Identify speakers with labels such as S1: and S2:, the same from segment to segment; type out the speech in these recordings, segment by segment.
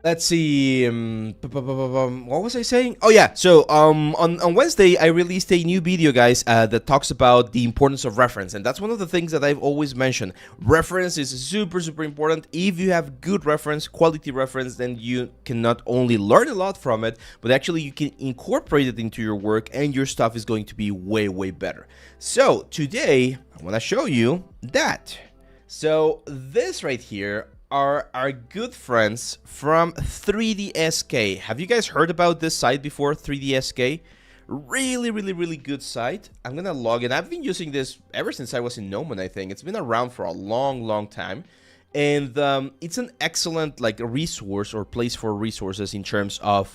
S1: Let's see. What was I saying? Oh yeah. So on Wednesday I released a new video, guys, that talks about the importance of reference, and that's one of the things that I've always mentioned. Reference is super important. If you have good reference, quality reference, then you can not only learn a lot from it, but actually you can incorporate it into your work, and your stuff is going to be way better. So today I want to show you that. So this right here are our good friends from 3DSK. Have you guys heard about this site before, 3DSK? Really good site. I'm gonna log in. I've been using this ever since I was in Noman, I think. It's been around for a long time. And it's an excellent like resource or place for resources in terms of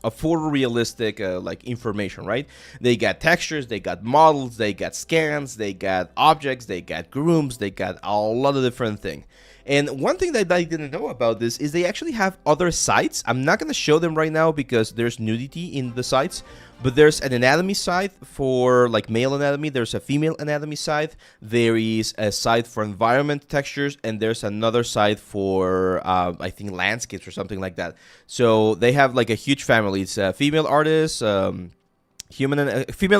S1: photorealistic like information, right? They got textures, they got models, they got scans, they got objects, they got grooms, they got a lot of different things. And one thing that I didn't know about this is they actually have other sites. I'm not going to show them right now because there's nudity in the sites, but there's an anatomy site for like male anatomy, there's a female anatomy site, there is a site for environment textures, and there's another site for I think landscapes or something like that. So they have like a huge family. It's female artists, female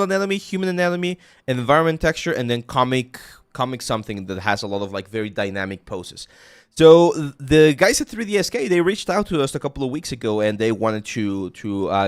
S1: anatomy, human anatomy, environment texture, and then comic something that has a lot of like very dynamic poses. So the guys at 3DSK, they reached out to us a couple of weeks ago, and they wanted to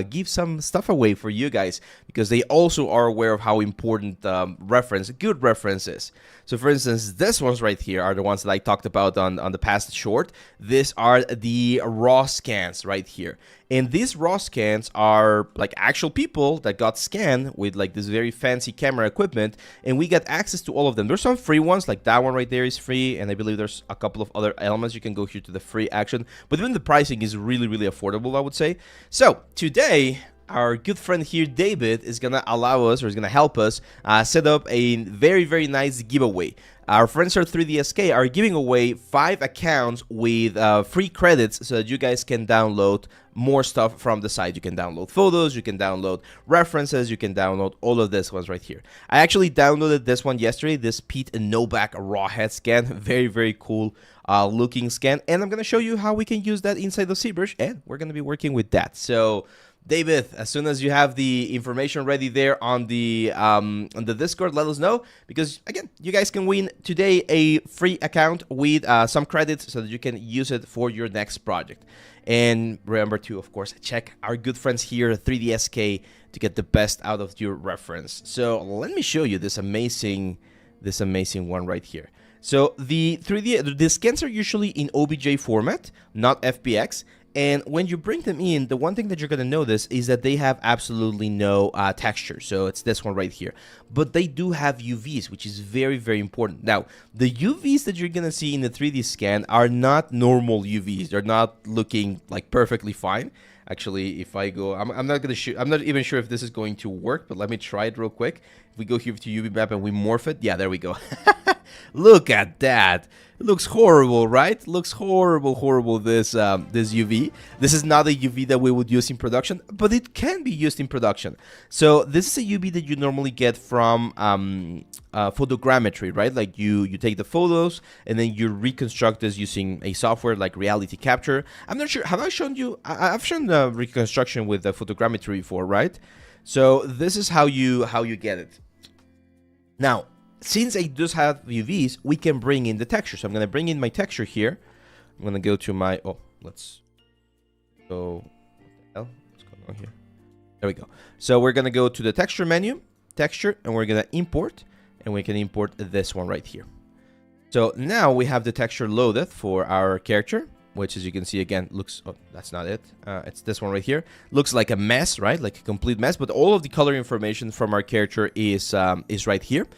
S1: give some stuff away for you guys because they also are aware of how important good reference is. So for instance, this ones right here are the ones that I talked about on the past short. These are the raw scans right here. And these raw scans are like actual people that got scanned with like this very fancy camera equipment, and we get access to all of them. There's some free ones, like that one right there is free, and I believe there's a couple of other elements. You can go here to the free action, but even the pricing is really affordable, I would say. So today, our good friend here, David, is gonna allow us, or is gonna help us set up a very nice giveaway. Our friends at 3DSK are giving away 5 accounts with free credits so that you guys can download more stuff from the site. You can download photos, you can download references, you can download all of this ones right here. I actually downloaded this one yesterday, this Pete and Novak raw head scan. Very cool looking scan, and I'm gonna show you how we can use that inside of Zbrush, and we're gonna be working with that. So David, as soon as you have the information ready there on the Discord, let us know, because again, you guys can win today a free account with some credits so that you can use it for your next project. And remember to, of course, check our good friends here at 3DSK to get the best out of your reference. So let me show you this amazing one right here. So the scans are usually in OBJ format, not FBX. And when you bring them in, the one thing that you're going to notice is that they have absolutely no texture. So it's this one right here. But they do have UVs, which is very important. Now, the UVs that you're going to see in the 3D scan are not normal UVs. They're not looking like perfectly fine. Actually, if I go, I'm not going to shoot. I'm not even sure if this is going to work, but let me try it real quick. If we go here to UV map and we morph it, yeah, there we go. Look at that. It looks horrible, right? Looks horrible, this UV. This is not a UV that we would use in production, but it can be used in production. So this is a UV that you normally get from photogrammetry, right? Like you take the photos and then you reconstruct this using a software like reality capture. I'm not sure, have I shown you? I've shown the reconstruction with the photogrammetry before, right? So this is how you get it. Now, since I just have UVs, we can bring in the texture. So I'm going to bring in my texture here. I'm going to go to my, let's go, what the hell? What's going on here? There we go. So we're going to go to the texture menu, texture, and we're going to import, and we can import this one right here. So now we have the texture loaded for our character, which, as you can see, again, looks, that's not it. It's this one right here. Looks like a mess, right? Like a complete mess, but all of the color information from our character is right here.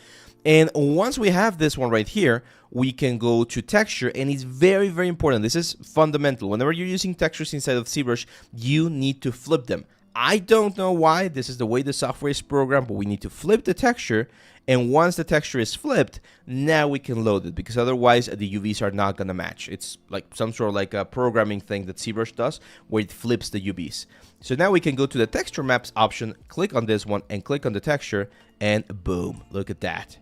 S1: And once we have this one right here, we can go to texture, and it's very important. This is fundamental. Whenever you're using textures inside of Zbrush, you need to flip them. I don't know why. This is the way the software is programmed, but we need to flip the texture. And once the texture is flipped, now we can load it, because otherwise the UVs are not going to match. It's like some sort of like a programming thing that Zbrush does, where it flips the UVs. So now we can go to the texture maps option, click on this one, and click on the texture, and boom, look at that.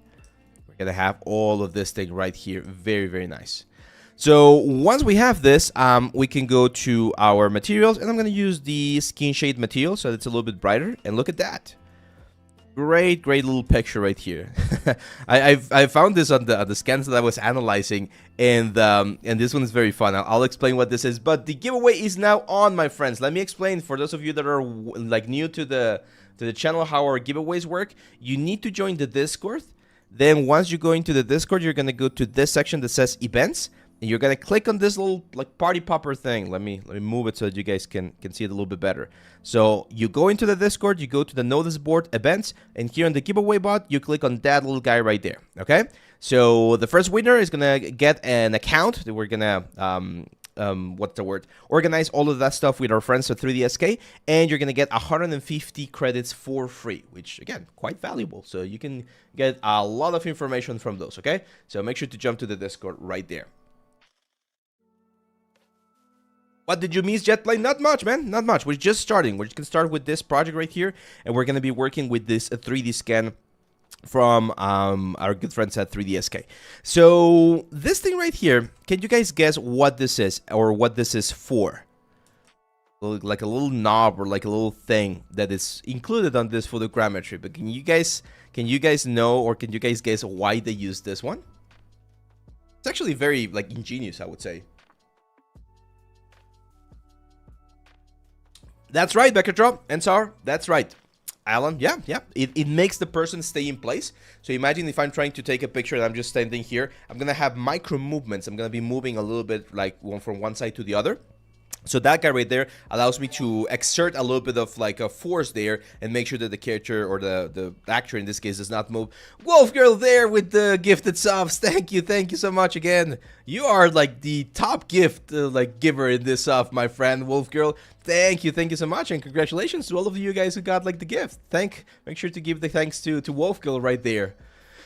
S1: We're going to have all of this thing right here. Very nice. So once we have this, we can go to our materials, and I'm going to use the skin shade material so it's a little bit brighter. And look at that. Great little picture right here. I found this on the scans that I was analyzing, and this one is very fun. I'll explain what this is, but the giveaway is now on, my friends. Let me explain for those of you that are like new to the channel how our giveaways work. You need to join the Discord. Then once you go into the Discord, you're gonna go to this section that says events. And you're gonna click on this little like party popper thing. Let me move it so that you guys can see it a little bit better. So you go into the Discord, you go to the notice board events, and here on the giveaway bot, you click on that little guy right there. Okay. So the first winner is gonna get an account that we're gonna what's the word? Organize all of that stuff with our friends at 3DSK, and you're gonna get 150 credits for free, which again, quite valuable. So you can get a lot of information from those. Okay. So make sure to jump to the Discord right there. What did you miss, Jetplane? Not much, man. Not much. We're just starting. We're just going to start with this project right here. And we're going to be working with this 3D scan from our good friends at 3DSK. So this thing right here, can you guys guess what this is or what this is for? Like a little knob or like a little thing that is included on this photogrammetry. But can you guys know, or can you guys guess why they use this one? It's actually very like ingenious, I would say. That's right, Beckerdrop and Sar. That's right, Alan. Yeah. It makes the person stay in place. So imagine if I'm trying to take a picture and I'm just standing here. I'm gonna have micro movements. I'm gonna be moving a little bit like from one side to the other. So that guy right there allows me to exert a little bit of like a force there and make sure that the character or the actor in this case does not move. Wolf Girl there with the gifted subs. Thank you so much again. You are like the top gift like giver in this sub, my friend Wolf Girl. Thank you so much, and congratulations to all of you guys who got like the gift. Make sure to give the thanks to Wolf Girl right there.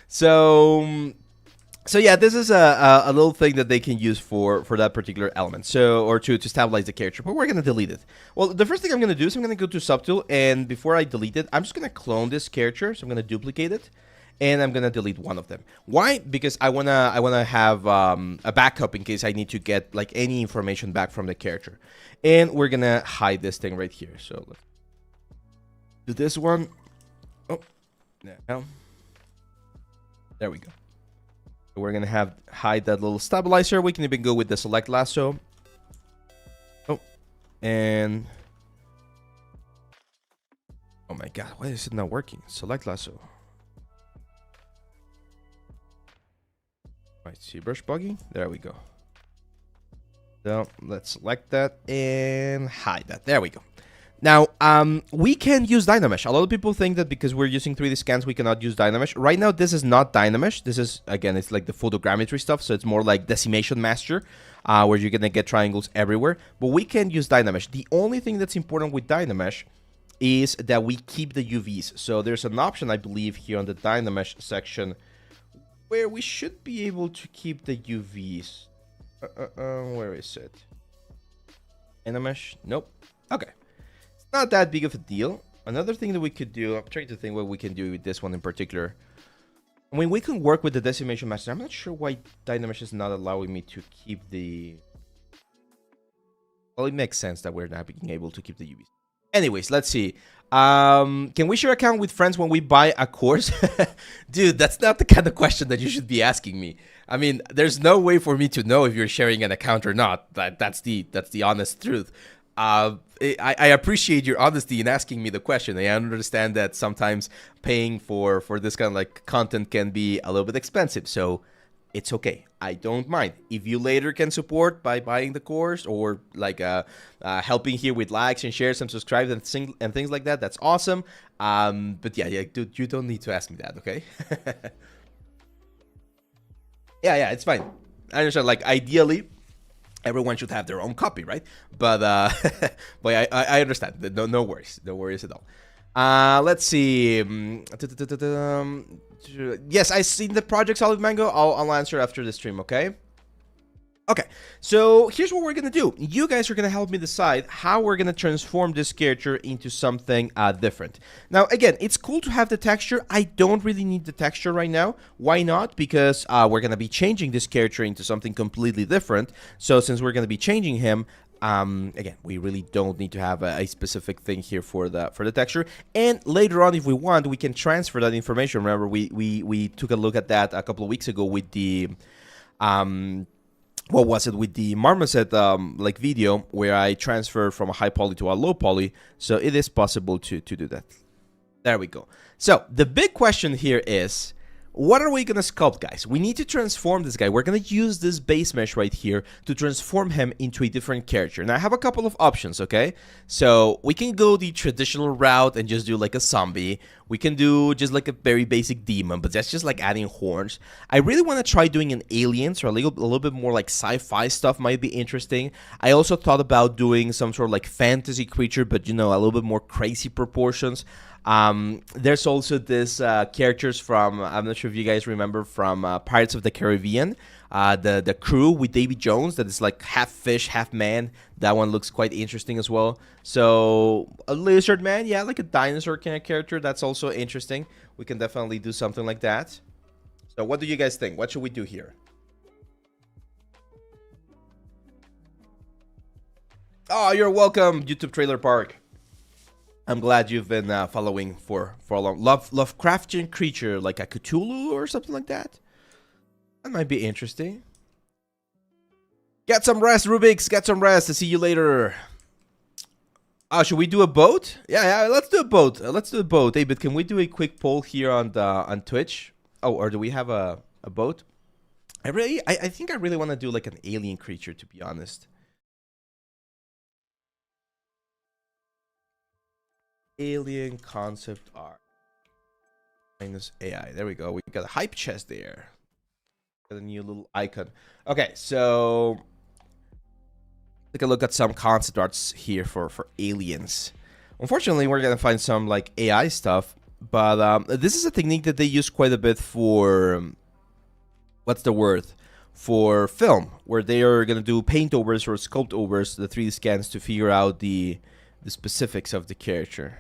S1: So yeah, this is a little thing that they can use for that particular element, or to stabilize the character, but we're gonna delete it. Well, the first thing I'm gonna do is I'm gonna go to Subtool, and before I delete it, I'm just gonna clone this character. So I'm gonna duplicate it, and I'm gonna delete one of them. Why? Because I wanna have a backup in case I need to get like any information back from the character, and we're gonna hide this thing right here. So let's do this one. Oh, now there we go. We're gonna hide that little stabilizer. We can even go with the select lasso. Oh, and oh my god, why is it not working? Select lasso. Right, Zbrush bugging. There we go. So let's select that and hide that. There we go. Now, we can use Dynamesh. A lot of people think that because we're using 3D scans, we cannot use Dynamesh. Right now, this is not Dynamesh. This is, again, it's like the photogrammetry stuff. So it's more like Decimation Master, where you're going to get triangles everywhere. But we can use Dynamesh. The only thing that's important with Dynamesh is that we keep the UVs. So there's an option, I believe, here on the Dynamesh section where we should be able to keep the UVs. Where is it? Dynamesh? Nope. Okay. Not that big of a deal. Another thing that we could do, I'm trying to think what we can do with this one in particular. I mean, we can work with the Decimation Master. I'm not sure why Dynamesh is not allowing me to keep the... Well, it makes sense that we're not being able to keep the UVs. Anyways, let's see. Can we share account with friends when we buy a course? Dude, that's not the kind of question that you should be asking me. I mean, there's no way for me to know if you're sharing an account or not. That's the honest truth. I appreciate your honesty in asking me the question. I understand that sometimes paying for this kind of like content can be a little bit expensive, so it's okay. I don't mind. If you later can support by buying the course or like helping here with likes and shares and subscribes and things like that, that's awesome. But yeah, dude, you don't need to ask me that, okay? yeah, it's fine. I understand. Like ideally, everyone should have their own copy, right? But but I understand. No worries. No worries at all. Let's see. Yes, I've seen the project Solid Mango. I'll answer after the stream, okay? Okay, so here's what we're gonna do. You guys are gonna help me decide how we're gonna transform this character into something different. Now, again, it's cool to have the texture. I don't really need the texture right now. Why not? Because we're gonna be changing this character into something completely different. So since we're gonna be changing him, again, we really don't need to have a specific thing here for the texture. And later on, if we want, we can transfer that information. Remember, we took a look at that a couple of weeks ago with the what was it, with the Marmoset like video where I transferred from a high poly to a low poly. So it is possible to do that. There we go. So the big question here is, what are we going to sculpt, guys? We need to transform this guy. We're going to use this base mesh right here to transform him into a different character. Now, I have a couple of options, okay? So we can go the traditional route and just do like a zombie. We can do just like a very basic demon, but that's just like adding horns. I really want to try doing an alien, so a little bit more like sci-fi stuff might be interesting. I also thought about doing some sort of like fantasy creature, but you know, a little bit more crazy proportions. There's also this characters from, I'm not sure if you guys remember, from Pirates of the Caribbean, the crew with Davy Jones that is like half fish, half man. That one looks quite interesting as well. So a lizard man, yeah, like a dinosaur kind of character. That's also interesting. We can definitely do something like that. So what do you guys think? What should we do here? Oh, you're welcome, YouTube Trailer Park. I'm glad you've been following for a long. Lovecraftian creature, like a Cthulhu or something like that. That might be interesting. Get some rest, Rubik's. Get some rest. I'll see you later. Oh, should we do a boat? Yeah, let's do a boat. Let's do a boat. Hey, but can we do a quick poll here on Twitch? Oh, or do we have a boat? I think I really want to do like an alien creature, to be honest. Alien concept art minus AI. There we go. We got a hype chest there. Got a new little icon. Okay, so take a look at some concept arts here for aliens. Unfortunately, we're gonna find some like AI stuff, but this is a technique that they use quite a bit for what's the word? For film, where they are gonna do paint overs or sculpt overs, the 3D scans to figure out the specifics of the character.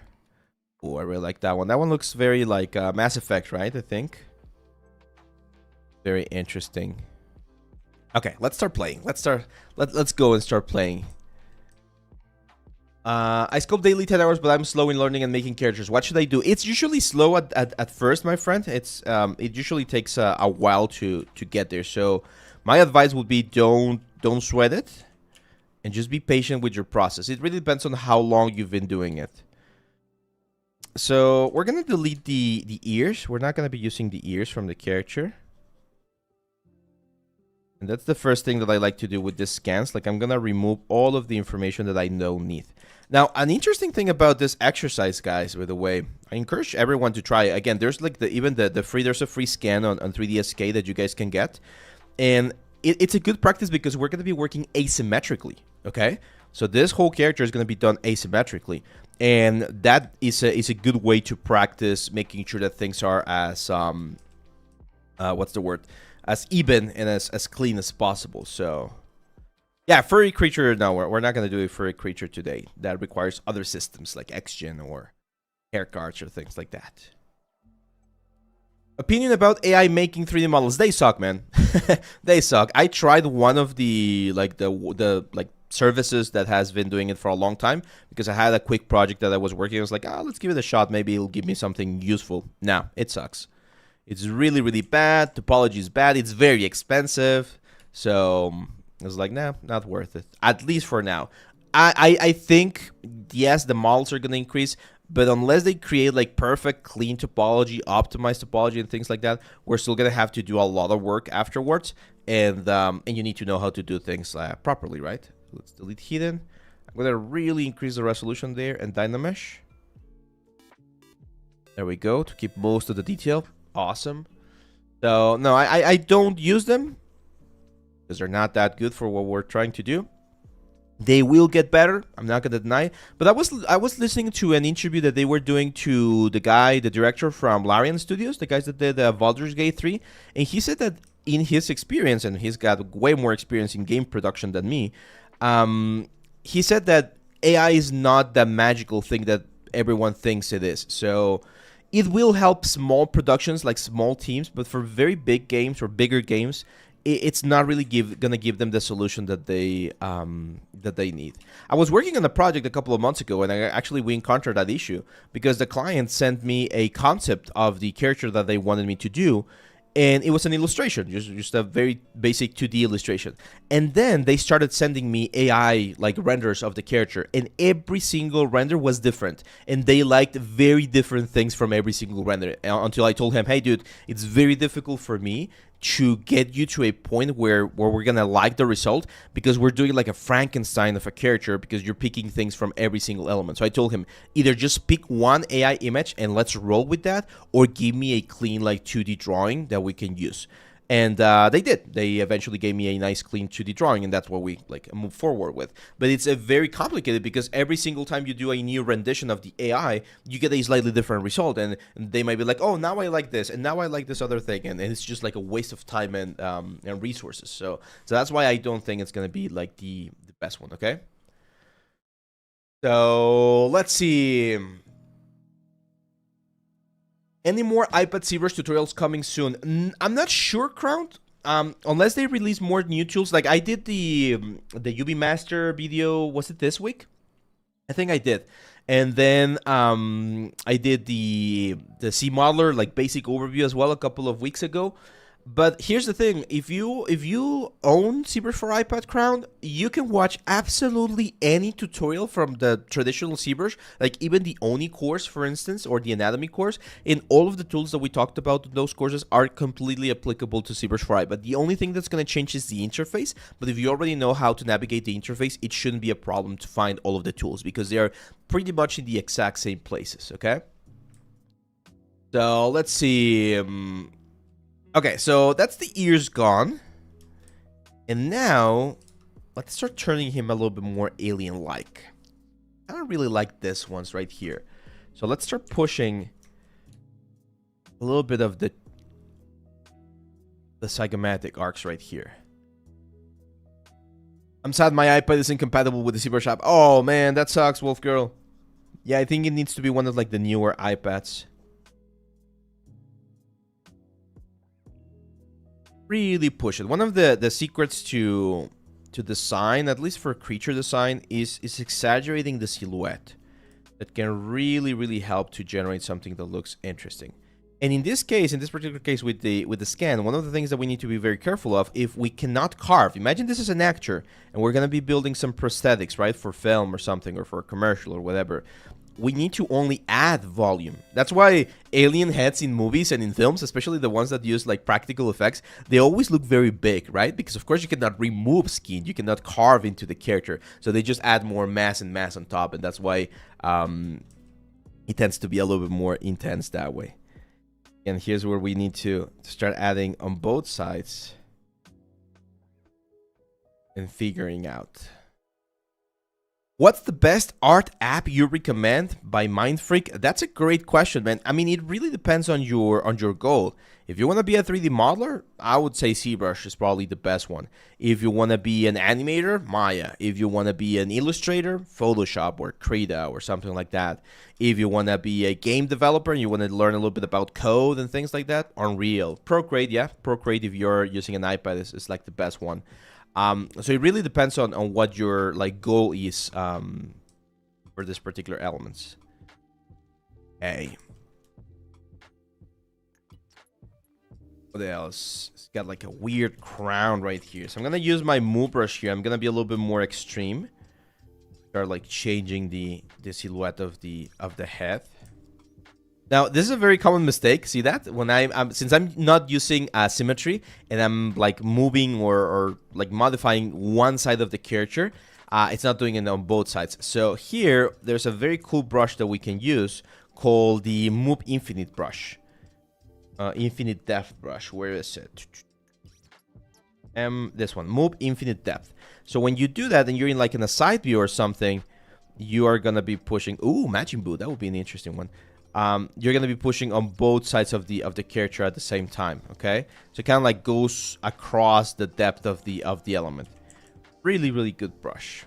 S1: Oh, I really like that one. That one looks very like Mass Effect, right? I think. Very interesting. Okay, let's start playing. Let's go and start playing. I sculpt daily 10 hours, but I'm slow in learning and making characters. What should I do? It's usually slow at first, my friend. It usually takes a while to get there. So my advice would be don't sweat it, and just be patient with your process. It really depends on how long you've been doing it. So we're gonna delete the ears. We're not gonna be using the ears from the character. And that's the first thing that I like to do with this scans. Like, I'm gonna remove all of the information that I don't need. Now, an interesting thing about this exercise, guys, by the way, I encourage everyone to try. Again, there's like there's a free scan on 3DSK that you guys can get. And it's a good practice because we're gonna be working asymmetrically, okay? So this whole character is gonna be done asymmetrically. And that is a good way to practice making sure that things are as, what's the word? As even and as clean as possible. So yeah, furry creature, no, we're not going to do a furry creature today. That requires other systems like XGen or hair cards or things like that. Opinion about AI making 3D models. They suck, man. They suck. I tried one of the services that has been doing it for a long time because I had a quick project that I was working on. I was like, let's give it a shot. Maybe it'll give me something useful. No, it sucks. It's really, really bad. Topology is bad. It's very expensive. So I was like, nah, not worth it. At least for now. I think, yes, the models are going to increase. But unless they create like perfect, clean topology, optimized topology and things like that, we're still going to have to do a lot of work afterwards. And you need to know how to do things properly, right? Let's delete hidden. I'm going to really increase the resolution there and Dynamesh. There we go, to keep most of the detail. Awesome. So no, I don't use them because they're not that good for what we're trying to do. They will get better, I'm not gonna deny. But I was listening to an interview that they were doing to the director from Larian Studios, the guys that did Baldur's Gate 3, and he said that in his experience, and he's got way more experience in game production than me, he said that AI is not the magical thing that everyone thinks it is. So it will help small productions, like small teams, but for very big games or bigger games, it's not really gonna give them the solution that they need. I was working on a project a couple of months ago, and we encountered that issue because the client sent me a concept of the character that they wanted me to do, and it was an illustration, just a very basic 2D illustration. And then they started sending me AI like renders of the character, and every single render was different, and they liked very different things from every single render. Until I told him, hey dude, it's very difficult for me to get you to a point where we're gonna like the result, because we're doing like a Frankenstein of a character, because you're picking things from every single element. So I told him, either just pick one AI image and let's roll with that, or give me a clean like 2D drawing that we can use. And they did. They eventually gave me a nice clean 2D drawing, and that's what we like move forward with. But it's a very complicated, because every single time you do a new rendition of the AI, you get a slightly different result, and they might be like, oh, now I like this, and now I like this other thing, and it's just like a waste of time and resources. So that's why I don't think it's gonna be like the best one. Okay. So let's see. Any more iPad ZBrush tutorials coming soon? I'm not sure, Crown. Unless they release more new tools. Like I did the UV Master video. Was it this week? I think I did. And then I did the C Modeler like basic overview as well a couple of weeks ago. But here's the thing: if you own ZBrush for iPad, Crown, you can watch absolutely any tutorial from the traditional ZBrush, like even the Oni course, for instance, or the anatomy course. And all of the tools that we talked about in those courses are completely applicable to ZBrush for iPad. The only thing that's going to change is the interface. But if you already know how to navigate the interface, it shouldn't be a problem to find all of the tools, because they are pretty much in the exact same places. Okay. So let's see. Okay, so that's the ears gone. And now, let's start turning him a little bit more alien-like. I don't really like this ones right here. So let's start pushing a little bit of the zygomatic arcs right here. I'm sad my iPad is incompatible with the ZBrush app. Oh man, that sucks, Wolf Girl. Yeah, I think it needs to be one of like the newer iPads. Really push it. One of the secrets to design, at least for creature design, is exaggerating the silhouette. That can really help to generate something that looks interesting. And in this case, in this particular case with the scan, one of the things that we need to be very careful of, if we cannot carve, imagine this is an actor and we're gonna be building some prosthetics, right, for film or something, or for a commercial or whatever. We need to only add volume. That's why alien heads in movies and in films, especially the ones that use like practical effects, they always look very big, right? Because of course you cannot remove skin, you cannot carve into the character, so they just add more mass and mass on top, and that's why it tends to be a little bit more intense that way. And here's where we need to start adding on both sides and figuring out. What's the best art app you recommend by Mindfreak? That's a great question, man. I mean, it really depends on your goal. If you want to be a 3D modeler, I would say ZBrush is probably the best one. If you want to be an animator, Maya. If you want to be an illustrator, Photoshop or Krita or something like that. If you want to be a game developer and you want to learn a little bit about code and things like that, Unreal. Procreate, yeah. Procreate, if you're using an iPad, is like the best one. So it really depends on what your like goal is for this particular elements. Hey. What else? It's got like a weird crown right here. So I'm gonna use my move brush here. I'm gonna be a little bit more extreme. Start like changing the silhouette of the head. Now, this is a very common mistake. See that? When since I'm not using symmetry and I'm like moving or like modifying one side of the character, it's not doing it on both sides. So here, there's a very cool brush that we can use called the Move Infinite brush. Infinite Depth brush. Where is it? This one, Move Infinite Depth. So when you do that and you're in like in a side view or something, you are gonna be pushing. Ooh, matching boot. That would be an interesting one. you're gonna be pushing on both sides of the character at the same time. Okay, so it kind of like goes across the depth of the element. Really, really good brush.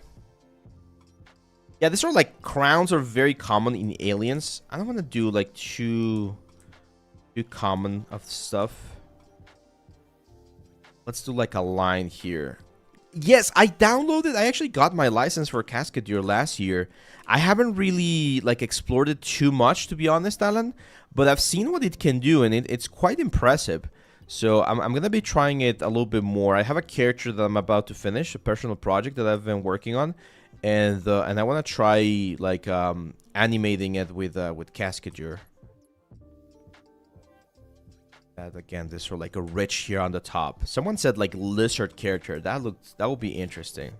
S1: Yeah, these are like crowns are very common in aliens. I don't want to do like too common of stuff. Let's do like a line here. Yes, I actually got my license for Cascadeur last year. I haven't really like explored it too much, to be honest, Alan, but I've seen what it can do, and it's quite impressive. So I'm gonna be trying it a little bit more. I have a character that I'm about to finish, a personal project that I've been working on, and I want to try like animating it with Cascadeur. Again, this sort of like a rich here on the top. Someone said like lizard character. That would be interesting.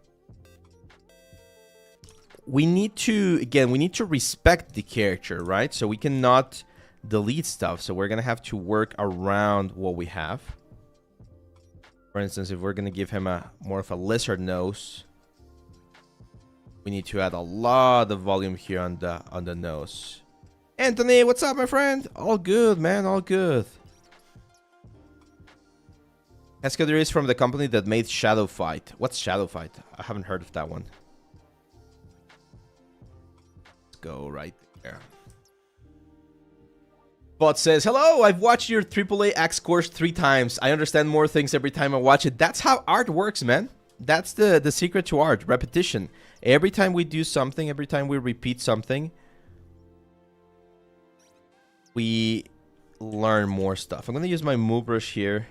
S1: We need to respect the character, right? So we cannot delete stuff. So we're gonna have to work around what we have. For instance, if we're gonna give him more of a lizard nose, we need to add a lot of volume here on the nose. Anthony, what's up, my friend? All good, man. All good. Cascadeur is from the company that made Shadow Fight. What's Shadow Fight? I haven't heard of that one. Let's go right there. Bot says, hello, I've watched your AAA Axe course 3 times. I understand more things every time I watch it. That's how art works, man. That's the secret to art. Repetition. Every time we do something, every time we repeat something, we learn more stuff. I'm going to use my move brush here.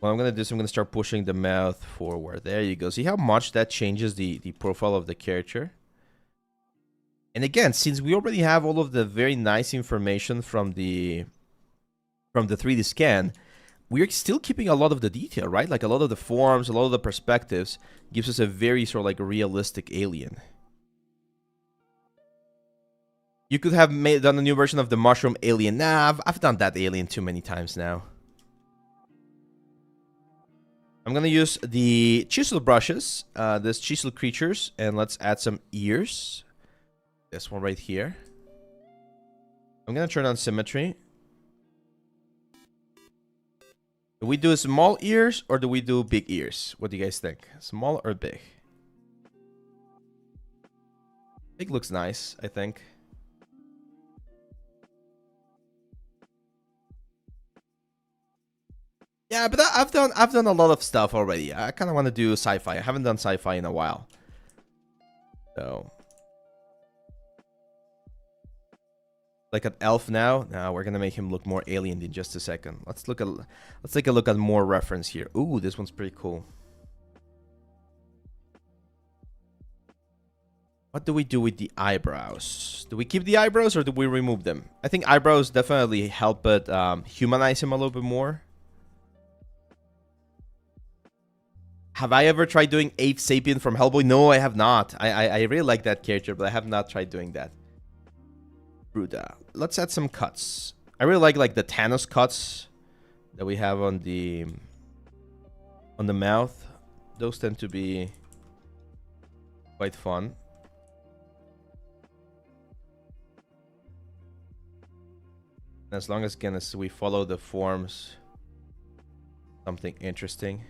S1: What I'm going to do is I'm going to start pushing the mouth forward. There you go. See how much that changes the profile of the character? And again, since we already have all of the very nice information from the 3D scan, we're still keeping a lot of the detail, right? Like a lot of the forms, a lot of the perspectives gives us a very sort of like realistic alien. You could have done a new version of the mushroom alien. Nah, I've done that alien too many times now. I'm gonna use the chisel brushes, this chisel creatures, and let's add some ears. This one right here. I'm gonna turn on symmetry. Do we do small ears or do we do big ears? What do you guys think? Small or big? Big looks nice, I think. Yeah, but I've done a lot of stuff already. I kind of want to do sci-fi. I haven't done sci-fi in a while. So, like an elf now. Now we're gonna make him look more alien in just a second. Let's take a look at more reference here. Ooh, this one's pretty cool. What do we do with the eyebrows? Do we keep the eyebrows or do we remove them? I think eyebrows definitely help it humanize him a little bit more. Have I ever tried doing Ape Sapien from Hellboy? No, I have not. I really like that character, but I have not tried doing that. Bruda. Let's add some cuts. I really like the Thanos cuts that we have on the mouth. Those tend to be quite fun. As long as, again, as we follow the forms, something interesting.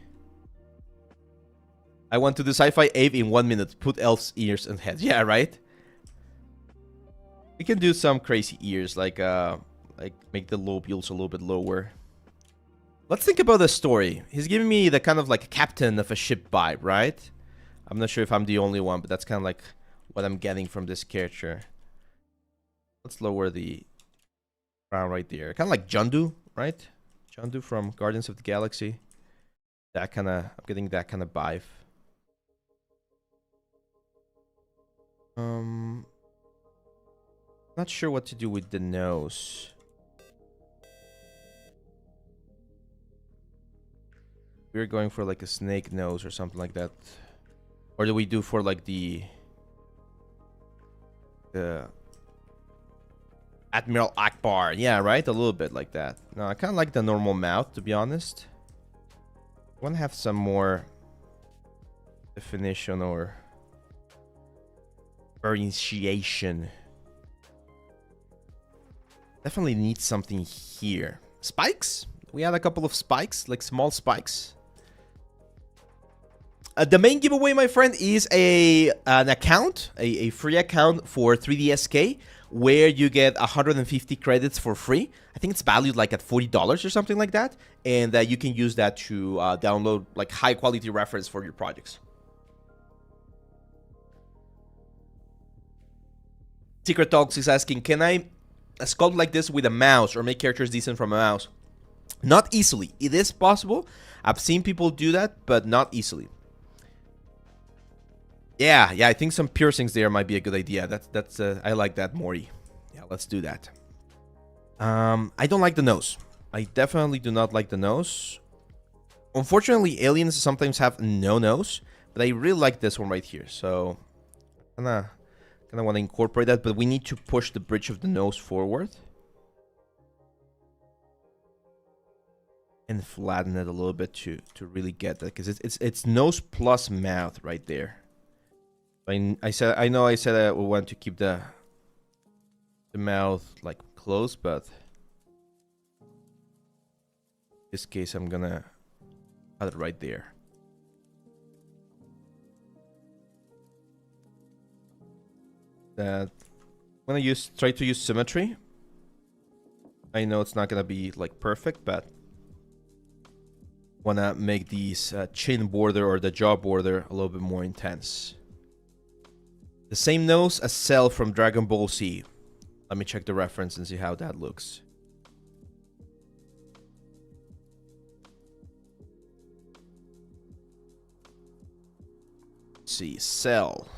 S1: I want to do sci-fi ape in 1 minute. Put elf's ears and head. Yeah, right? We can do some crazy ears, like make the lobules a little bit lower. Let's think about the story. He's giving me the kind of like captain of a ship vibe, right? I'm not sure if I'm the only one, but that's kind of like what I'm getting from this character. Let's lower the crown right there. Kind of like Jundu, right? Jundu from Guardians of the Galaxy. That kind of, I'm getting that kind of vibe. Not sure what to do with the nose. We're going for like a snake nose or something like that. Or do we do for like the Admiral Akbar? Yeah, right? A little bit like that. No, I kind of like the normal mouth, to be honest. I want to have some more definition or differentiation. Definitely need something here. Spikes? We had a couple of spikes, like small spikes. The main giveaway, my friend, is an account, a free account for 3DSK, where you get 150 credits for free. I think it's valued like at $40 or something like that, and you can use that to download like high quality reference for your projects. Secret Talks is asking, can I sculpt like this with a mouse or make characters decent from a mouse? Not easily. It is possible. I've seen people do that, but not easily. Yeah, I think some piercings there might be a good idea. That's I like that, Mori. Yeah, let's do that. I don't like the nose. I definitely do not like the nose. Unfortunately, aliens sometimes have no nose, but I really like this one right here. So, kind of want to incorporate that, but we need to push the bridge of the nose forward and flatten it a little bit to really get that, because it's nose plus mouth right there. I know I said we want to keep the mouth like close, but in this case I'm gonna cut it right there. That I'm gonna try to use symmetry. I know it's not gonna be like perfect, but wanna make these chin border or the jaw border a little bit more intense. The same nose as Cell from Dragon Ball Z. Let me check the reference and see how that looks. Let's see, Cell.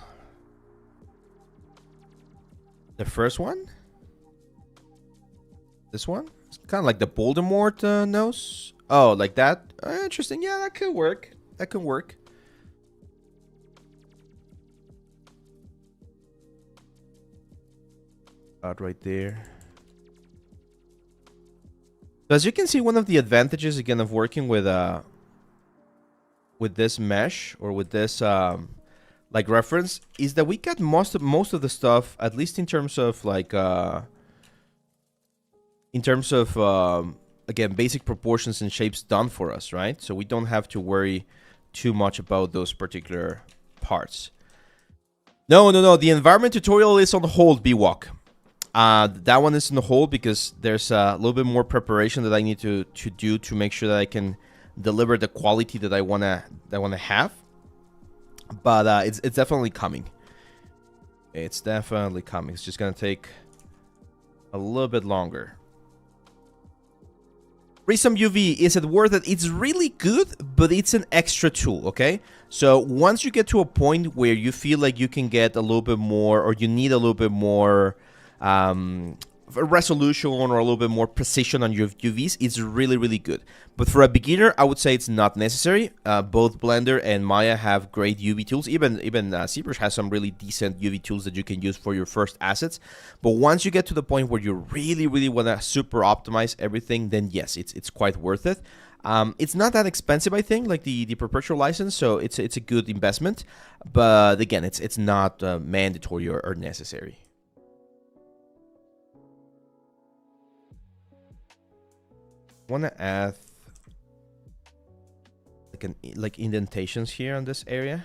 S1: The first one? This one? It's kind of like the Voldemort nose. Oh, like that? Interesting. Yeah, that could work. That could work. Right there. So as you can see, one of the advantages again of working with this mesh or with this like reference is that we got most of the stuff, at least in terms of like again, basic proportions and shapes done for us, right? So we don't have to worry too much about those particular parts. No, the environment tutorial is on hold, BWalk. That one is in the hold because there's a little bit more preparation that I need to do to make sure that I can deliver the quality that I wanna have. But it's definitely coming. It's definitely coming. It's just gonna take a little bit longer. Prism UV, is it worth it? It's really good, but it's an extra tool, okay? So once you get to a point where you feel like you can get a little bit more, or you need a little bit more resolution or a little bit more precision on your UVs, it's really, really good. But for a beginner, I would say it's not necessary. Both Blender and Maya have great UV tools. Even Zbrush has some really decent UV tools that you can use for your first assets. But once you get to the point where you really, really want to super optimize everything, then yes, it's quite worth it. It's not that expensive, I think, like the perpetual license, so it's a good investment. But again, it's not mandatory or necessary. Want to add like indentations here on this area.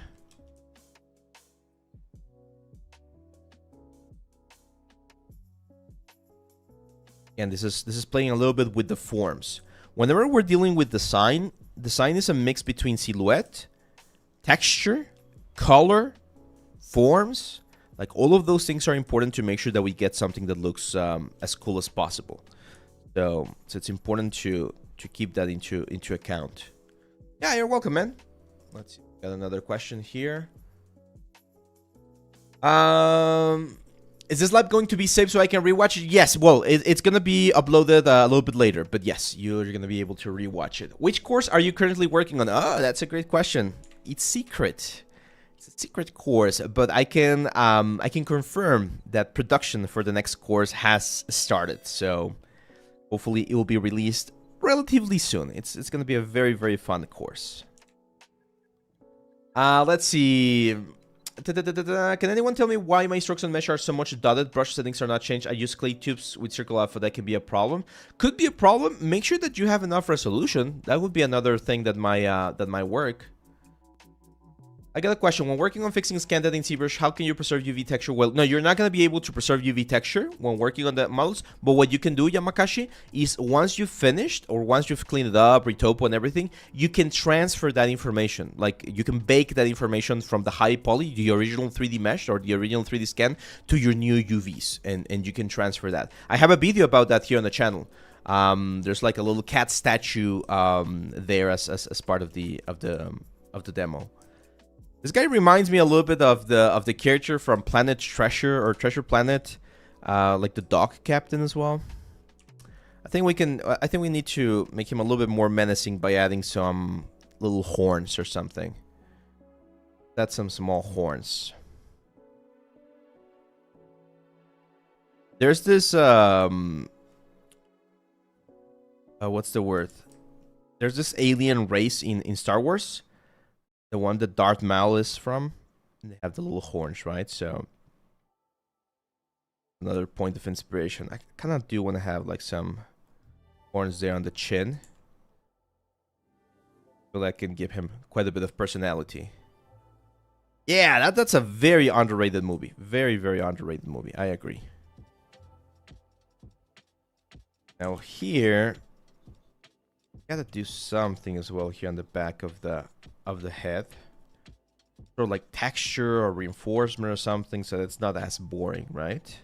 S1: And this is playing a little bit with the forms. Whenever we're dealing with design is a mix between silhouette, texture, color, forms. Like all of those things are important to make sure that we get something that looks as cool as possible. So it's important to keep that into account. Yeah, you're welcome, man. Let's see. Got another question here. Is this live going to be saved so I can rewatch it? Yes. Well, it's gonna be uploaded a little bit later, but yes, you're gonna be able to rewatch it. Which course are you currently working on? Oh, that's a great question. It's secret. It's a secret course, but I can confirm that production for the next course has started. So hopefully it will be released relatively soon. It's going to be a very, very fun course. Let's see. Can anyone tell me why my strokes on mesh are so much dotted? Brush settings are not changed. I use clay tubes with circle alpha. That can be a problem. Could be a problem. Make sure that you have enough resolution. That would be another thing that might work. I got a question. When working on fixing scan data in Zbrush, how can you preserve UV texture? Well, no, you're not going to be able to preserve UV texture when working on the models. But what you can do, Yamakashi, is once you've finished or once you've cleaned it up, retopo and everything, you can transfer that information. Like you can bake that information from the high poly, the original 3D mesh or the original 3D scan to your new UVs, and you can transfer that. I have a video about that here on the channel. There's like a little cat statue there as part of the demo. This guy reminds me a little bit of the character from Planet Treasure or Treasure Planet, like the dog captain as well. I think we need to make him a little bit more menacing by adding some little horns or something. That's some small horns. There's this what's the word? There's this alien race in Star Wars. The one that Darth Maul is from. And they have the little horns, right? So another point of inspiration. I kind of do want to have like some horns there on the chin. So that can give him quite a bit of personality. Yeah, that's a very underrated movie. Very, very underrated movie. I agree. Now here, gotta do something as well here on the back of the head, sort of like texture or reinforcement or something, so it's not as boring, right?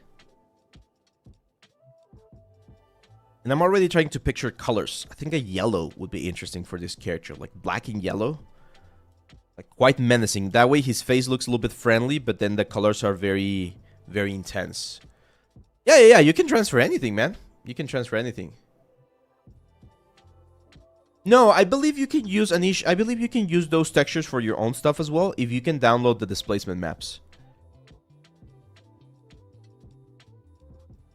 S1: And I'm already trying to picture colors. I think a yellow would be interesting for this character, like black and yellow, like quite menacing. That way his face looks a little bit friendly, but then the colors are very, very intense. Yeah. You can transfer anything, man. You can transfer anything. No, I believe you can use Anish. I believe you can use those textures for your own stuff as well if you can download the displacement maps.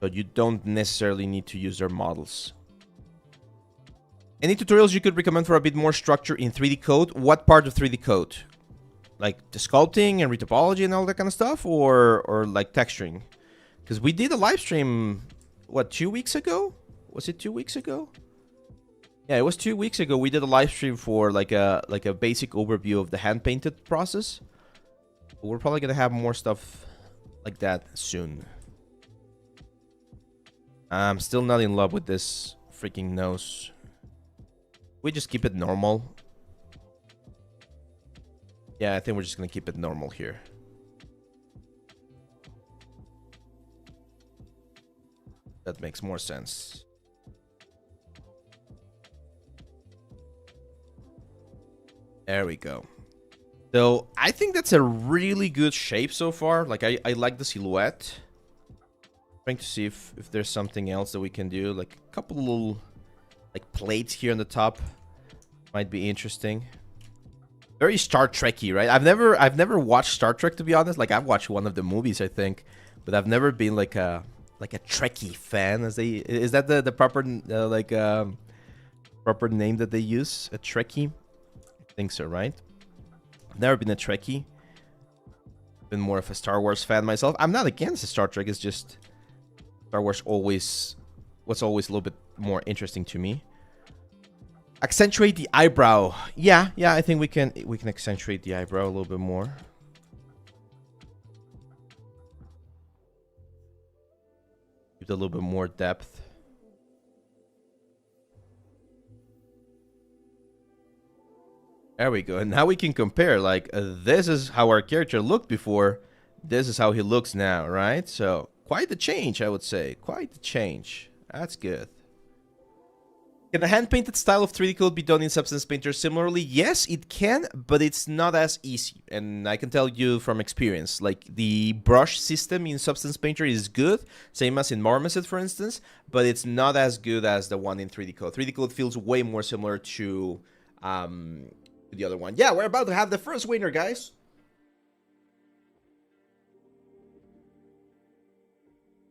S1: So you don't necessarily need to use their models. Any tutorials you could recommend for a bit more structure in 3D code? What part of 3D code? Like the sculpting and retopology and all that kind of stuff, or like texturing? Because we did a live stream, what, 2 weeks ago? Was it 2 weeks ago? Yeah, it was 2 weeks ago. We did a live stream for like a basic overview of the hand painted process. We're probably gonna have more stuff like that soon. I'm still not in love with this freaking nose. We just keep it normal. Yeah, I think we're just gonna keep it normal here. That makes more sense. There we go. So I think that's a really good shape so far. Like I like the silhouette. Trying to see if there's something else that we can do. Like a couple little like plates here on the top might be interesting. Very Star Trek-y, right? I've never watched Star Trek, to be honest. Like I've watched one of the movies, I think, but I've never been like a Trekkie fan. Is that the proper proper name that they use? A Trekkie? I think so, right? I've never been a Trekkie. Been more of a Star Wars fan myself. I'm not against Star Trek. It's just Star Wars was always a little bit more interesting to me. Accentuate the eyebrow. Yeah, I think we can accentuate the eyebrow a little bit more. Give it a little bit more depth. There we go. And now we can compare. Like this is how our character looked before. This is how he looks now, right? So quite the change, I would say. Quite the change. That's good. Can the hand-painted style of 3D code be done in Substance Painter similarly? Yes, it can, but it's not as easy. And I can tell you from experience, like the brush system in Substance Painter is good, same as in Marmoset, for instance, but it's not as good as the one in 3D code. 3D code feels way more similar to the other one. Yeah, we're about to have the first winner, guys.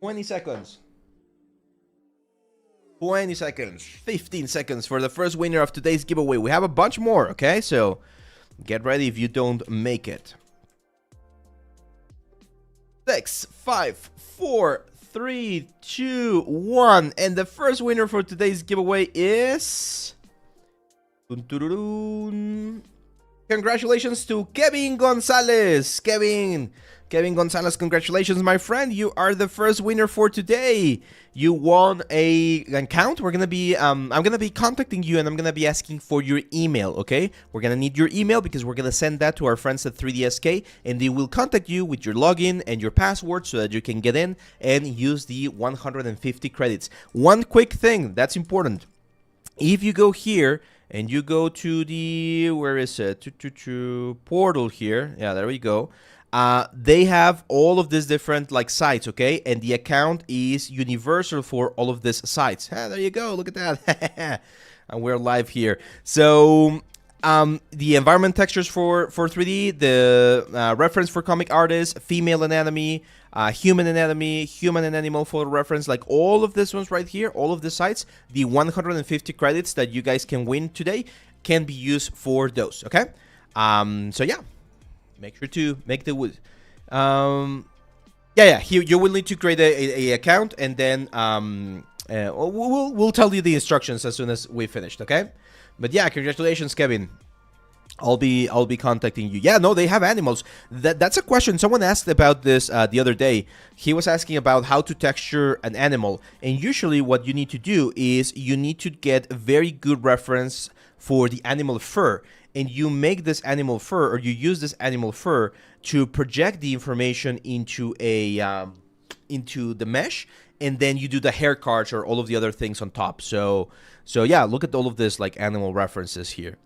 S1: 20 seconds. 20 seconds, 15 seconds for the first winner of today's giveaway. We have a bunch more, okay? So get ready if you don't make it. 6, 5, 4, 3, 2, 1. And the first winner for today's giveaway is... Congratulations to Kevin Gonzalez. Kevin Gonzalez, congratulations, my friend. You are the first winner for today. You won an account. We're gonna be I'm gonna be contacting you, and I'm gonna be asking for your email. Okay, we're gonna need your email because we're gonna send that to our friends at 3DSK, and they will contact you with your login and your password so that you can get in and use the 150 credits. One quick thing that's important: if you go here and you go to the, where is it, portal here, yeah, there we go. They have all of these different like sites, okay, and the account is universal for all of these sites. There you go, look at that. And we're live here. So the environment textures for 3D, the reference for comic artists, female anatomy, human anatomy, human and animal photo reference, like all of these ones right here, all of the sites, the 150 credits that you guys can win today can be used for those, okay? So yeah, make sure to make the you will need to create a account, and then we'll tell you the instructions as soon as we finished, okay? But yeah, congratulations, Kevin. I'll be contacting you. Yeah, no, they have animals. That's a question someone asked about this the other day. He was asking about how to texture an animal, and usually what you need to do is you need to get a very good reference for the animal fur, and you make this animal fur, or you use this animal fur to project the information into a into the mesh, and then you do the hair cards or all of the other things on top. So yeah, look at all of this like animal references here.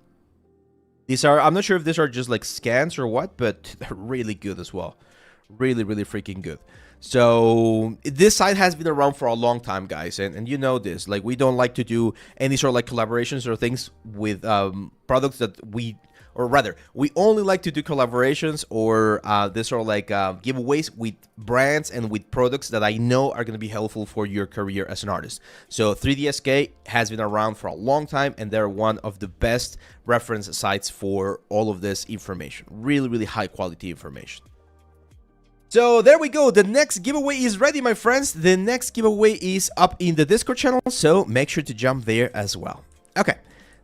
S1: These are, I'm not sure if these are just like scans or what, but they're really good as well. Really, really freaking good. So this site has been around for a long time, guys, and you know this. Like, we don't like to do any sort of like collaborations or things with products that we, or rather, we only like to do collaborations or this sort of like giveaways with brands and with products that I know are going to be helpful for your career as an artist. So 3DSK has been around for a long time, and they're one of the best reference sites for all of this information. Really, really high quality information. So there we go. The next giveaway is ready, my friends. The next giveaway is up in the Discord channel, so make sure to jump there as well. Okay.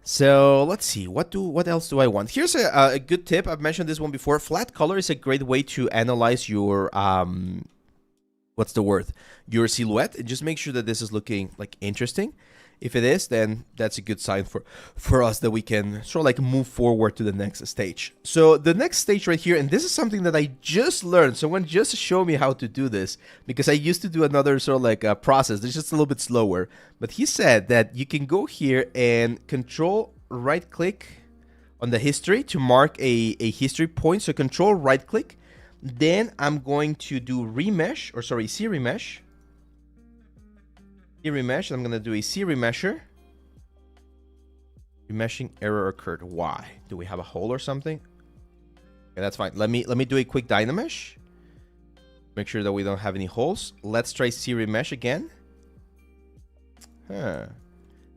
S1: So let's see, what else do I want? Here's a good tip. I've mentioned this one before. Flat color is a great way to analyze your what's the word? Your silhouette, and just make sure that this is looking like interesting. If it is, then that's a good sign for us that we can sort of like move forward to the next stage. So the next stage right here, and this is something that I just learned. Someone just showed me how to do this, because I used to do another sort of like a process. It's just a little bit slower. But he said that you can go here and control right click on the history to mark a history point. So control right click. Then I'm going to do remesh, or sorry, ZRemesher. ZRemesher. I'm gonna do a ZRemesher. Remeshing error occurred. Why? Do we have a hole or something? Okay, that's fine. Let me do a quick Dynamesh. Make sure that we don't have any holes. Let's try ZRemesher again.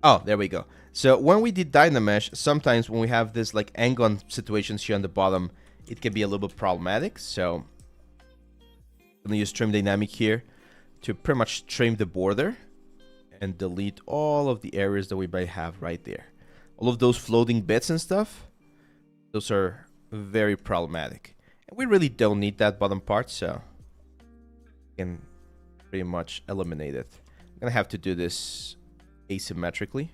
S1: Oh, there we go. So when we did Dynamesh, sometimes when we have this like angle situations here on the bottom, it can be a little bit problematic. So I'm gonna use trim dynamic here to pretty much trim the border and delete all of the areas that we might have right there. All of those floating bits and stuff, those are very problematic. And we really don't need that bottom part, so we can pretty much eliminate it. I'm gonna have to do this asymmetrically.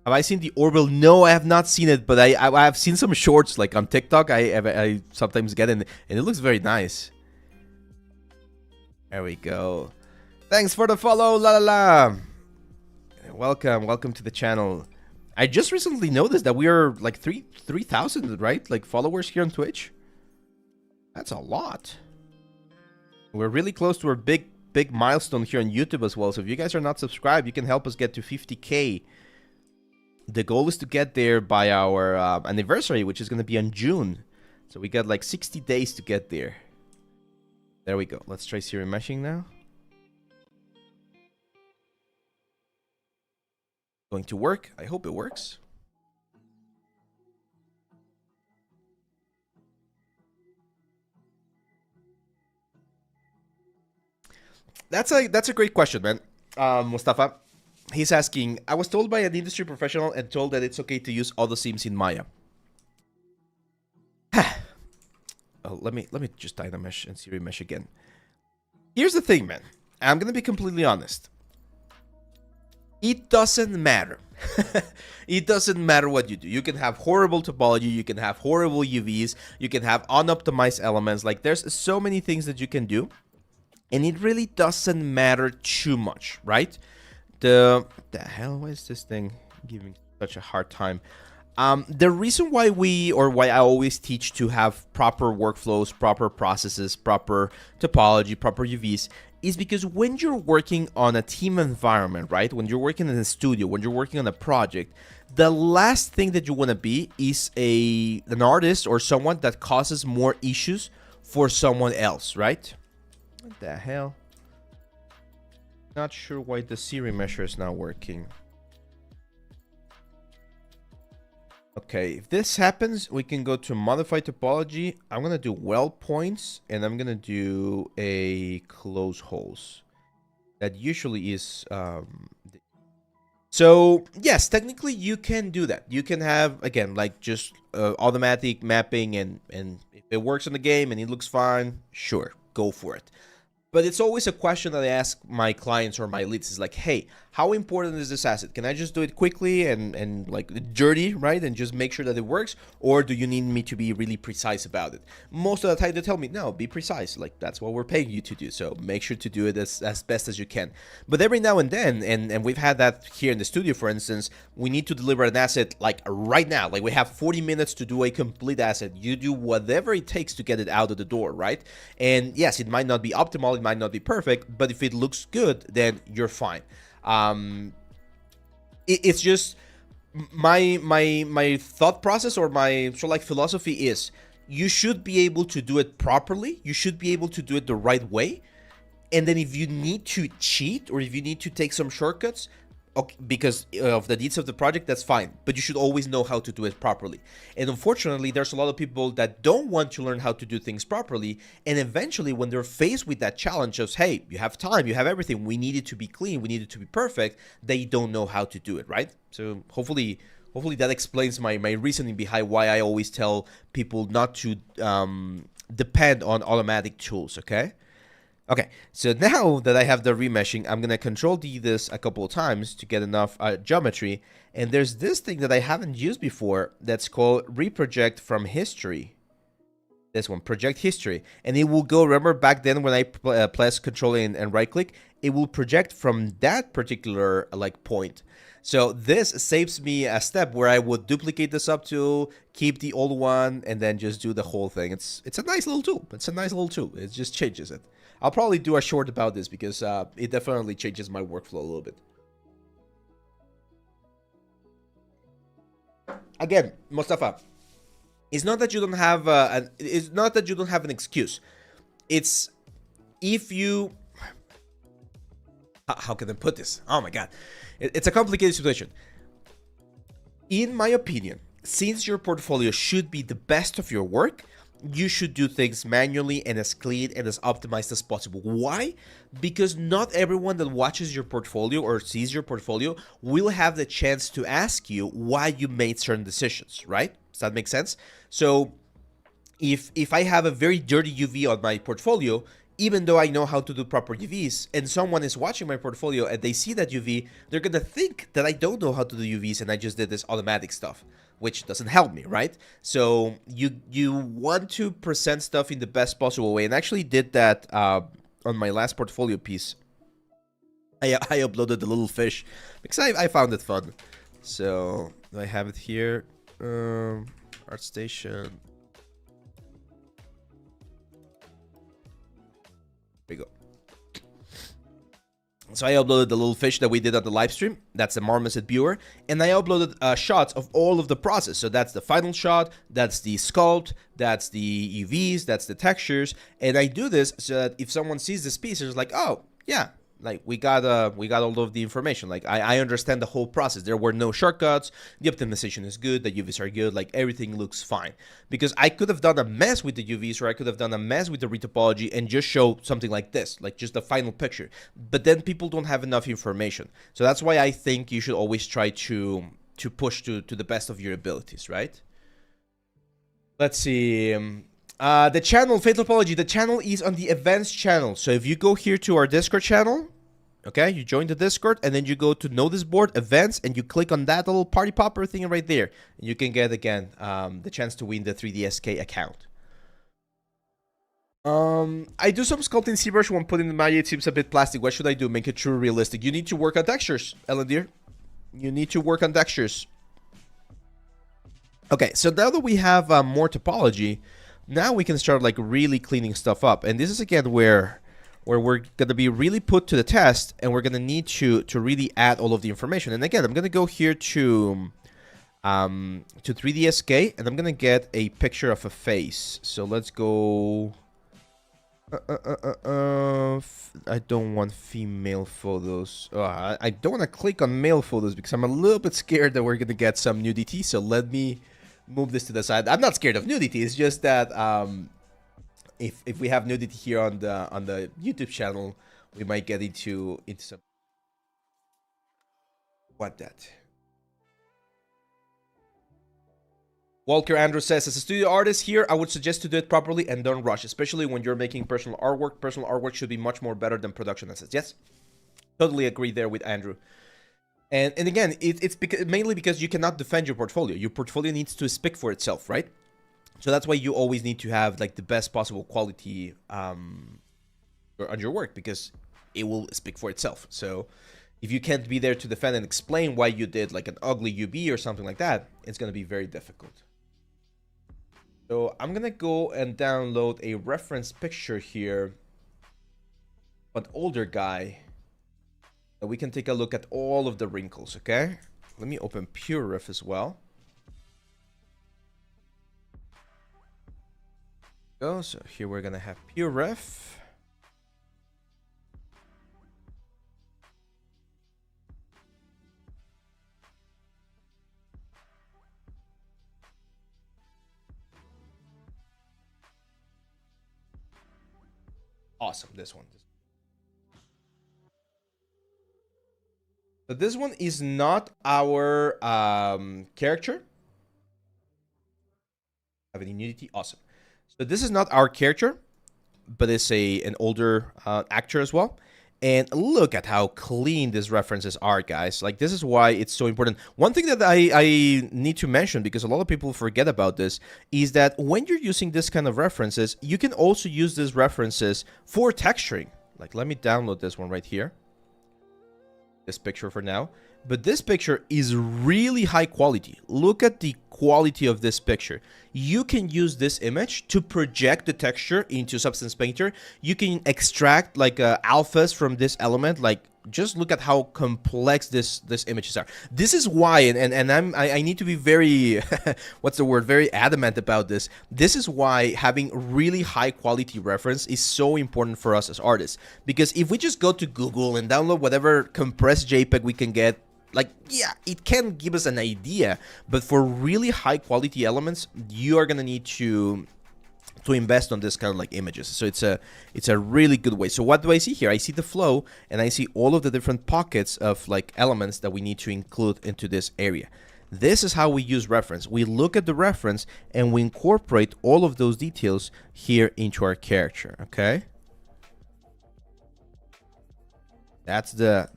S1: Have I seen the orbital? No, I have not seen it, but I have seen some shorts like on TikTok. I sometimes get in, and it looks very nice. There we go. Thanks for the follow, la la la. Welcome to the channel. I just recently noticed that we are like 3,000, right? Like followers here on Twitch. That's a lot. We're really close to our big milestone here on YouTube as well. So if you guys are not subscribed, you can help us get to 50K. The goal is to get there by our anniversary, which is going to be in June. So we got like 60 days to get there. There we go. Let's try ZRemeshing now. Going to work. I hope it works. That's a great question, man. Mustafa, he's asking, I was told by an industry professional and told that it's okay to use auto seams in Maya. Oh, let me just Dynamesh and ZRemesher again. Here's the thing, man. I'm gonna be completely honest. It doesn't matter. It doesn't matter what you do. You can have horrible topology, you can have horrible UVs, you can have unoptimized elements. Like, there's so many things that you can do, and it really doesn't matter too much, right? The hell, why is this thing giving such a hard time? The reason why why I always teach to have proper workflows, proper processes, proper topology, proper UVs is because when you're working on a team environment, right? When you're working in a studio, when you're working on a project, the last thing that you want to be is an artist or someone that causes more issues for someone else, right? What the hell? Not sure why the ZRemesher is not working. Okay, if this happens, we can go to modify topology. I'm gonna do weld points, and I'm gonna do a close holes. That usually is so yes, technically you can do that. You can have, again, like just automatic mapping, and if it works in the game and it looks fine, sure, go for it. But it's always a question that I ask my clients or my leads is like, hey, how important is this asset? Can I just do it quickly and like dirty, right? And just make sure that it works? Or do you need me to be really precise about it? Most of the time they tell me, no, be precise. Like, that's what we're paying you to do. So make sure to do it as best as you can. But every now and then, and we've had that here in the studio, for instance, we need to deliver an asset like right now. Like, we have 40 minutes to do a complete asset. You do whatever it takes to get it out of the door, right? And yes, it might not be optimal, it might not be perfect, but if it looks good, then you're fine. It's just my thought process, or my sort of like philosophy is, you should be able to do it properly. You should be able to do it the right way. And then if you need to cheat, or if you need to take some shortcuts, okay, because of the needs of the project, that's fine. But you should always know how to do it properly. And unfortunately, there's a lot of people that don't want to learn how to do things properly. And eventually, when they're faced with that challenge of, hey, you have time, you have everything, we need it to be clean, we need it to be perfect, they don't know how to do it, right? So hopefully that explains my reasoning behind why I always tell people not to depend on automatic tools, okay? Okay, so now that I have the remeshing, I'm going to Control-D this a couple of times to get enough geometry. And there's this thing that I haven't used before that's called Reproject from History. This one, Project History. And it will go, remember back then when I press Control and right-click, it will project from that particular point. So this saves me a step where I would duplicate the subtool, keep the old one, and then just do the whole thing. It's a nice little tool. It's a nice little tool. It just changes it. I'll probably do a short about this because it definitely changes my workflow a little bit. Again, Mustafa, it's not that you don't have an excuse. It's if you, how can I put this? Oh my God, it's a complicated situation. In my opinion, since your portfolio should be the best of your work, you should do things manually and as clean and as optimized as possible. Why? Because not everyone that watches your portfolio or sees your portfolio will have the chance to ask you why you made certain decisions, right? Does that make sense? So if I have a very dirty UV on my portfolio, even though I know how to do proper UVs, and someone is watching my portfolio and they see that UV, they're gonna think that I don't know how to do UVs and I just did this automatic stuff, which doesn't help me, right? So you want to present stuff in the best possible way, and I actually did that on my last portfolio piece. I uploaded the little fish because I found it fun. So I have it here, ArtStation. There we go. So I uploaded the little fish that we did on the live stream. That's the Marmoset viewer. And I uploaded shots of all of the process. So that's the final shot, that's the sculpt, that's the UVs, that's the textures. And I do this so that if someone sees this piece, it's like, oh, yeah, like we got all of the information. Like I understand the whole process. There were no shortcuts. The optimization is good. The UVs are good. Like everything looks fine. Because I could have done a mess with the UVs, or I could have done a mess with the retopology and just show something like this, like just the final picture. But then people don't have enough information. So that's why I think you should always try to push to the best of your abilities, right? Let's see. The channel, Photobashing, the channel is on the events channel. So if you go here to our Discord channel, okay, you join the Discord, and then you go to Notice Board, Events, and you click on that little party popper thing right there. And you can get, again, the chance to win the 3DSK account. I do some sculpting ZBrush when putting the Maya. It seems a bit plastic. What should I do? Make it true realistic. You need to work on textures, Ellen dear. You need to work on textures. Okay, so now that we have more topology, now we can start like really cleaning stuff up. And this is again where we're going to be really put to the test, and we're going to need to really add all of the information. And again, I'm going to go here to 3DSK, and I'm going to get a picture of a face. So let's go. I don't want female photos. I don't want to click on male photos because I'm a little bit scared that we're going to get some nudity. So let me move this to the side. I'm not scared of nudity. It's just that if we have nudity here on the YouTube channel, we might get into some. What that? Walker Andrew says, as a studio artist here, I would suggest to do it properly and don't rush, especially when you're making personal artwork. Personal artwork should be much more better than production assets. Yes, totally agree there with Andrew. And again, it's mainly because you cannot defend your portfolio. Your portfolio needs to speak for itself, right? So that's why you always need to have like the best possible quality on your work, because it will speak for itself. So if you can't be there to defend and explain why you did like an ugly UV or something like that, it's going to be very difficult. So I'm going to go and download a reference picture here, an older guy, that we can take a look at all of the wrinkles, okay? Let me open PureRef as well. So here we're going to have PureRef. Awesome, this one. So this one is not our character. Have any nudity? Awesome. So this is not our character, but it's an older actor as well. And look at how clean these references are, guys. Like, this is why it's so important. One thing that I need to mention, because a lot of people forget about this, is that when you're using this kind of references, you can also use these references for texturing. Like, let me download this one right here. This picture for now. But this picture is really high quality. Look at the quality of this picture. You can use this image to project the texture into Substance Painter. You can extract like alphas from this element. Like, just look at how complex this images are. This is why, and I need to be very what's the word, very adamant about this. This is why having really high quality reference is so important for us as artists. Because if we just go to Google and download whatever compressed JPEG we can get, like, yeah, it can give us an idea, but for really high quality elements, you are gonna need to invest on this kind of like images. So it's a really good way. So what do I see here? I see the flow, and I see all of the different pockets of like elements that we need to include into this area. This is how we use reference. We look at the reference and we incorporate all of those details here into our character. Okay. That's the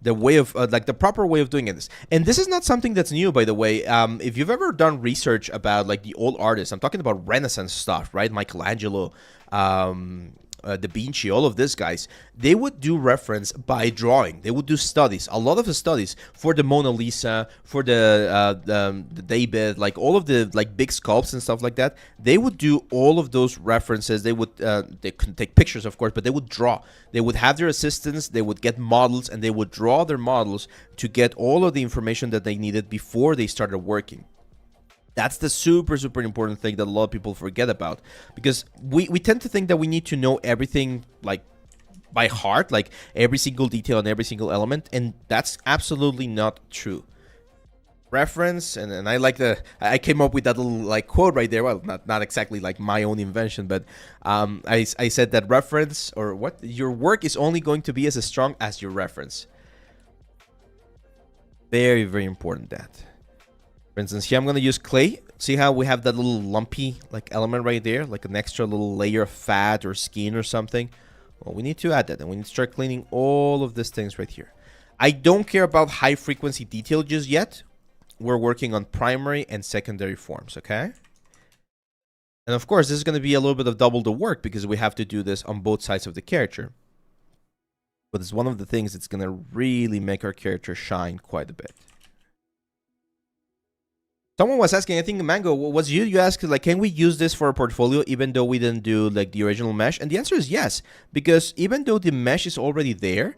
S1: way of like the proper way of doing this. And this is not something that's new, by the way. If you've ever done research about like the old artists, I'm talking about Renaissance stuff, right? Michelangelo, Da Vinci, all of these guys, they would do reference by drawing. They would do studies, a lot of the studies for the Mona Lisa, for the David, like all of the like big sculpts and stuff like that. They would do all of those references. They would they couldn't take pictures, of course, but they would draw. They would have their assistants. They would get models, and they would draw their models to get all of the information that they needed before they started working. That's the super important thing that a lot of people forget about, because we tend to think that we need to know everything like by heart, like every single detail and every single element, and that's absolutely not true. Reference, and I like I came up with that little like quote right there. Well, not exactly like my own invention, but I said that reference, or what, your work is only going to be as strong as your reference. Very, very important that. For instance, here I'm going to use clay. See how we have that little lumpy like element right there, like an extra little layer of fat or skin or something. Well, we need to add that, and we need to start cleaning all of these things right here. I don't care about high frequency detail just yet. We're working on primary and secondary forms, okay? And of course, this is going to be a little bit of double the work because we have to do this on both sides of the character. But it's one of the things that's going to really make our character shine quite a bit. Someone was asking, I think Mango, was you asked, like, can we use this for a portfolio even though we didn't do like the original mesh? And the answer is yes, because even though the mesh is already there,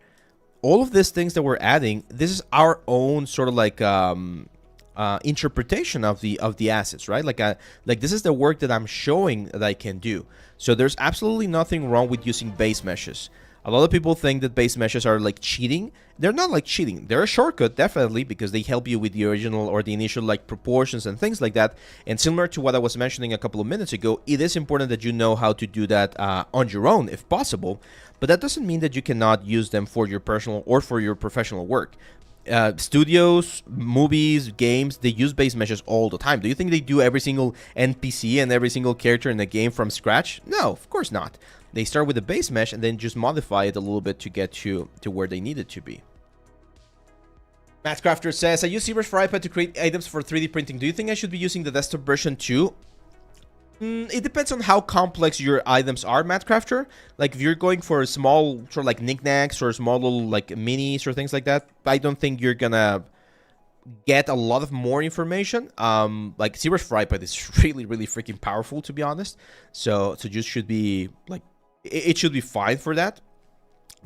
S1: all of these things that we're adding, this is our own sort of like interpretation of the assets, right? Like this is the work that I'm showing that I can do. So there's absolutely nothing wrong with using base meshes. A lot of people think that base meshes are like cheating. They're not like cheating. They're a shortcut, definitely, because they help you with the original or the initial like proportions and things like that. And similar to what I was mentioning a couple of minutes ago, it is important that you know how to do that on your own if possible. But that doesn't mean that you cannot use them for your personal or for your professional work. Studios, movies, games, they use base meshes all the time. Do you think they do every single NPC and every single character in the game from scratch? No, of course not. They start with a base mesh and then just modify it a little bit to get to where they need it to be. Mattcrafter says, I use ZBrush for iPad to create items for 3D printing. Do you think I should be using the desktop version too? It depends on how complex your items are, Mattcrafter. Like if you're going for a small sort of like knickknacks or small little like minis or things like that, I don't think you're gonna get a lot of more information. Like ZBrush for iPad is really, really freaking powerful, to be honest. So just should be like, it should be fine for that.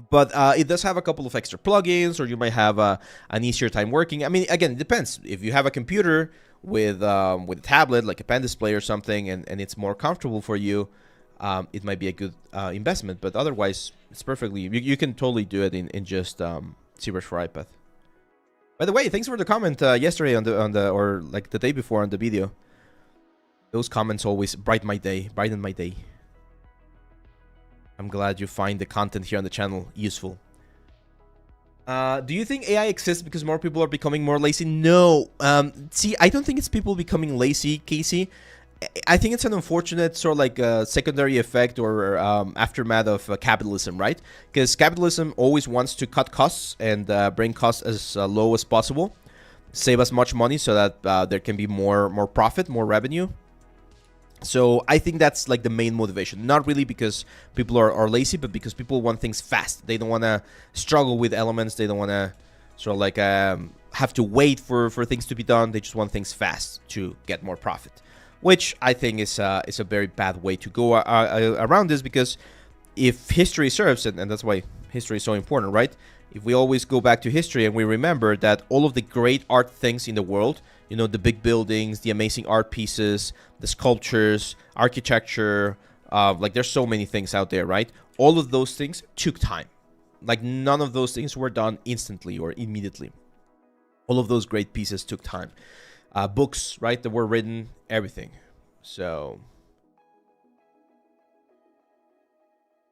S1: But it does have a couple of extra plugins, or you might have an easier time working. I mean, again, it depends. If you have a computer with a tablet, like a pen display or something, and it's more comfortable for you, it might be a good investment. But otherwise, it's perfectly, you can totally do it in just ZBrush for iPad. By the way, thanks for the comment yesterday on the or like the day before on the video. Those comments always brighten my day. I'm glad you find the content here on the channel useful. Do you think AI exists because more people are becoming more lazy? No. See, I don't think it's people becoming lazy, Casey. I think it's an unfortunate sort of like secondary effect or aftermath of capitalism, right? Because capitalism always wants to cut costs and bring costs as low as possible, save as much money so that there can be more profit, more revenue. So I think that's like the main motivation. Not really because people are lazy, but because people want things fast. They don't want to struggle with elements. They don't want to sort of like have to wait for things to be done. They just want things fast to get more profit, which I think is a very bad way to go around this, because if history serves, and that's why history is so important, right? If we always go back to history and we remember that all of the great art things in the world, you know, the big buildings, the amazing art pieces, the sculptures, architecture, like there's so many things out there, right? All of those things took time. Like none of those things were done instantly or immediately. All of those great pieces took time. Books, right, that were written, everything. So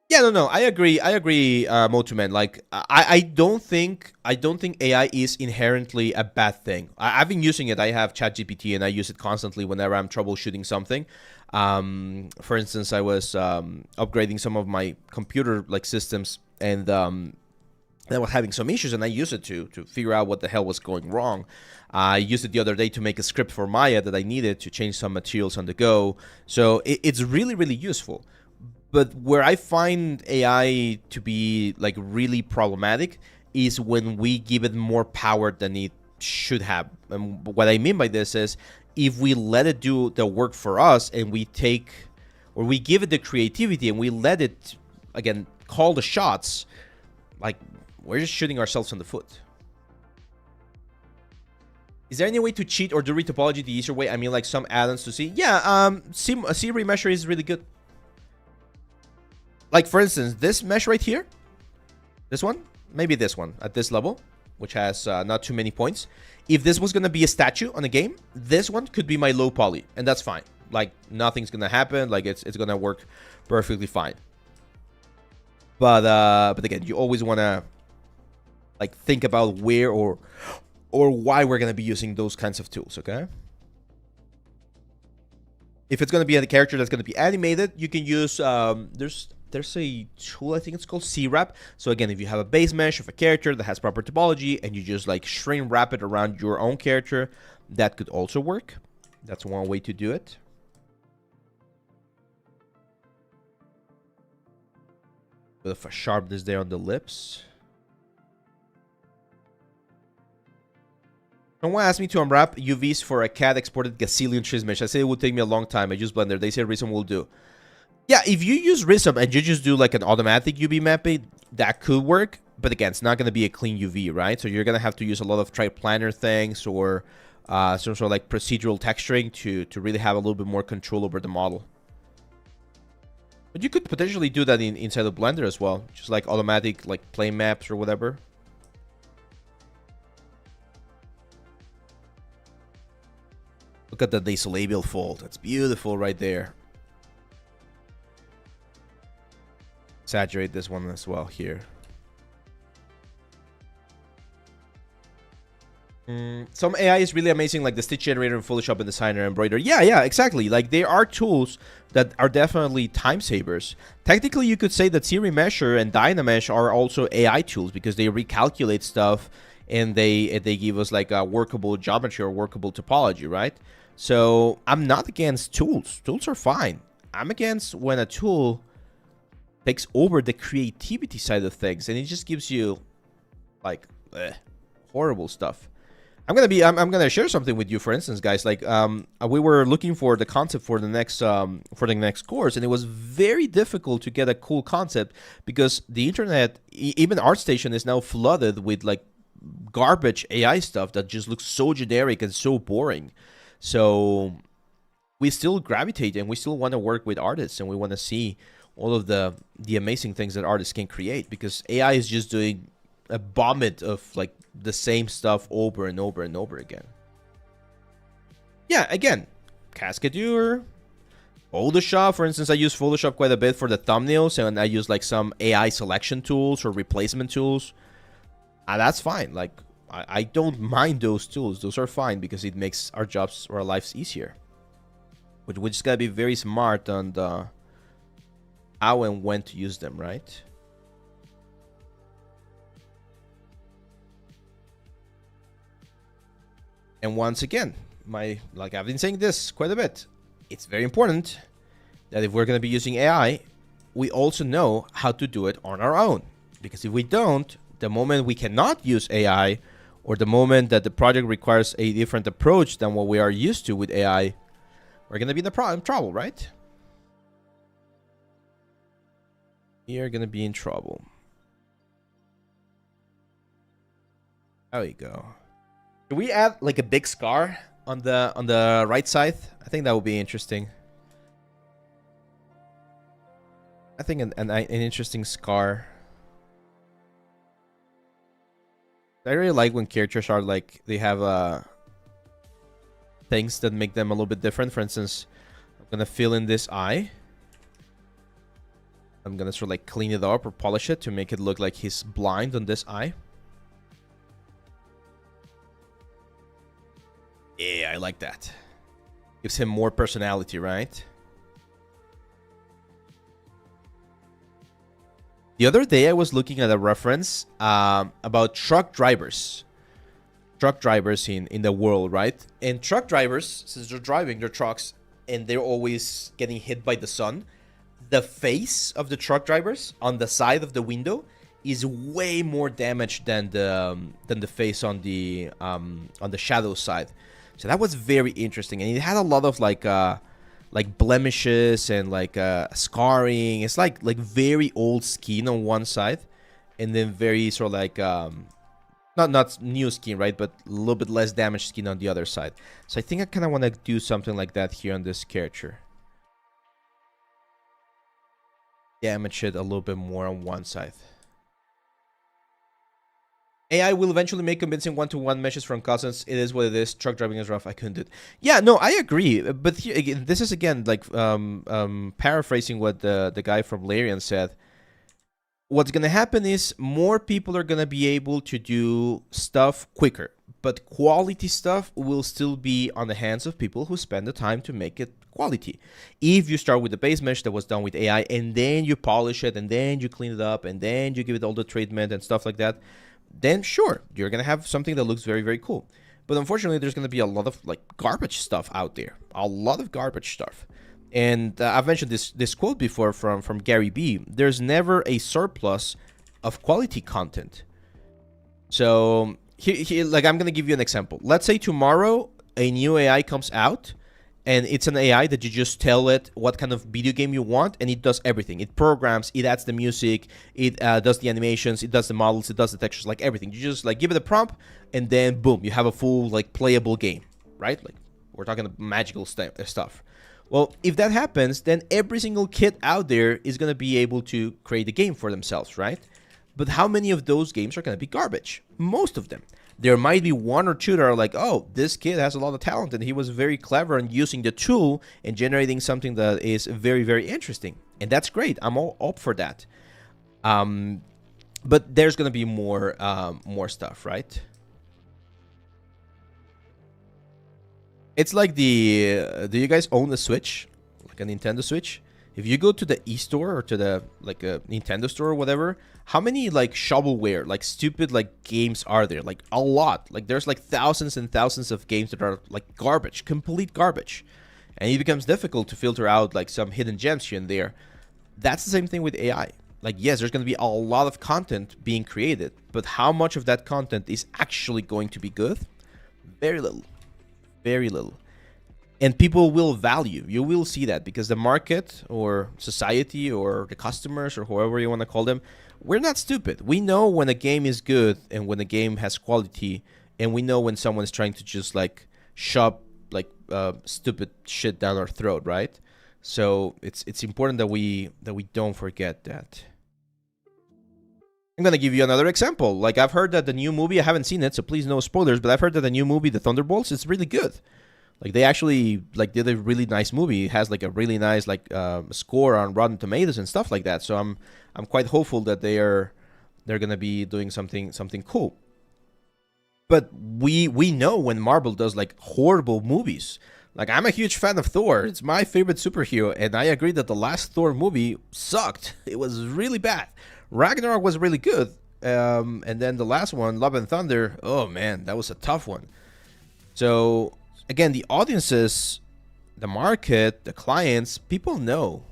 S1: yeah, no, I agree, Motuman. Like I don't think AI is inherently a bad thing. I've been using it. I have ChatGPT and I use it constantly whenever I'm troubleshooting something. For instance, I was upgrading some of my computer like systems, and I was having some issues, and I used it to figure out what the hell was going wrong. I used it the other day to make a script for Maya that I needed to change some materials on the go. So it's really, really useful. But where I find AI to be like really problematic is when we give it more power than it should have. And what I mean by this is if we let it do the work for us and we take, or we give it the creativity and we let it, again, call the shots, like we're just shooting ourselves in the foot. Is there any way to cheat or do retopology the easier way? I mean, like some add-ons to see. Yeah, ZRemesher is really good. Like, for instance, this mesh right here, This one, maybe this one at this level, which has not too many points. If this was gonna be a statue on a game, this one could be my low poly, and that's fine. Like nothing's gonna happen. Like it's gonna work perfectly fine. But again, you always wanna like think about where or why we're gonna be using those kinds of tools. Okay. If it's gonna be a character that's gonna be animated, you can use there's a tool, I think it's called ZWrap. So again, if you have a base mesh of a character that has proper topology and you just like shrink wrap it around your own character, that could also work. That's one way to do it. Bit of a sharpness there on the lips. Someone asked me to unwrap UVs for a CAD exported gazillion trees mesh. I said it would take me a long time. I use Blender. They say Realism will do. Yeah, if you use Realism and you just do like an automatic UV mapping, that could work. But again, it's not going to be a clean UV, right? So you're going to have to use a lot of triplanar things or some sort of like procedural texturing to really have a little bit more control over the model. But you could potentially do that inside of Blender as well. Just like automatic like plane maps or whatever. Look at the nasolabial fold. That's beautiful right there. Exaggerate this one as well here. Some AI is really amazing, like the stitch generator in Photoshop and Designer Embroider. Yeah, exactly. Like there are tools that are definitely time savers. Technically, you could say that ZRemesher and Dynamesh are also AI tools because they recalculate stuff and they give us like a workable geometry or workable topology, right? So I'm not against tools. Tools are fine. I'm against when a tool takes over the creativity side of things and it just gives you like horrible stuff. I'm gonna share something with you, for instance, guys. Like we were looking for the concept for the next course, and it was very difficult to get a cool concept because the internet, even ArtStation, is now flooded with like garbage AI stuff that just looks so generic and so boring. So we still gravitate and we still want to work with artists and we want to see all of the amazing things that artists can create, because AI is just doing a vomit of like the same stuff over and over and over again. Yeah, again, Cascadeur, Photoshop. For instance, I use Photoshop quite a bit for the thumbnails, and I use like some AI selection tools or replacement tools. And that's fine. Like I don't mind those tools. Those are fine because it makes our jobs or our lives easier. But we just gotta be very smart on the how and when to use them, right? And once again, like I've been saying this quite a bit, it's very important that if we're going to be using AI, we also know how to do it on our own. Because if we don't, the moment we cannot use AI, or the moment that the project requires a different approach than what we are used to with AI, we're going to be in trouble, right? We are going to be in trouble. There we go. Do we add like a big scar on the right side? I think that would be interesting. I think an interesting scar. I really like when characters are like they have things that make them a little bit different. For instance, I'm gonna fill in this eye. I'm gonna sort of like clean it up or polish it to make it look like he's blind on this eye. Yeah, I like that. Gives him more personality, right? The other day I was looking at a reference about truck drivers. Truck drivers in the world, right? And truck drivers, since they're driving their trucks and they're always getting hit by the sun, the face of the truck drivers on the side of the window is way more damaged than the face on the shadow side. So that was very interesting, and it had a lot of like blemishes and like scarring. It's like very old skin on one side, and then very sort of like not new skin, right? But a little bit less damaged skin on the other side. So I think I kind of want to do something like that here on this character. Damage it a little bit more on one side. AI will eventually make convincing one-to-one meshes from cousins. It is what it is. Truck driving is rough. I couldn't do it. Yeah, no, I agree. But here, again, this is again like paraphrasing what the guy from Larian said. What's gonna happen is more people are gonna be able to do stuff quicker, but quality stuff will still be on the hands of people who spend the time to make it quality. If you start with the base mesh that was done with AI, and then you polish it, and then you clean it up, and then you give it all the treatment and stuff like that, then sure, you're gonna have something that looks very, very cool. But unfortunately, there's gonna be a lot of like garbage stuff out there, a lot of garbage stuff. And I've mentioned this quote before from Gary B. There's never a surplus of quality content. So like I'm gonna give you an example. Let's say tomorrow a new AI comes out, and it's an AI that you just tell it what kind of video game you want, and it does everything. It programs, it adds the music, it does the animations, it does the models, it does the textures, like everything. You just like give it a prompt, and then boom, you have a full like playable game, right? Like we're talking magical stuff. Well, if that happens, then every single kid out there is gonna be able to create a game for themselves, right? But how many of those games are gonna be garbage? Most of them. There might be one or two that are like, oh, this kid has a lot of talent and he was very clever in using the tool and generating something that is very, very interesting. And that's great. I'm all up for that. But there's going to be more stuff, right? It's like do you guys own a Switch? Like a Nintendo Switch? If you go to the e-store or to the like a Nintendo store or whatever, how many like shovelware, like stupid like games are there? Like a lot. Like there's like thousands and thousands of games that are like garbage, complete garbage. And it becomes difficult to filter out like some hidden gems here and there. That's the same thing with AI. Like yes, there's going to be a lot of content being created, but how much of that content is actually going to be good? Very little. Very little. And people will value. You will see that because the market or society or the customers or whoever you want to call them, we're not stupid. We know when a game is good and when a game has quality, and we know when someone's trying to just like shove like stupid shit down our throat, right? So it's important that we don't forget that. I'm gonna give you another example. Like I've heard that the new movie, I haven't seen it, so please no spoilers, but I've heard that the new movie, The Thunderbolts, is really good. Like they actually like did a really nice movie. It has like a really nice like score on Rotten Tomatoes and stuff like that. So I'm quite hopeful that they're gonna be doing something cool. But we know when Marvel does like horrible movies. Like I'm a huge fan of Thor. It's my favorite superhero, and I agree that the last Thor movie sucked. It was really bad. Ragnarok was really good, and then the last one, Love and Thunder. Oh man, that was a tough one. So again, the audiences, the market, the clients, people know.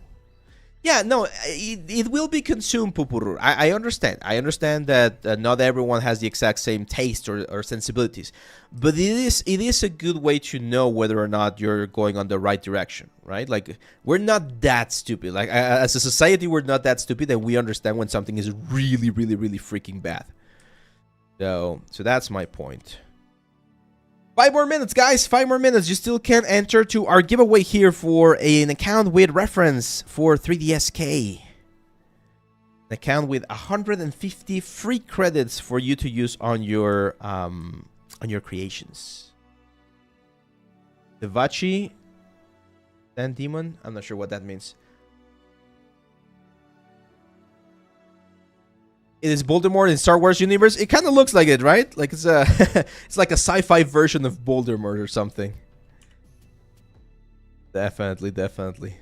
S1: Yeah, no, it will be consumed, Pupuru. I understand. I understand that not everyone has the exact same taste or sensibilities. But it is a good way to know whether or not you're going on the right direction, right? Like, we're not that stupid. Like, as a society, we're not that stupid, and we understand when something is really, really, really freaking bad. So that's my point. 5 more minutes, guys. 5 more minutes. You still can enter to our giveaway here for an account with reference for 3DSK. An account with 150 free credits for you to use on your creations. Devachi, Dan Demon. I'm not sure what that means. It is Voldemort in Star Wars universe. It kind of looks like it, right? Like it's a, it's like a sci-fi version of Voldemort or something. Definitely, definitely.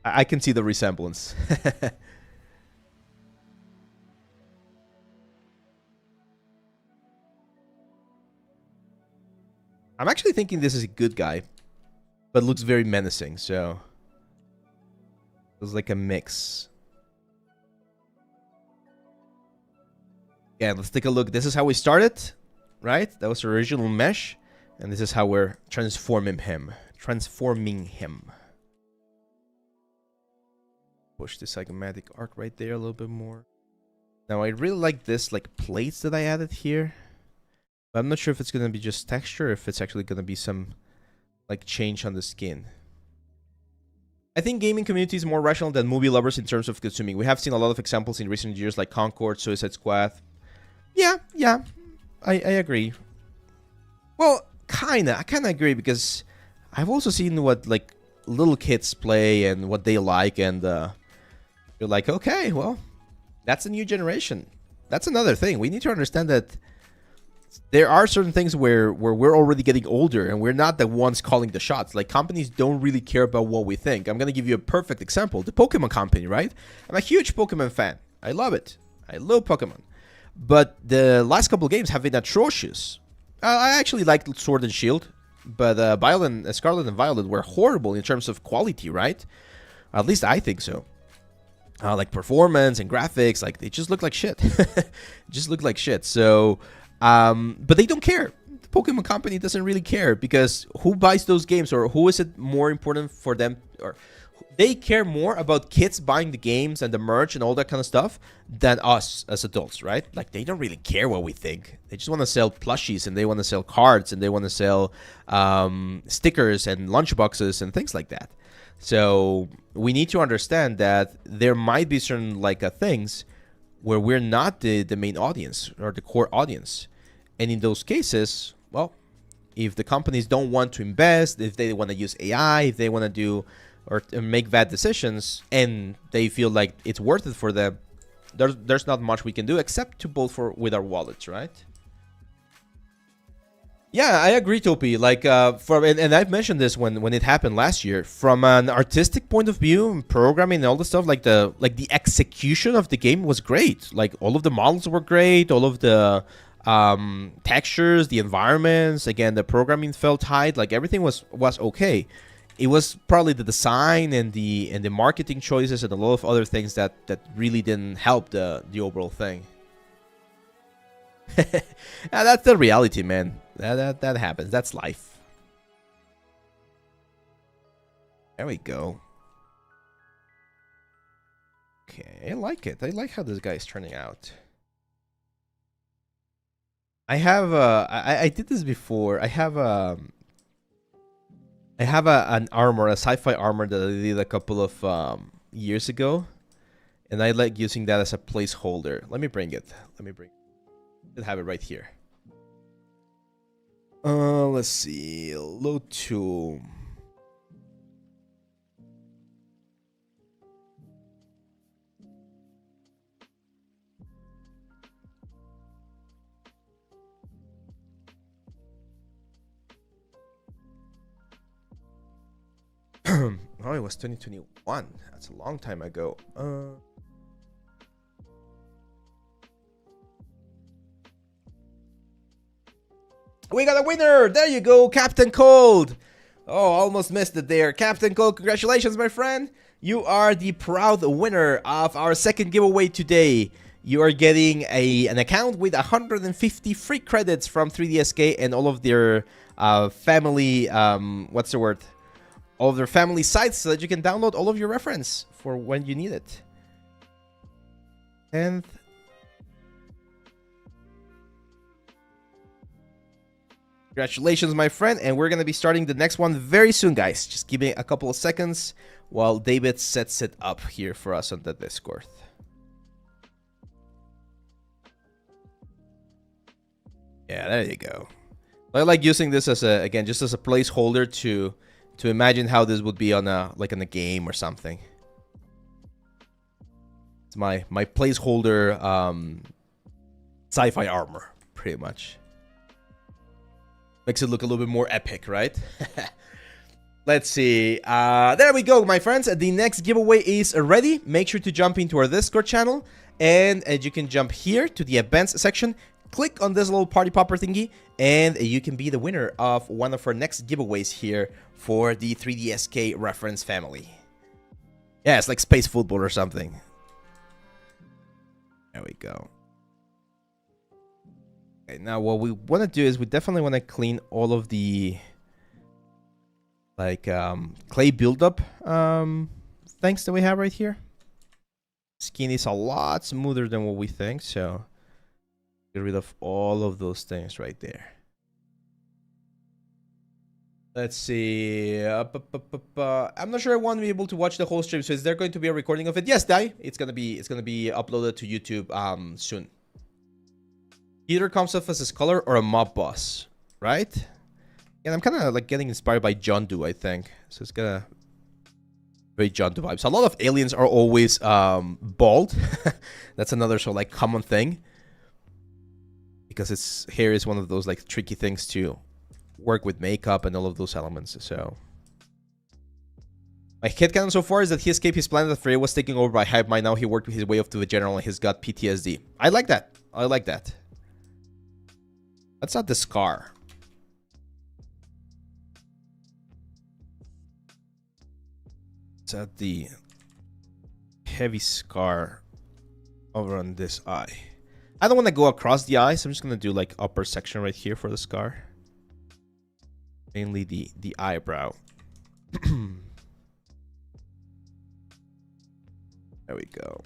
S1: I can see the resemblance. I'm actually thinking this is a good guy, but looks very menacing. So it's like a mix. Yeah, let's take a look. This is how we started, right? That was the original mesh. And this is how we're transforming him. Push the cygomatic arc right there a little bit more. Now, I really like this like plates that I added here. But I'm not sure if it's going to be just texture or if it's actually going to be some like change on the skin. I think gaming community is more rational than movie lovers in terms of consuming. We have seen a lot of examples in recent years like Concord, Suicide Squad, Yeah, I agree. Well, I kinda agree, because I've also seen what like little kids play and what they like, and you're like, okay, well, that's a new generation. That's another thing. We need to understand that there are certain things where we're already getting older and we're not the ones calling the shots. Like, companies don't really care about what we think. I'm gonna give you a perfect example. The Pokemon company, right? I'm a huge Pokemon fan. I love it. I love Pokemon. But the last couple of games have been atrocious. I actually liked Sword and Shield, but Scarlet and Violet were horrible in terms of quality, right? At least I think so. Like performance and graphics, like they just look like shit. Just look like shit. So, but they don't care. The Pokemon company doesn't really care, because who buys those games, or who is it more important for them, or they care more about kids buying the games and the merch and all that kind of stuff than us as adults, right? Like, they don't really care what we think. They just want to sell plushies, and they want to sell cards, and they want to sell stickers and lunchboxes and things like that. So we need to understand that there might be certain things where we're not the main audience or the core audience. And in those cases, well, if the companies don't want to invest, if they want to use AI, if they want to do or make bad decisions, and they feel like it's worth it for them, there's not much we can do except to vote with our wallets, right? Yeah, I agree, Topi. Like, and I've mentioned this when it happened last year. From an artistic point of view, programming and all the stuff, like the execution of the game was great. Like, all of the models were great, all of the textures, the environments. Again, the programming felt tight. Like, everything was okay. It was probably the design and the marketing choices and a lot of other things that really didn't help the overall thing. That's the reality, man. That happens. That's life. There we go. Okay, I like it. I like how this guy is turning out. I have I did this before. I have an armor, a sci-fi armor that I did a couple of years ago, and I like using that as a placeholder. Let me bring it. I have it right here. Let's see. Load to. Oh, it was 2021. That's a long time ago. We got a winner! There you go, Captain Cold! Oh, almost missed it there. Captain Cold, congratulations, my friend! You are the proud winner of our second giveaway today. You are getting an account with 150 free credits from 3DSK and all of their family, what's the word? All of their family sites, so that you can download all of your reference for when you need it. And congratulations, my friend, and we're going to be starting the next one very soon, guys. Just give me a couple of seconds while David sets it up here for us on the Discord. Yeah, there you go. I like using this as just as a placeholder to imagine how this would be on a game or something. It's my placeholder sci-fi armor, pretty much. Makes it look a little bit more epic, right? Let's see. There we go, my friends. The next giveaway is ready. Make sure to jump into our Discord channel, and you can jump here to the events section. Click on this little party popper thingy, and you can be the winner of one of our next giveaways here for the 3DSK reference family. Yeah, it's like space football or something. There we go. Okay, now what we want to do is we definitely want to clean all of the clay buildup things that we have right here. Skin is a lot smoother than what we think, so get rid of all of those things right there. Let's see. I'm not sure I want to be able to watch the whole stream. So is there going to be a recording of it? Yes, Dai. It's gonna be uploaded to YouTube soon. Either comes off as a scholar or a mob boss, right? And I'm kind of like getting inspired by John Doe, I think. So it's gonna very John Doe vibes. A lot of aliens are always bald. That's another sort of like common thing. Because its hair is one of those like tricky things to work with makeup and all of those elements. So my headcanon so far is that he escaped his planet after he was taken over by Hive Mind. Now he worked his way up to the general and he's got PTSD. I like that. I like that. That's not the scar. It's at the heavy scar over on this eye. I don't want to go across the eye, so I'm just going to do like upper section right here for the scar. Mainly the eyebrow. There we go.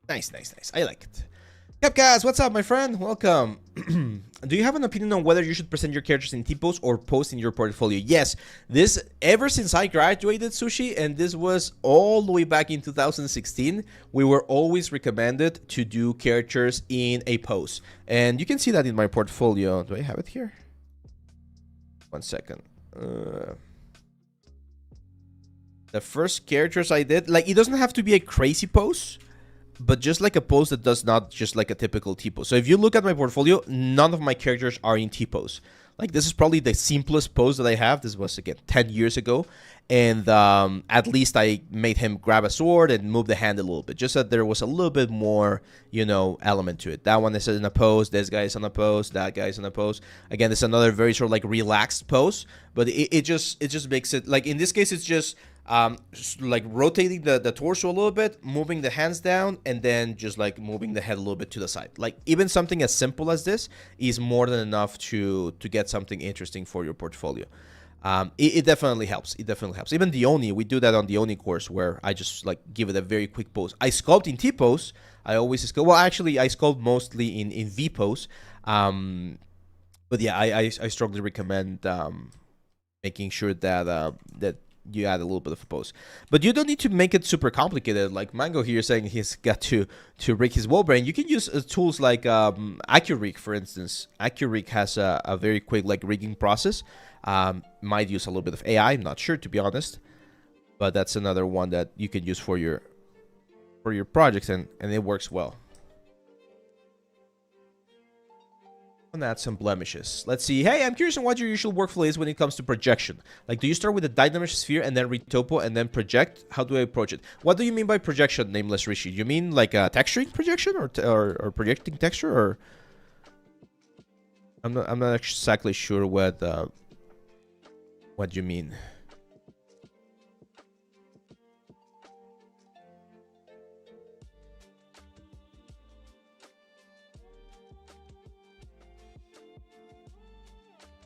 S1: Nice, nice, nice. I like it. Capcast, what's up, my friend? Welcome. Do you have an opinion on whether you should present your characters in T-pose or pose in your portfolio? Yes, this ever since I graduated, Sushi, and this was all the way back in 2016, we were always recommended to do characters in a pose. And you can see that in my portfolio. Do I have it here? One second. The first characters I did, like, it doesn't have to be a crazy pose, but just like a pose that does not just like a typical T-pose. So if you look at my portfolio, none of my characters are in T-pose. Like, this is probably the simplest pose that I have. This was, again, 10 years ago. And at least I made him grab a sword and move the hand a little bit, just so that there was a little bit more, you know, element to it. That one is in a pose. This guy is on a pose. That guy is on a pose. Again, it's another very sort of like relaxed pose, but it just makes it, like, in this case, it's just like rotating the torso a little bit, moving the hands down, and then just like moving the head a little bit to the side. Like, even something as simple as this is more than enough to get something interesting for your portfolio. It definitely helps. It definitely helps. Even the Oni, we do that on the Oni course where I just like give it a very quick pose. I sculpt in T pose. I always sculpt. Well, actually, I sculpt mostly in V pose. But yeah, I strongly recommend making sure that that you add a little bit of a pose. But you don't need to make it super complicated. Like Mango here saying he's got to rig his wall brain. You can use tools like AccuRig, for instance. AccuRig has a very quick like rigging process. Might use a little bit of AI. I'm not sure, to be honest. But that's another one that you can use for your projects, and it works well. And add some blemishes. Let's see. Hey, I'm curious on what your usual workflow is when it comes to projection. Like, do you start with a dynamic sphere and then retopo and then project? How do I approach it? What do you mean by projection, Nameless Rishi? You mean like a texturing projection or projecting texture? Or I'm not exactly sure what you mean.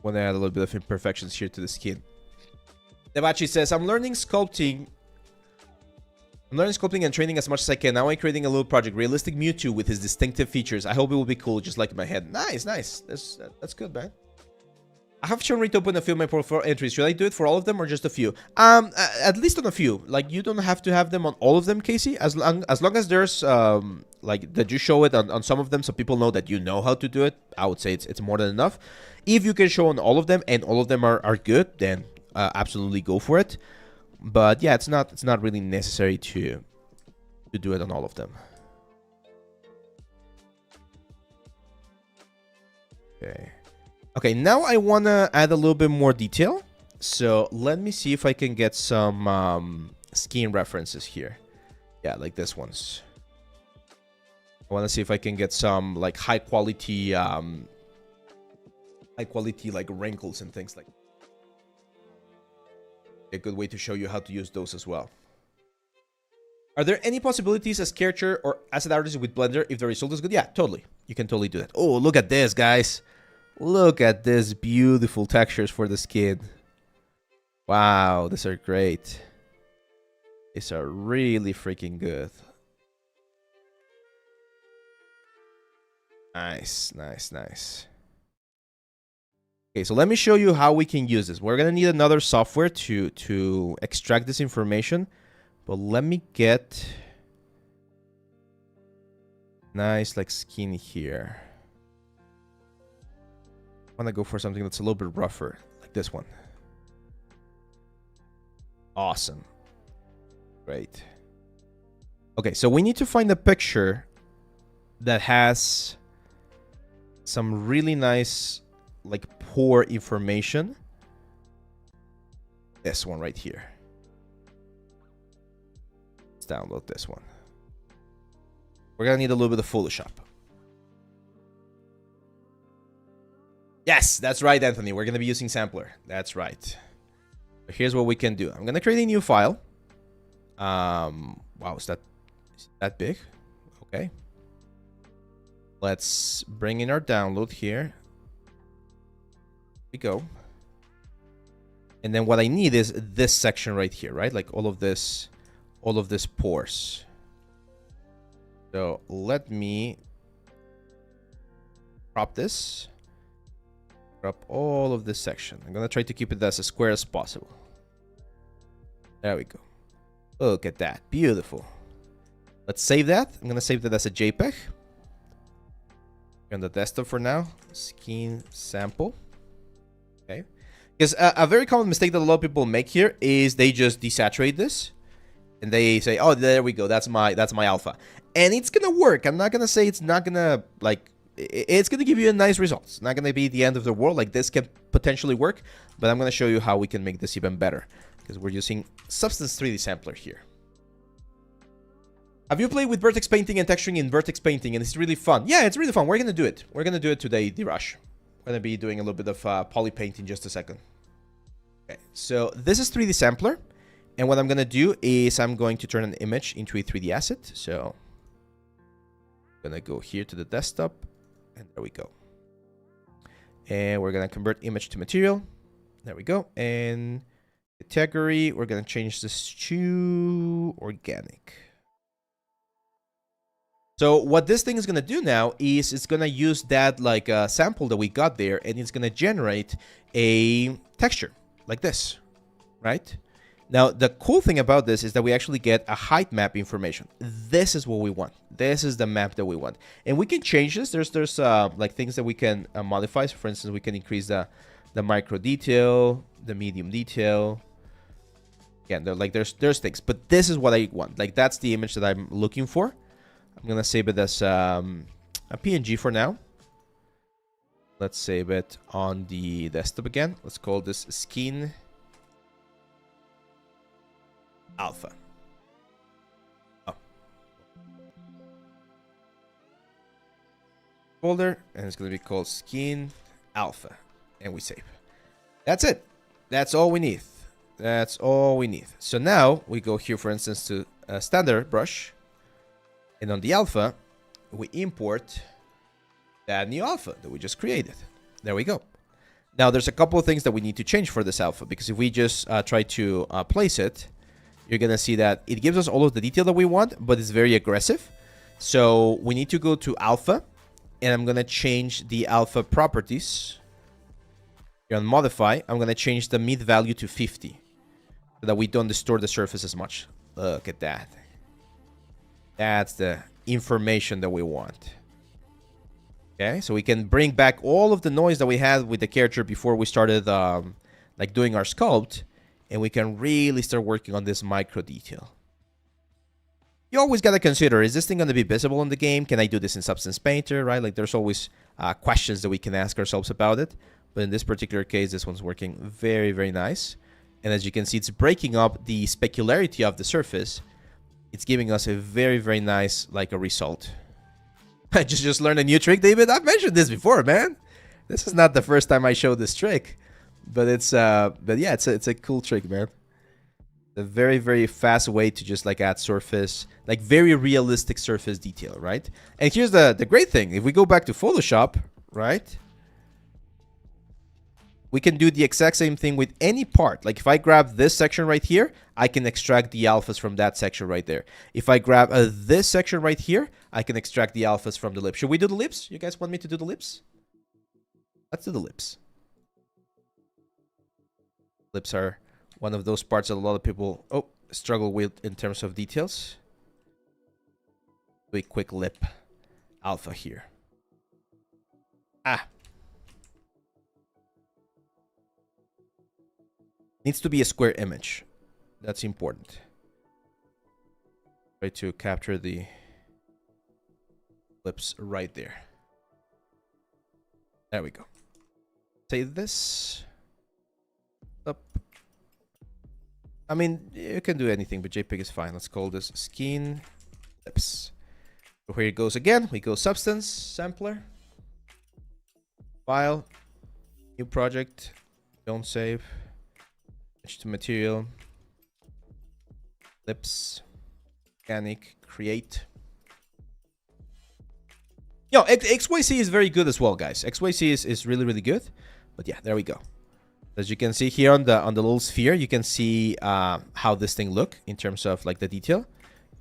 S1: Want to add a little bit of imperfections here to the skin. Devachi says, I'm learning sculpting and training as much as I can. Now I'm creating a little project, Realistic Mewtwo with his distinctive features. I hope it will be cool, just like in my head. Nice, nice. That's good, man. I have shown Retopo in a few of my portfolio entries. Should I do it for all of them or just a few? At least on a few. Like, you don't have to have them on all of them, Casey. As long as there's like that you show it on some of them, so people know that you know how to do it. I would say it's more than enough. If you can show on all of them and all of them are good, then absolutely go for it. But yeah, it's not really necessary to do it on all of them. Okay, now I want to add a little bit more detail. So let me see if I can get some skin references here. Yeah, like this one's. I want to see if I can get some like high quality like wrinkles and things like that. A good way to show you how to use those as well. Are there any possibilities as character or asset artist with Blender if the result is good? Yeah, totally. You can totally do that. Oh, look at this, guys. Look at this beautiful textures for the skin. Wow, these are great. These are really freaking good. Nice, nice, nice. Okay, so let me show you how we can use this. We're gonna need another software to extract this information, but let me get nice like skin here. I wanna go for something that's a little bit rougher, like this one. Awesome. Great. Okay, so we need to find a picture that has some really nice like pore information. This one right here. Let's download this one. We're gonna need a little bit of Photoshop. Yes, that's right, Anthony. We're gonna be using sampler. That's right. So here's what we can do. I'm gonna create a new file. Wow, is that big? Okay. Let's bring in our download here. We go. And then what I need is this section right here, right? Like all of this pores. So let me crop this. Crop all of this section. I'm gonna try to keep it as square as possible. There we go. Look at that. Beautiful. Let's save that. I'm gonna save that as a JPEG. On the desktop for now. Skin sample. Okay. Because a very common mistake that a lot of people make here is they just desaturate this. And they say, oh, there we go. That's my alpha. And it's gonna work. I'm not gonna say it's not gonna, like, it's gonna give you a nice result. It's not gonna be the end of the world. Like, this can potentially work. But I'm gonna show you how we can make this even better. Because we're using Substance 3D Sampler here. Have you played with Vertex painting and texturing in Vertex painting? And it's really fun. Yeah, it's really fun. We're gonna do it. We're gonna do it today, Zbrush. We're gonna be doing a little bit of poly paint in just a second. Okay, so this is 3D Sampler. And what I'm gonna do is I'm going to turn an image into a 3D asset. So I'm gonna go here to the desktop. And there we go. And we're gonna convert image to material. There we go. And category, we're gonna change this to organic. So what this thing is going to do now is it's going to use that like sample that we got there, and it's going to generate a texture like this, right? Now, the cool thing about this is that we actually get a height map information. This is what we want. This is the map that we want. And we can change this. There's like things that we can modify. So for instance, we can increase the micro detail, the medium detail. Again, there's things, but this is what I want. Like, that's the image that I'm looking for. I'm gonna save it as a PNG for now. Let's save it on the desktop again. Let's call this skin alpha. Oh. Folder, and it's gonna be called skin alpha, and we save. That's it. That's all we need. That's all we need. So now we go here, for instance, to standard brush. And on the alpha, we import that new alpha that we just created. There we go. Now, there's a couple of things that we need to change for this alpha, because if we just try to place it, you're going to see that it gives us all of the detail that we want, but it's very aggressive. So we need to go to alpha, and I'm going to change the alpha properties. Here on modify, I'm going to change the mid value to 50 so that we don't distort the surface as much. Look at that. That's the information that we want. Okay, so we can bring back all of the noise that we had with the character before we started like doing our sculpt, and we can really start working on this micro detail. You always got to consider, is this thing going to be visible in the game? Can I do this in Substance Painter, right? Like, there's always questions that we can ask ourselves about it. But in this particular case, this one's working very, very nice. And as you can see, it's breaking up the specularity of the surface. It's giving us a very, very nice, like, a result. I just learned a new trick, David. I've mentioned this before, man. This is not the first time I showed this trick, but yeah, it's a cool trick, man. A very, very fast way to just like add surface, like very realistic surface detail, right? And here's the great thing: if we go back to Photoshop, right? We can do the exact same thing with any part. Like if I grab this section right here, I can extract the alphas from that section right there. If I grab this section right here, I can extract the alphas from the lips. Should we do the lips? You guys want me to do the lips? Let's do the lips. Lips are one of those parts that a lot of people struggle with in terms of details. Do a quick lip alpha here. Needs to be a square image. That's important. Try to capture the lips right there. There we go. Save this. Up. I mean, you can do anything, but JPEG is fine. Let's call this skin lips. So here it goes again. We go substance, sampler, file, new project, don't save. To material, lips, organic, create. Yo, XYZ is very good as well, guys. XYZ is really, really good. But yeah, there we go. As you can see here on the little sphere, you can see how this thing look in terms of like the detail,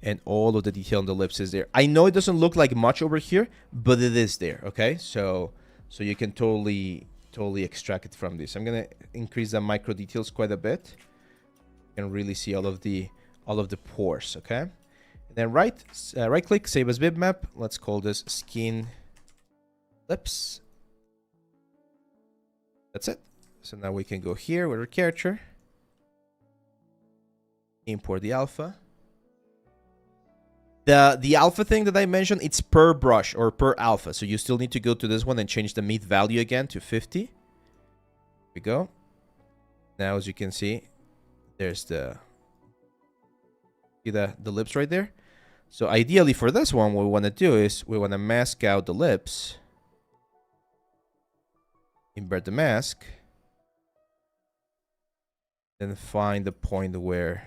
S1: and all of the detail on the lips is there. I know it doesn't look like much over here, but it is there. Okay, so you can totally extract it from this. I'm gonna increase the micro details quite a bit. You can really see all of the pores. Okay, and then right click, save as bitmap. Let's call this skin lips. That's it. So now we can go here with our character, import the alpha. The alpha thing that I mentioned, it's per brush or per alpha. So you still need to go to this one and change the meat value again to 50. Here we go. Now, as you can see, there's the lips right there. So ideally for this one, what we want to do is we want to mask out the lips. Invert the mask. Then find the point where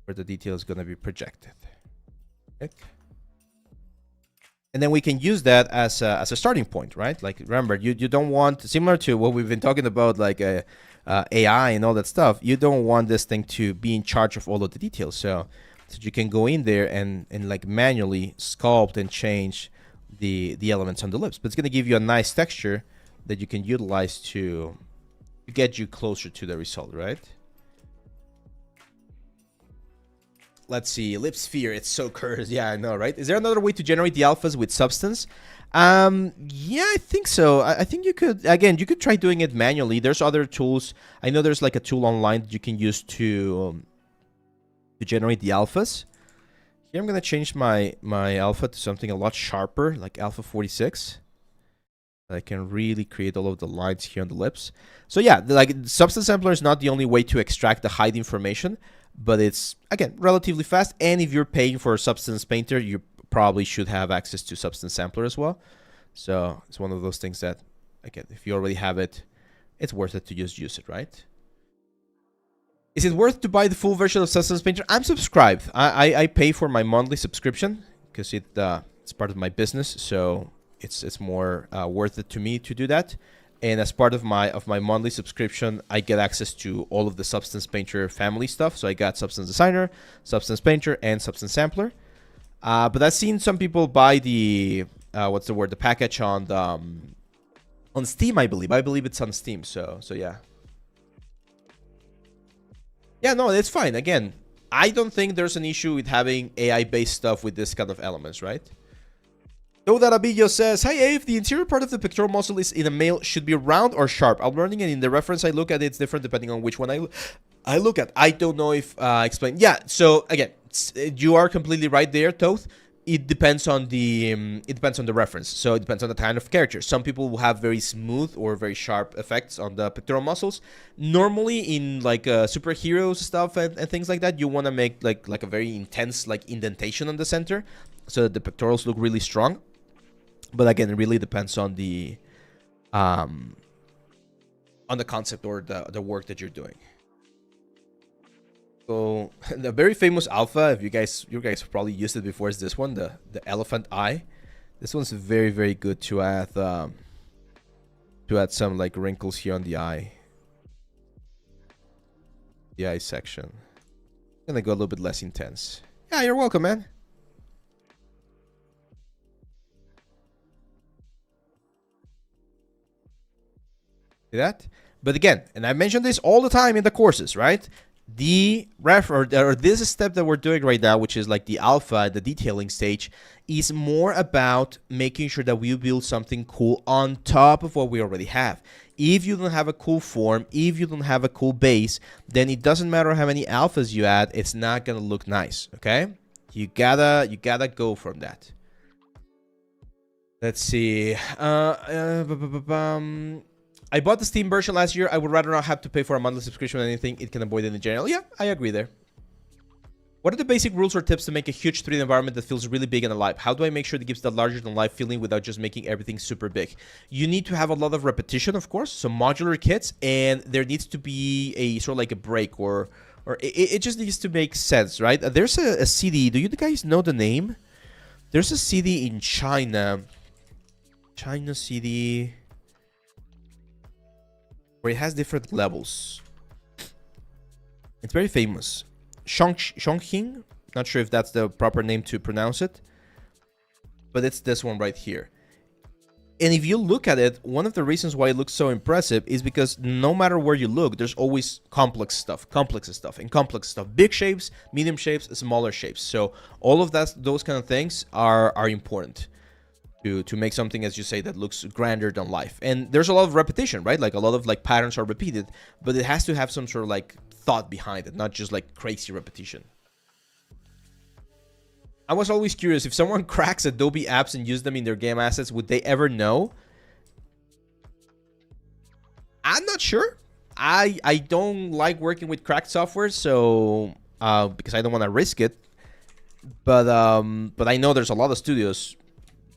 S1: the detail is going to be projected. Right. And then we can use that as a starting point, right? Like, remember, you don't want, similar to what we've been talking about, like AI and all that stuff, you don't want this thing to be in charge of all of the details. So you can go in there and like manually sculpt and change the elements on the lips. But it's going to give you a nice texture that you can utilize to get you closer to the result, right? Let's see, lip sphere, it's so cursed. Yeah, I know, right? Is there another way to generate the alphas with substance? Yeah, I think so. I think you could, again, you could try doing it manually. There's other tools. I know there's like a tool online that you can use to generate the alphas. Here I'm going to change my alpha to something a lot sharper, like alpha 46. I can really create all of the lines here on the lips. So yeah, like substance sampler is not the only way to extract the hide information, but it's, again, relatively fast. And if you're paying for a Substance Painter, you probably should have access to Substance Sampler as well. So it's one of those things that, again, if you already have it, it's worth it to just use it, right? Is it worth to buy the full version of Substance Painter? I'm subscribed. I pay for my monthly subscription because it's part of my business. So it's more worth it to me to do that. And as part of my monthly subscription, I get access to all of the Substance Painter family stuff. So I got Substance Designer, Substance Painter, and Substance Sampler. But I've seen some people buy the the package on Steam, I believe. I believe it's on Steam. So yeah. Yeah, no, it's fine. Again, I don't think there's an issue with having AI-based stuff with this kind of elements, right? So that Abillo says, hi Ave, the interior part of the pectoral muscle is in a male should be round or sharp. I'm learning, and in the reference I look at, it's different depending on which one I look at. I don't know if explain. Yeah, so again, you are completely right there, Toth. It depends on the reference. So it depends on the kind of character. Some people will have very smooth or very sharp effects on the pectoral muscles. Normally in like superhero stuff and things like that, you want to make like a very intense like indentation on the center so that the pectorals look really strong. But again, it really depends on the concept or the work that you're doing. So the very famous alpha, if you guys probably used it before, is this one, the elephant eye. This one's very, very good to add to add some like wrinkles here on the eye. The eye section. Gonna go a little bit less intense. Yeah, you're welcome, man. See that? But again, and I mention this all the time in the courses, right? The or this step that we're doing right now, which is like the alpha, the detailing stage, is more about making sure that we build something cool on top of what we already have. If you don't have a cool form, if you don't have a cool base, then it doesn't matter how many alphas you add, it's not gonna look nice. Okay? You gotta go from that. Let's see. I bought the Steam version last year. I would rather not have to pay for a monthly subscription or anything. It can avoid it in general. Yeah, I agree there. What are the basic rules or tips to make a huge 3D environment that feels really big and alive? How do I make sure that gives the larger than life feeling without just making everything super big? You need to have a lot of repetition, of course, some modular kits, and there needs to be a sort of like a break or it just needs to make sense, right? There's a CD. Do you guys know the name? There's a CD in China. China CD. Where it has different levels. It's very famous. Shongqing. Not sure if that's the proper name to pronounce it. But it's this one right here. And if you look at it, one of the reasons why it looks so impressive is because no matter where you look, there's always complex stuff. Big shapes, medium shapes, smaller shapes. So all of those kind of things are important. To make something, as you say, that looks grander than life. And there's a lot of repetition, right? Like a lot of like patterns are repeated, but it has to have some sort of like thought behind it, not just like crazy repetition. I was always curious, if someone cracks Adobe apps and use them in their game assets, would they ever know? I'm not sure. I don't like working with cracked software, so because I don't want to risk it. But I know there's a lot of studios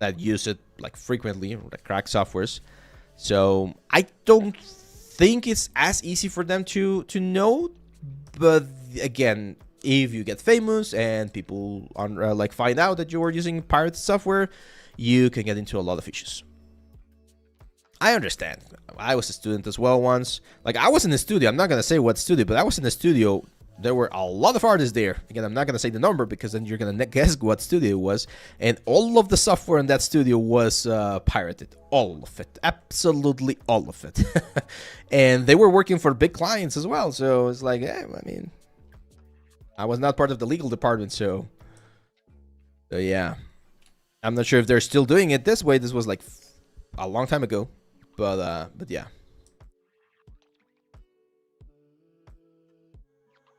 S1: that use it like frequently, like crack softwares. So I don't think it's as easy for them to know. But again, if you get famous and people like find out that you were using pirate software, you can get into a lot of issues. I understand. I was a student as well once. Like I was in the studio. I'm not gonna say what studio, but I was in the studio. There were a lot of artists there. Again, I'm not going to say the number because then you're going to guess what studio it was. And all of the software in that studio was pirated. All of it. Absolutely all of it. And they were working for big clients as well. So it's like, I mean, I was not part of the legal department. So yeah. I'm not sure if they're still doing it this way. This was like a long time ago. But yeah.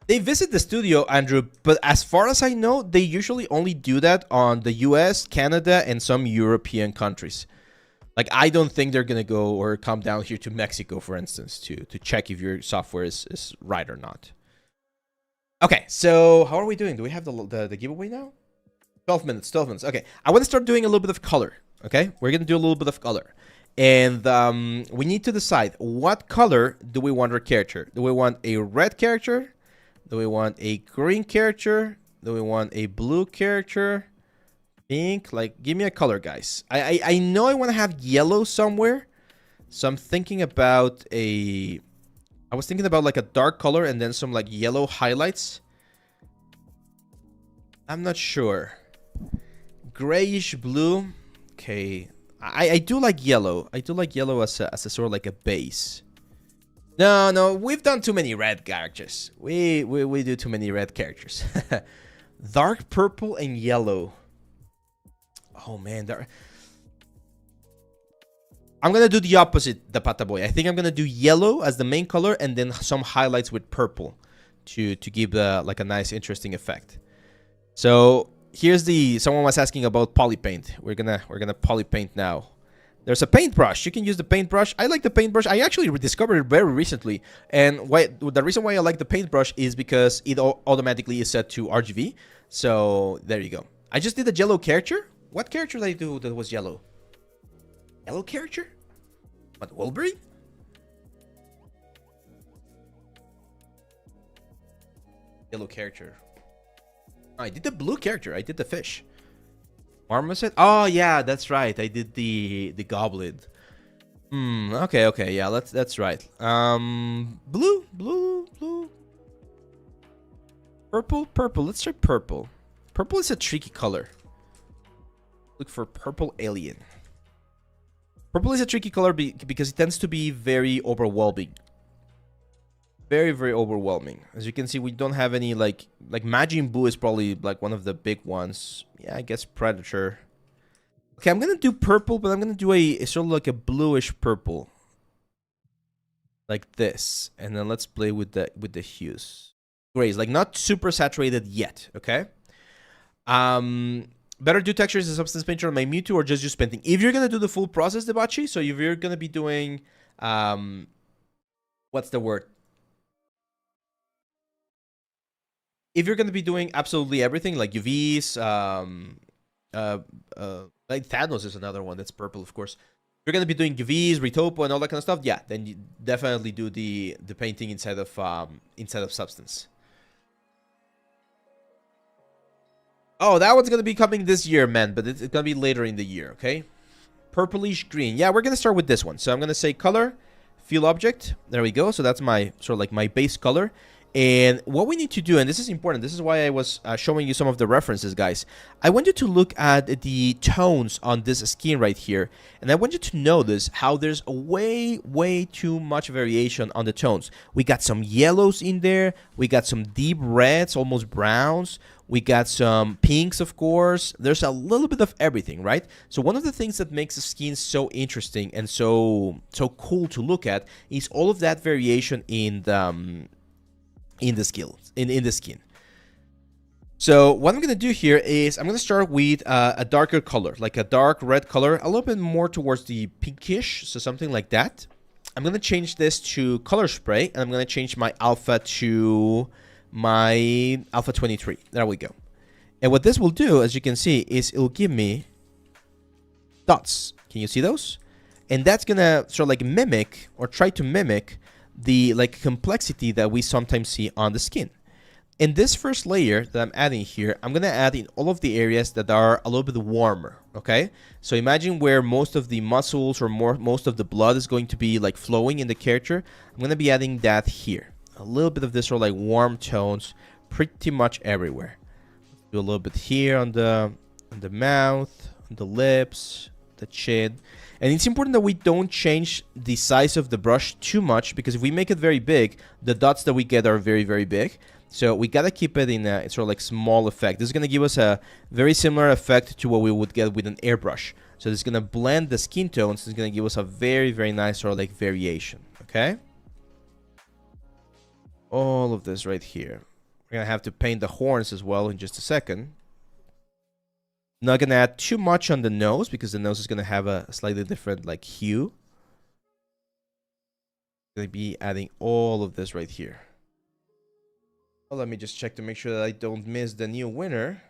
S1: They visit the studio, Andrew, but as far as I know, they usually only do that on the US, Canada, and some European countries. Like, I don't think they're going to go or come down here to Mexico, for instance, to check if your software is right or not. Okay, so how are we doing? Do we have the giveaway now? 12 minutes, 12 minutes. Okay, I want to start doing a little bit of color, okay? We're going to do a little bit of color. And we need to decide what color do we want our character. Do we want a red character? Do we want a green character? Do we want a blue character? Pink? Like, give me a color, guys. I know I want to have yellow somewhere. So I'm thinking about I was thinking about like a dark color and then some like yellow highlights. I'm not sure. Grayish blue. Okay. I do like yellow. I do like yellow as a sort of like a base. No, we've done too many red characters. We do too many red characters. Dark purple and yellow. Oh man, I'm gonna do the opposite, the Pataboy. I think I'm gonna do yellow as the main color and then some highlights with purple to give like a nice, interesting effect. So here's someone was asking about poly paint. We're gonna poly paint now. There's a paintbrush. You can use the paintbrush. I like the paintbrush. I actually rediscovered it very recently. And the reason why I like the paintbrush is because it automatically is set to RGB. So there you go. I just did a yellow character. What character did I do that was yellow? Yellow character? What, Wolverine? Yellow character. I did the blue character. I did the fish. Marmoset? Oh, yeah, that's right. I did the goblin. Okay, okay, yeah, that's right. Blue. Purple. Let's try purple. Purple is a tricky color. Look for purple alien. Purple is a tricky color because it tends to be very overwhelming. Very, very overwhelming. As you can see, we don't have any like Majin Buu is probably like one of the big ones. Yeah, I guess Predator. Okay, I'm gonna do purple, but I'm gonna do a sort of like a bluish purple, like this, and then let's play with the hues. Grays, like not super saturated yet. Okay. Better do textures in Substance Painter on my Mewtwo or just use painting. If you're gonna do the full process, Debachi, so if you're gonna be doing, what's the word? If you're gonna be doing absolutely everything, like UVs, like Thanos is another one that's purple, of course. If you're gonna be doing UVs, Retopo, and all that kind of stuff, yeah, then you definitely do the painting inside of Substance. Oh, that one's gonna be coming this year, man, but it's gonna be later in the year, okay? Purplish green. Yeah, we're gonna start with this one. So I'm gonna say color, fill object. There we go. So that's my sort of like my base color. And what we need to do, and this is important, this is why I was showing you some of the references, guys. I want you to look at the tones on this skin right here, and I want you to notice how there's way too much variation on the tones. We got some yellows in there, we got some deep reds, almost browns, we got some pinks, of course. There's a little bit of everything, right? So one of the things that makes the skin so interesting and so cool to look at is all of that variation in the skin. So what I'm gonna do here is I'm gonna start with a darker color, like a dark red color, a little bit more towards the pinkish, so something like that. I'm gonna change this to color spray, and I'm gonna change my alpha to my alpha 23. There we go. And what this will do, as you can see, is it'll give me dots. Can you see those? And that's gonna sort of like mimic or try to mimic the like complexity that we sometimes see on the skin. In this first layer that I'm adding here, I'm gonna add in all of the areas that are a little bit warmer. Okay, so imagine where most of the muscles or most of the blood is going to be like flowing in the character. I'm gonna be adding that here. A little bit of this sort of like warm tones pretty much everywhere. Do a little bit here on the mouth, on the lips, the chin. And it's important that we don't change the size of the brush too much, because if we make it very big, the dots that we get are very big. So we gotta keep it in a sort of like small effect. This is gonna give us a very similar effect to what we would get with an airbrush. So this is gonna blend the skin tones. It's gonna give us a very nice sort of like variation. Okay. All of this right here. We're gonna have to paint the horns as well in just a second. Not gonna add too much on the nose, because the nose is gonna have a slightly different like hue. Gonna be adding all of this right here. Well, let me just check to make sure that I don't miss the new winner.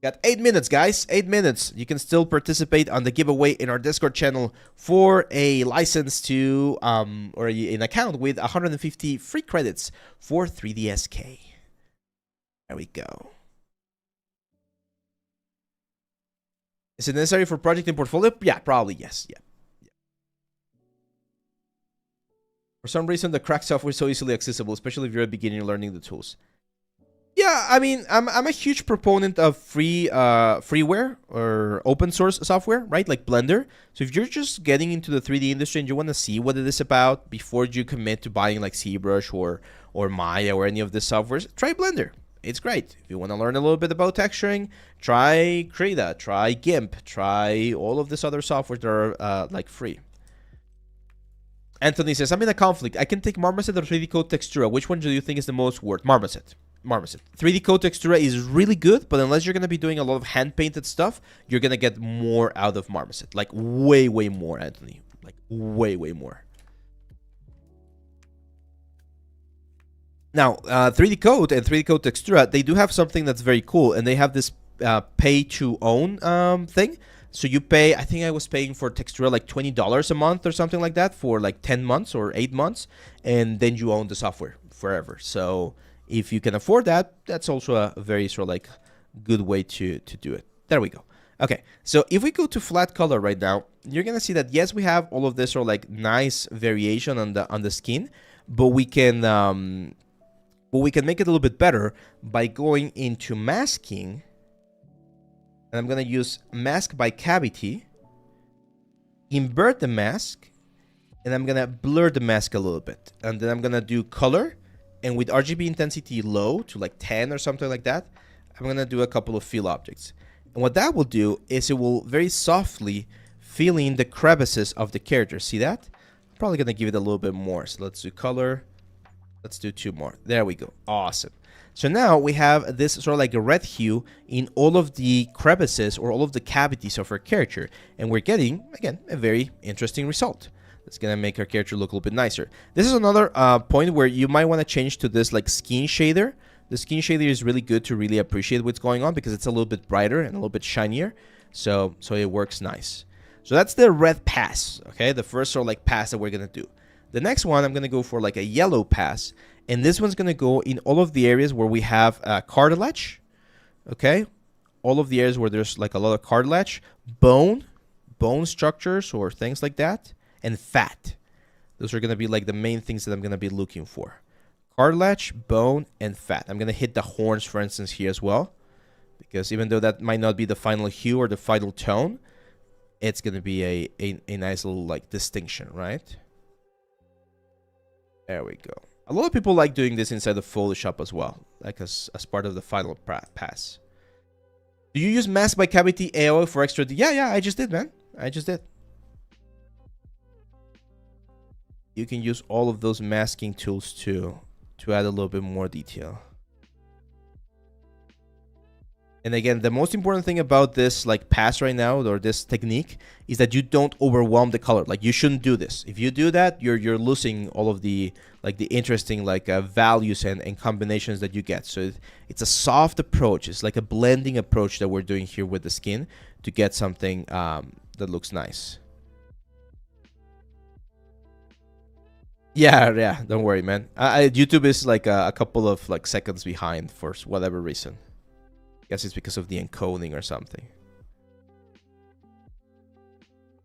S1: Got 8 minutes, guys. 8 minutes. You can still participate on the giveaway in our Discord channel for a license to or an account with 150 free credits for 3DSK. There we go. Is it necessary for project and portfolio? Yeah, probably yes. Yeah. For some reason, the cracked software is so easily accessible, especially if you're a beginner learning the tools. Yeah, I mean, I'm a huge proponent of freeware or open source software, right? Like Blender. So if you're just getting into the 3D industry and you want to see what it is about before you commit to buying like Zbrush or Maya or any of the softwares, try Blender. It's great. If you want to learn a little bit about texturing, try Krita, try GIMP, try all of this other software that are like free. Anthony says, I'm in a conflict. I can take Marmoset or 3D Code Textura. Which one do you think is the most worth? Marmoset. 3D Code Textura is really good, but unless you're going to be doing a lot of hand-painted stuff, you're going to get more out of Marmoset. Like, way more, Anthony. Like, way more. Now, 3D Code and 3D Code Textura, they do have something that's very cool, and they have this pay-to-own thing. So you pay, I think I was paying for Textura like $20 a month or something like that for like 10 months or 8 months, and then you own the software forever. So if you can afford that, that's also a very sort of like good way to do it. There we go. Okay, so if we go to flat color right now, you're gonna see that yes, we have all of this sort of like nice variation on the skin, but we can make it a little bit better by going into masking, and I'm gonna use mask by cavity, invert the mask, and I'm gonna blur the mask a little bit, and then I'm gonna do color, and with RGB intensity low to like 10 or something like that, I'm gonna do a couple of fill objects. And what that will do is it will very softly fill in the crevices of the character. See that? I'm probably gonna give it a little bit more. So let's do color. Let's do 2 more. There we go. Awesome. So now we have this sort of like a red hue in all of the crevices or all of the cavities of our character. And we're getting, again, a very interesting result. It's gonna make our character look a little bit nicer. This is another point where you might want to change to this like skin shader. The skin shader is really good to really appreciate what's going on because it's a little bit brighter and a little bit shinier. So it works nice. So that's the red pass, okay? The first sort of like pass that we're gonna do. The next one, I'm gonna go for like a yellow pass. And this one's gonna go in all of the areas where we have cartilage, okay? All of the areas where there's like a lot of cartilage, bone structures or things like that, and fat. Those are gonna be like the main things that I'm gonna be looking for. Cartilage, bone, and fat. I'm going to hit the horns, for instance, here as well. Because even though that might not be the final hue or the final tone, it's going to be a nice little like distinction, right? There we go. A lot of people like doing this inside of Photoshop as well, like as part of the final pass. Do you use mask by cavity AO for extra? Yeah, I just did, man. I just did. You can use all of those masking tools too, to add a little bit more detail. And again, the most important thing about this like pass right now, or this technique, is that you don't overwhelm the color. Like you shouldn't do this. If you do that, you're losing all of the like the interesting like values and combinations that you get. So it's a soft approach. It's like a blending approach that we're doing here with the skin to get something that looks nice. Yeah, don't worry, man. YouTube is like a couple of like seconds behind for whatever reason. Guess it's because of the encoding or something.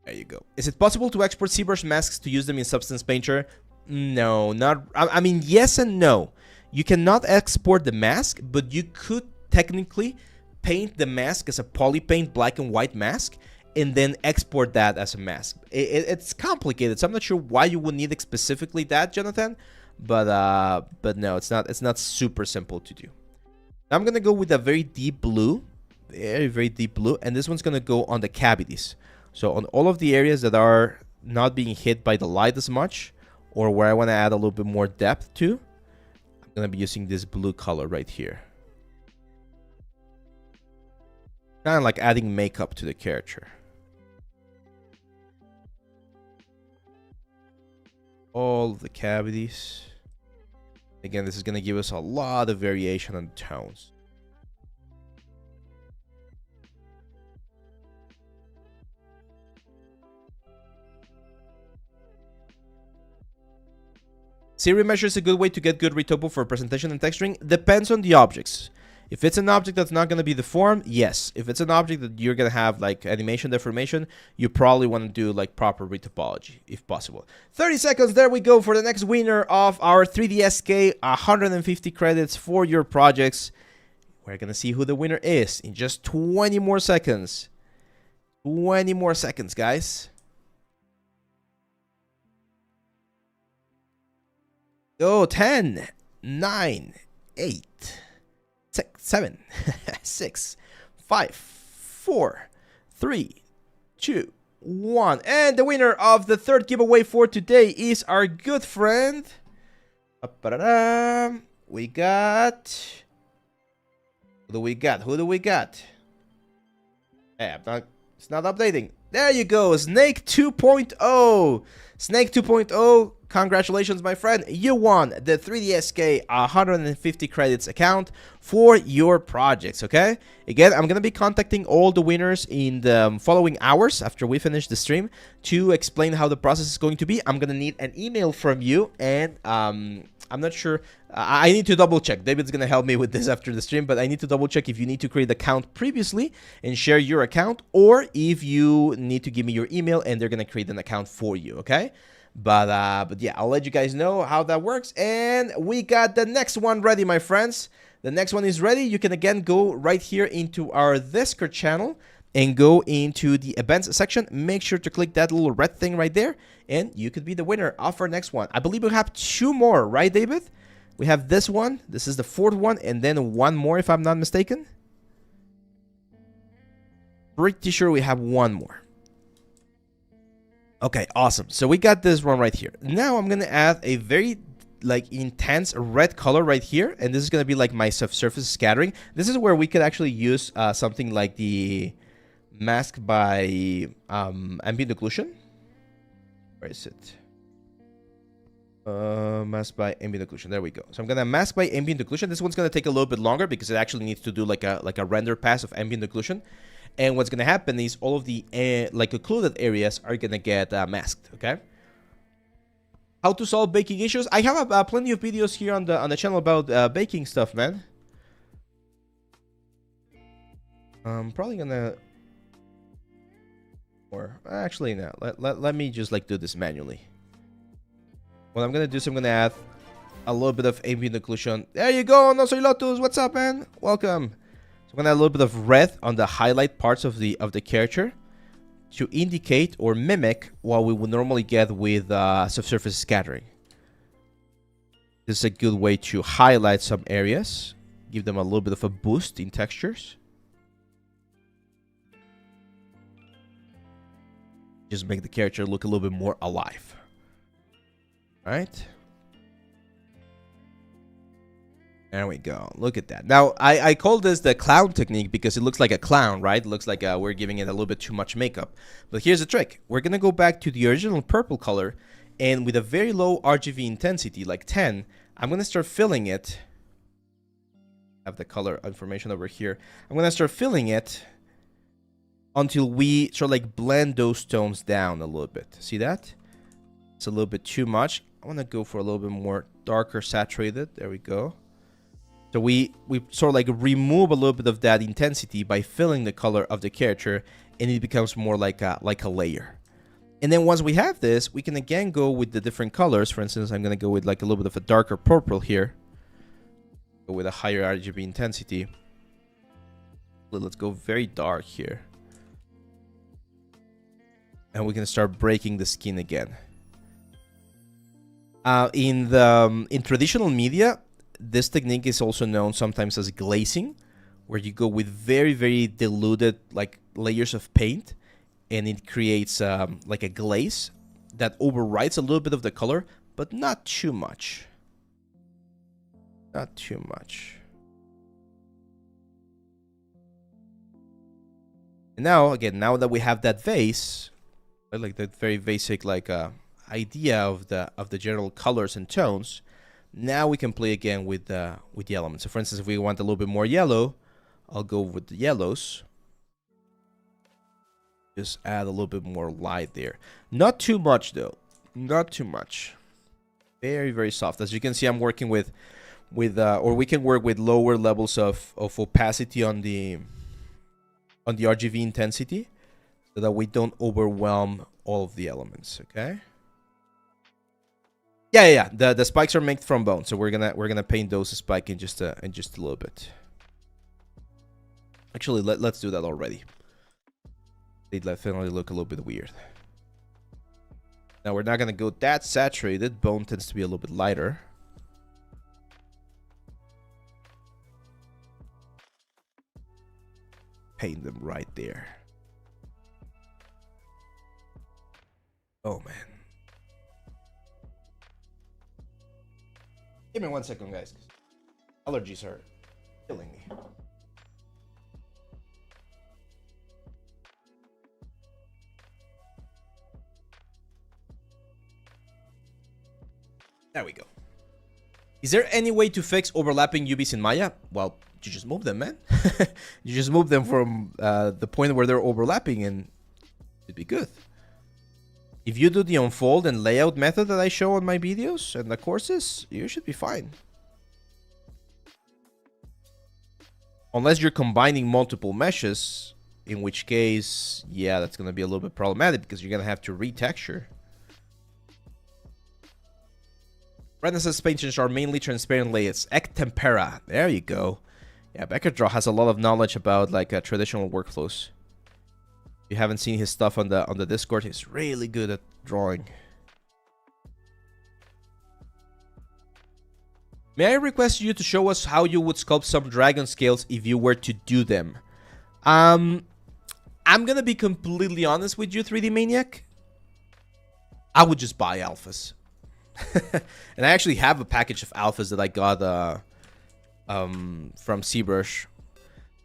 S1: There you go. Is it possible to export Zbrush masks to use them in Substance Painter? No, not. I mean, yes and no. You cannot export the mask, but you could technically paint the mask as a polypaint black and white mask, and then export that as a mask. It's complicated, so I'm not sure why you would need specifically that, Jonathan. But no, it's not super simple to do. I'm gonna go with a very deep blue, very deep blue, and this one's gonna go on the cavities. So on all of the areas that are not being hit by the light as much, or where I want to add a little bit more depth to, I'm gonna be using this blue color right here. Kind of like adding makeup to the character. All the cavities. Again, this is going to give us a lot of variation on tones. ZRemesher is a good way to get good retopo for presentation and texturing. Depends on the objects. If it's an object that's not going to be deformed, yes. If it's an object that you're going to have like animation deformation, you probably want to do like proper retopology if possible. 30 seconds, there we go for the next winner of our 3DSK 150 credits for your projects. We're going to see who the winner is in just 20 more seconds. 20 more seconds, guys. Go 10, 9, 8. 7, 6, 5, 4, 3, 2, 1. And the winner of the third giveaway for today is our good friend. We got. Who do we got? Hey, it's not updating. There you go, Snake 2.0. Snake 2.0, congratulations, my friend. You won the 3DSK 150 credits account for your projects, okay? Again, I'm going to be contacting all the winners in the following hours after we finish the stream to explain how the process is going to be. I'm going to need an email from you, and I'm not sure. I need to double check. David's going to help me with this after the stream, but I need to double check if you need to create an account previously and share your account, or if you need to give me your email and they're going to create an account for you, okay? But yeah, I'll let you guys know how that works. And we got the next one ready, my friends. The next one is ready. You can again go right here into our Discord channel and go into the events section. Make sure to click that little red thing right there, and you could be the winner of our next one. I believe we have 2 more, right, David? We have this one. This is the 4th one, and then 1 more, if I'm not mistaken. Pretty sure we have 1 more. Okay, awesome. So we got this one right here. Now I'm gonna add a very intense red color right here, and this is gonna be like my subsurface scattering. This is where we could actually use something like the mask by ambient occlusion. Where is it? Mask by ambient occlusion. There we go. So I'm gonna mask by ambient occlusion. This one's gonna take a little bit longer because it actually needs to do like a render pass of ambient occlusion. And what's gonna happen is all of the occluded areas are gonna get masked. Okay. How to solve baking issues? I have plenty of videos here on the channel about baking stuff, man. I'm probably gonna, or actually no. Let me just do this manually. What I'm gonna do is I'm gonna add a little bit of ambient occlusion. There you go, No Soy Lotus. What's up, man? Welcome. So I'm gonna add a little bit of red on the highlight parts of the character to indicate or mimic what we would normally get with subsurface scattering. This is a good way to highlight some areas, give them a little bit of a boost in textures. Just make the character look a little bit more alive. Right? There we go. Look at that. Now, I call this the clown technique because it looks like a clown, right? It looks like we're giving it a little bit too much makeup. But here's the trick. We're going to go back to the original purple color, and with a very low RGB intensity, like 10, I'm going to start filling it. I have the color information over here. I'm going to start filling it until we sort of blend those tones down a little bit. See that? It's a little bit too much. I want to go for a little bit more darker saturated. There we go. So we sort of remove a little bit of that intensity by filling the color of the character, and it becomes more like a layer. And then once we have this, we can again go with the different colors. For instance, I'm going to go with a little bit of a darker purple here. Go with a higher RGB intensity. Let's go very dark here. And we can start breaking the skin again. In traditional media, this technique is also known sometimes as glazing, where you go with very, very diluted layers of paint, and it creates a glaze that overrides a little bit of the color, but not too much. Not too much. And now, again, now that we have that vase, that very basic idea of the general colors and tones, now we can play again with the elements. So for instance, if we want a little bit more yellow, I'll go with the yellows. Just add a little bit more light there. Not too much though. Not too much. Very, very soft. As you can see, I'm working with or we can work with lower levels of opacity on the RGB intensity, so that we don't overwhelm all of the elements. Okay. Yeah. The spikes are made from bone, so we're gonna paint those spike in just a little bit. Actually, let's do that already. They definitely look a little bit weird. Now we're not gonna go that saturated. Bone tends to be a little bit lighter. Paint them right there. Oh man. Give me 1 second, guys. Allergies are killing me. There we go. Is there any way to fix overlapping UVs in Maya? Well, you just move them, man. You just move them from the point where they're overlapping and it'd be good. If you do the unfold and layout method that I show on my videos and the courses, you should be fine. Unless you're combining multiple meshes, in which case, yeah, that's going to be a little bit problematic because you're going to have to retexture. Renaissance paintings are mainly transparent layers. Ek tempera. There you go. Yeah, Beckerdraw has a lot of knowledge about like traditional workflows. If you haven't seen his stuff on the Discord, he's really good at drawing. May I request you to show us how you would sculpt some dragon scales if you were to do them? I'm gonna be completely honest with you, 3D Maniac. I would just buy alphas. And I actually have a package of alphas that I got from Zbrush.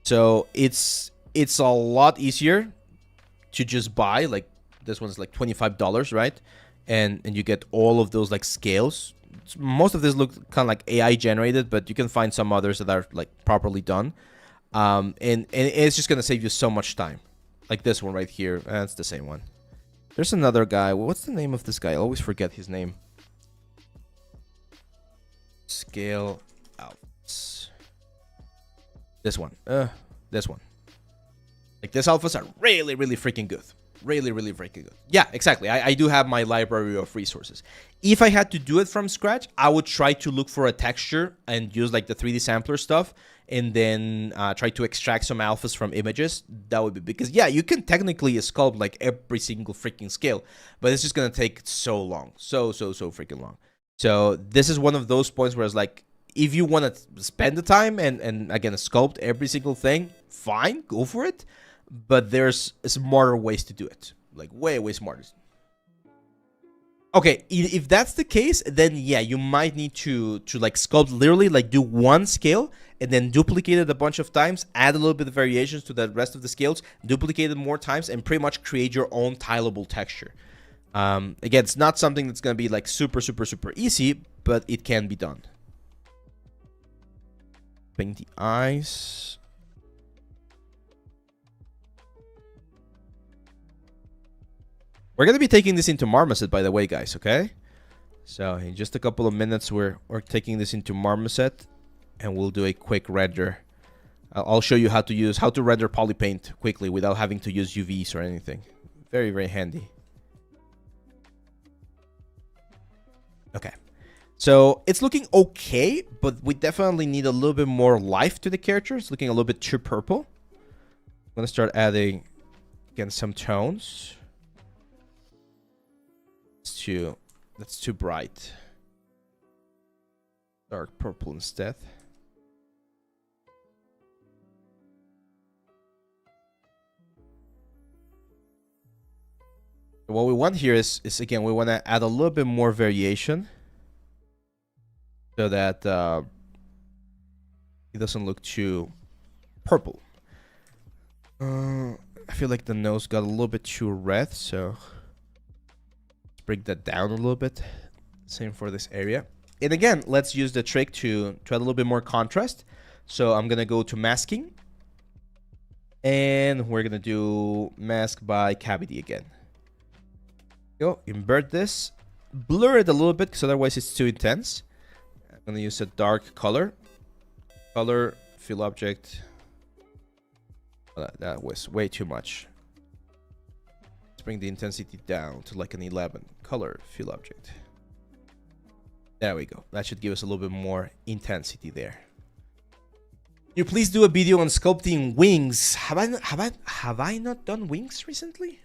S1: So it's a lot easier to just buy. Like this one's like $25, right? And you get all of those like scales. Most of this look kind of like AI generated, but you can find some others that are like properly done. And it's just gonna save you so much time. Like this one right here. That's the same one. There's another guy. What's the name of this guy? I always forget his name. Scale out. This one. This one. Like these alphas are really, really freaking good. Really, really freaking good. Yeah, exactly. I do have my library of resources. If I had to do it from scratch, I would try to look for a texture and use like the 3D sampler stuff, and then try to extract some alphas from images. That would be, because yeah, you can technically sculpt like every single freaking scale, but it's just gonna take so long, so freaking long. So this is one of those points where it's like, if you want to spend the time and again sculpt every single thing, fine, go for it. But there's smarter ways to do it, like way smarter. Okay, if that's the case, then yeah, you might need to like sculpt literally, like do one scale and then duplicate it a bunch of times, add a little bit of variations to the rest of the scales, duplicate it more times, and pretty much create your own tileable texture. Again, it's not something that's gonna be like super easy, but it can be done. Paint the eyes. We're going to be taking this into Marmoset, by the way, guys, okay? So in just a couple of minutes, we're taking this into Marmoset, and we'll do a quick render. I'll show you how to render polypaint quickly without having to use UVs or anything. Very handy. Okay. So it's looking okay, but we definitely need a little bit more life to the character. It's looking a little bit too purple. I'm going to start adding, again, some tones. That's too bright. Dark purple instead. What we want here is again, we want to add a little bit more variation so that it doesn't look too purple. I feel like the nose got a little bit too red, so break that down a little bit. Same for this area. And again, let's use the trick to add a little bit more contrast. So I'm gonna go to masking, and we're gonna do mask by cavity again. Go invert this, blur it a little bit because otherwise it's too intense. I'm gonna use a dark color, fill object. That was way too much. Bring the intensity down to like an 11. Color, fill object. There we go. That should give us a little bit more intensity there. You please do a video on sculpting wings. Have I not done wings recently?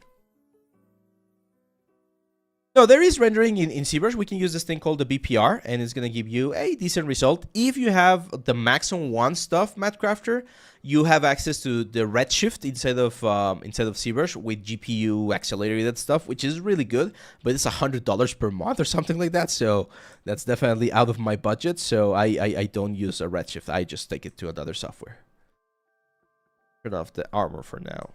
S1: No, there is rendering in Zbrush. We can use this thing called the BPR, and it's going to give you a decent result. If you have the Maximum 1 stuff, Mattcrafter, you have access to the Redshift instead of Zbrush with GPU accelerated stuff, which is really good, but it's $100 per month or something like that, so that's definitely out of my budget, so I don't use a Redshift. I just take it to another software. Turn off the armor for now.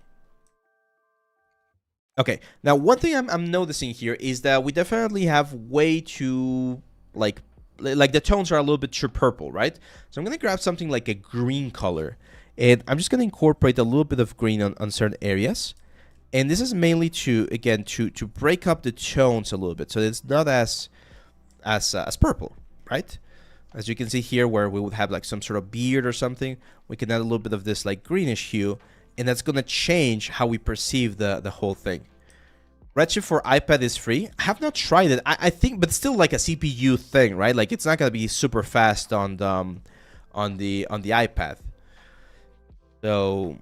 S1: Okay, now one thing I'm noticing here is that we definitely have way too like the tones are a little bit too purple, right? So I'm gonna grab something like a green color, and I'm just gonna incorporate a little bit of green on certain areas. And this is mainly to, again, to break up the tones a little bit, so it's not as purple, right? As you can see here, where we would have like some sort of beard or something, we can add a little bit of this like greenish hue, and that's gonna change how we perceive the whole thing. Redshift for iPad is free. I have not tried it. I think, but still like a CPU thing, right? Like it's not gonna be super fast on the iPad. So,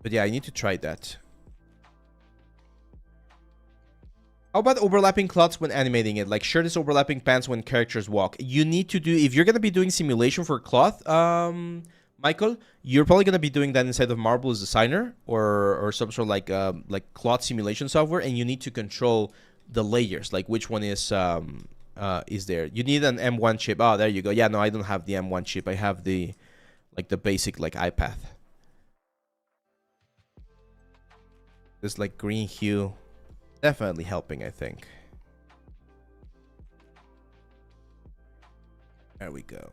S1: but yeah, I need to try that. How about overlapping cloths when animating it? Like shirt is overlapping pants when characters walk. You need to do, if you're gonna be doing simulation for cloth, Michael, you're probably gonna be doing that inside of Marvelous Designer or some sort of like cloth simulation software, and you need to control the layers, like which one is there. You need an M1 chip. Oh, there you go. Yeah, no, I don't have the M1 chip. I have the basic like iPad. This like green hue. Definitely helping, I think. There we go.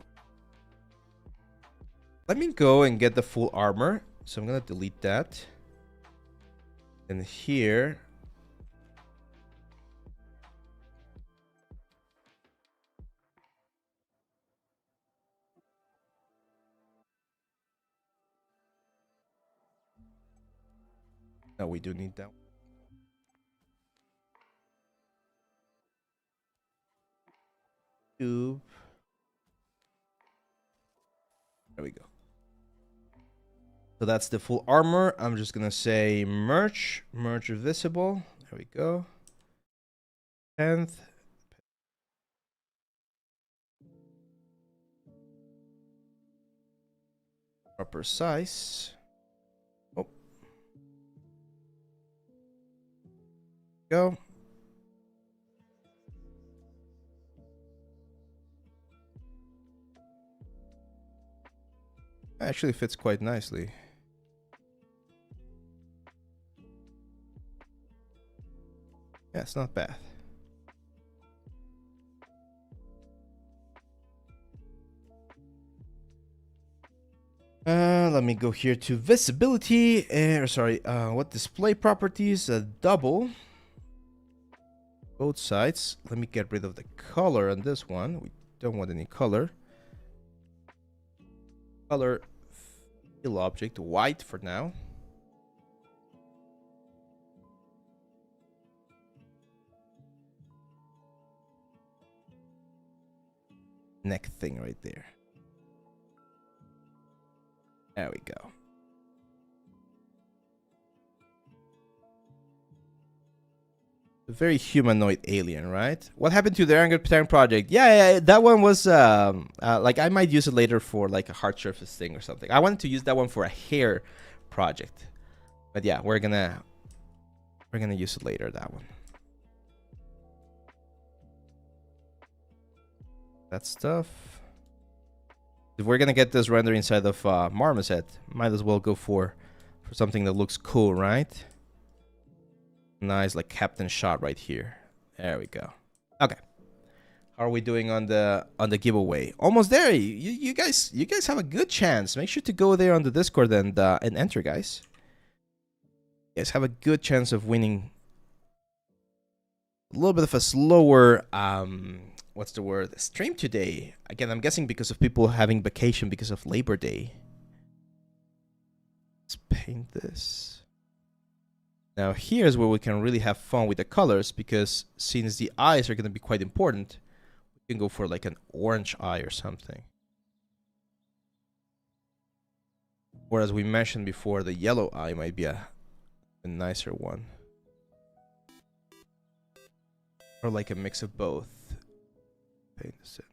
S1: Let me go and get the full armor. So I'm gonna delete that. And here. No, we do need that. There we go. So that's the full armor. I'm just gonna say merge visible. There we go. 10th. Proper size. Oh. Go. Actually fits quite nicely. Yeah, it's not bad. Let me go here to visibility, what display properties? Double. Both sides. Let me get rid of the color on this one. We don't want any color. Color fill object white for now. Neck thing right there. There we go. A very humanoid alien, right? What happened to the orangutan project? Yeah, that one was like I might use it later for like a hard surface thing or something. I wanted to use that one for a hair project, but yeah, we're gonna use it later. That one. That stuff. If we're gonna get this render inside of Marmoset, might as well go for something that looks cool, right? Nice, like captain shot right here. There we go. Okay. How are we doing on the giveaway? Almost there. You guys have a good chance. Make sure to go there on the Discord and enter, guys. You guys have a good chance of winning. A little bit of a slower what's the word? Stream today. Again, I'm guessing because of people having vacation because of Labor Day. Let's paint this. Now here's where we can really have fun with the colors, because since the eyes are going to be quite important, we can go for like an orange eye or something. Or as we mentioned before, the yellow eye might be a nicer one. Or like a mix of both. Paint this in.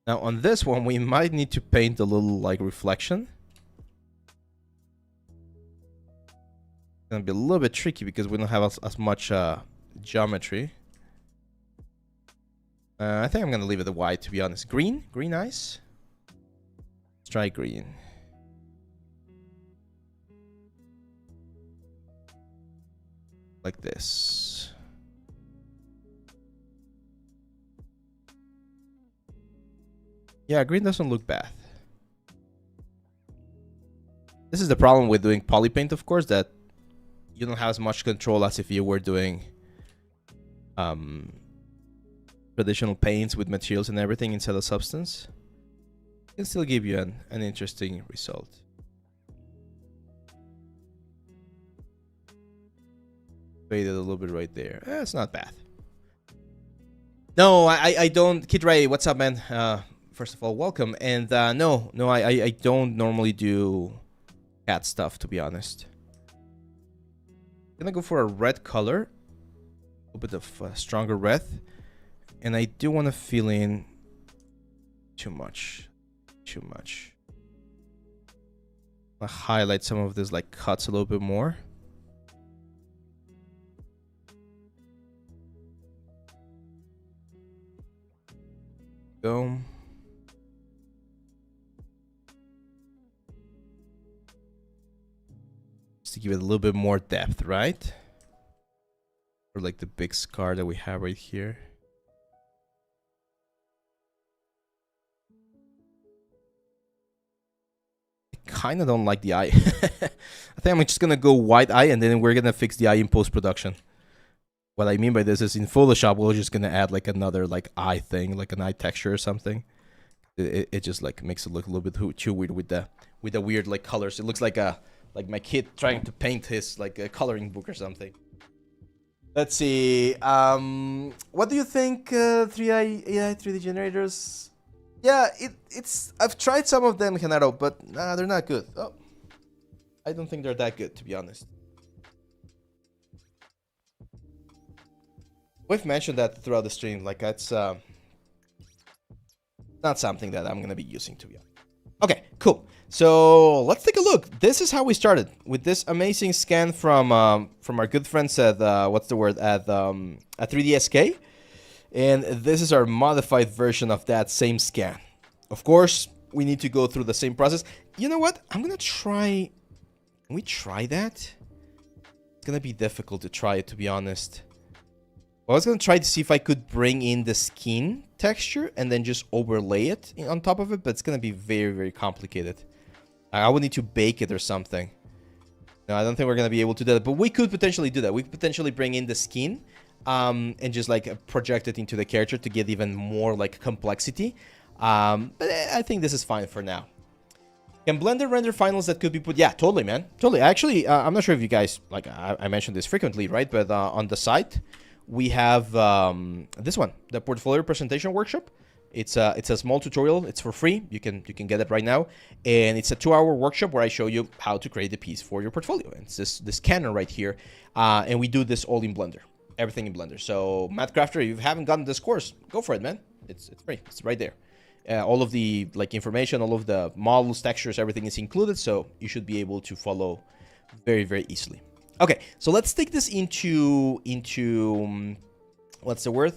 S1: Now on this one, we might need to paint a little like reflection. It's gonna be a little bit tricky because we don't have as much geometry. I think I'm gonna leave it white, to be honest. Green eyes. Let's try green. Like this. Yeah, green doesn't look bad. This is the problem with doing polypaint, of course, that you don't have as much control as if you were doing traditional paints with materials and everything instead of substance. It can still give you an interesting result. Faded a little bit right there. It's not bad. No, I don't. Kid Ray, what's up, man? First of all, welcome. And no, I don't normally do cat stuff, to be honest. I'm gonna go for a red color, a little bit of stronger red, and I do want to fill in too much. I'll highlight some of this like cuts a little bit more. Go. Just to give it a little bit more depth, right? Or like the big scar that we have right here. I kind of don't like the eye. I think I'm just gonna go white eye and then we're gonna fix the eye in post-production. What I mean by this is in Photoshop, we're just gonna add like another like eye thing, like an eye texture or something. It just like makes it look a little bit too weird with the weird like colors. It looks like my kid trying to paint his like a coloring book or something. Let's see. What do you think? 3i AI 3D generators. Yeah, it's. I've tried some of them, Genaro, but nah, they're not good. Oh, I don't think they're that good, to be honest. We've mentioned that throughout the stream. Like that's not something that I'm gonna be using, to be honest. Okay, cool. So let's take a look. This is how we started with this amazing scan from our good friends at what's the word at 3DSK, and this is our modified version of that same scan. Of course, we need to go through the same process. You know what? I'm gonna try. Can we try that? It's gonna be difficult to try it, to be honest. I was going to try to see if I could bring in the skin texture and then just overlay it on top of it, but it's going to be very, very complicated. I would need to bake it or something. No, I don't think we're going to be able to do that, but we could potentially do that. We could potentially bring in the skin and just like project it into the character to get even more like complexity. But I think this is fine for now. Can Blender render finals that could be put? Yeah, totally, man. Totally. Actually, I'm not sure if you guys, like I mentioned this frequently, right? But on the site, we have this one, the portfolio presentation workshop. It's a small tutorial. It's for free. You can get it right now, and it's a 2-hour workshop where I show you how to create the piece for your portfolio. It's this scanner right here, and we do this all in Blender, everything in Blender. So Matt Crafter, if you haven't gotten this course, go for it, man. It's free. It's right there. All of the like information, all of the models, textures, everything is included. So you should be able to follow very, very easily. Okay, so let's take this into what's the word?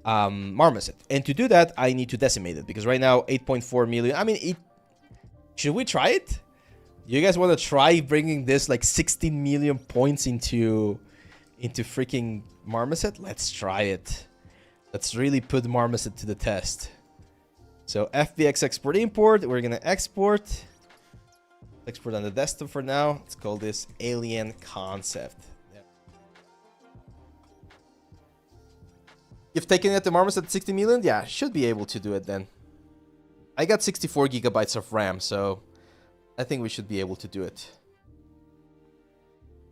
S1: Marmoset. And to do that, I need to decimate it because right now 8.4 million. I mean, should we try it? You guys want to try bringing this like 16 million points into freaking Marmoset? Let's try it. Let's really put Marmoset to the test. So FBX export import. We're gonna export on the desktop for now. Let's call this alien concept. Yeah. You've taken it to Marmoset at 60 million? Yeah, should be able to do it then. I got 64 gigabytes of RAM, so I think we should be able to do it.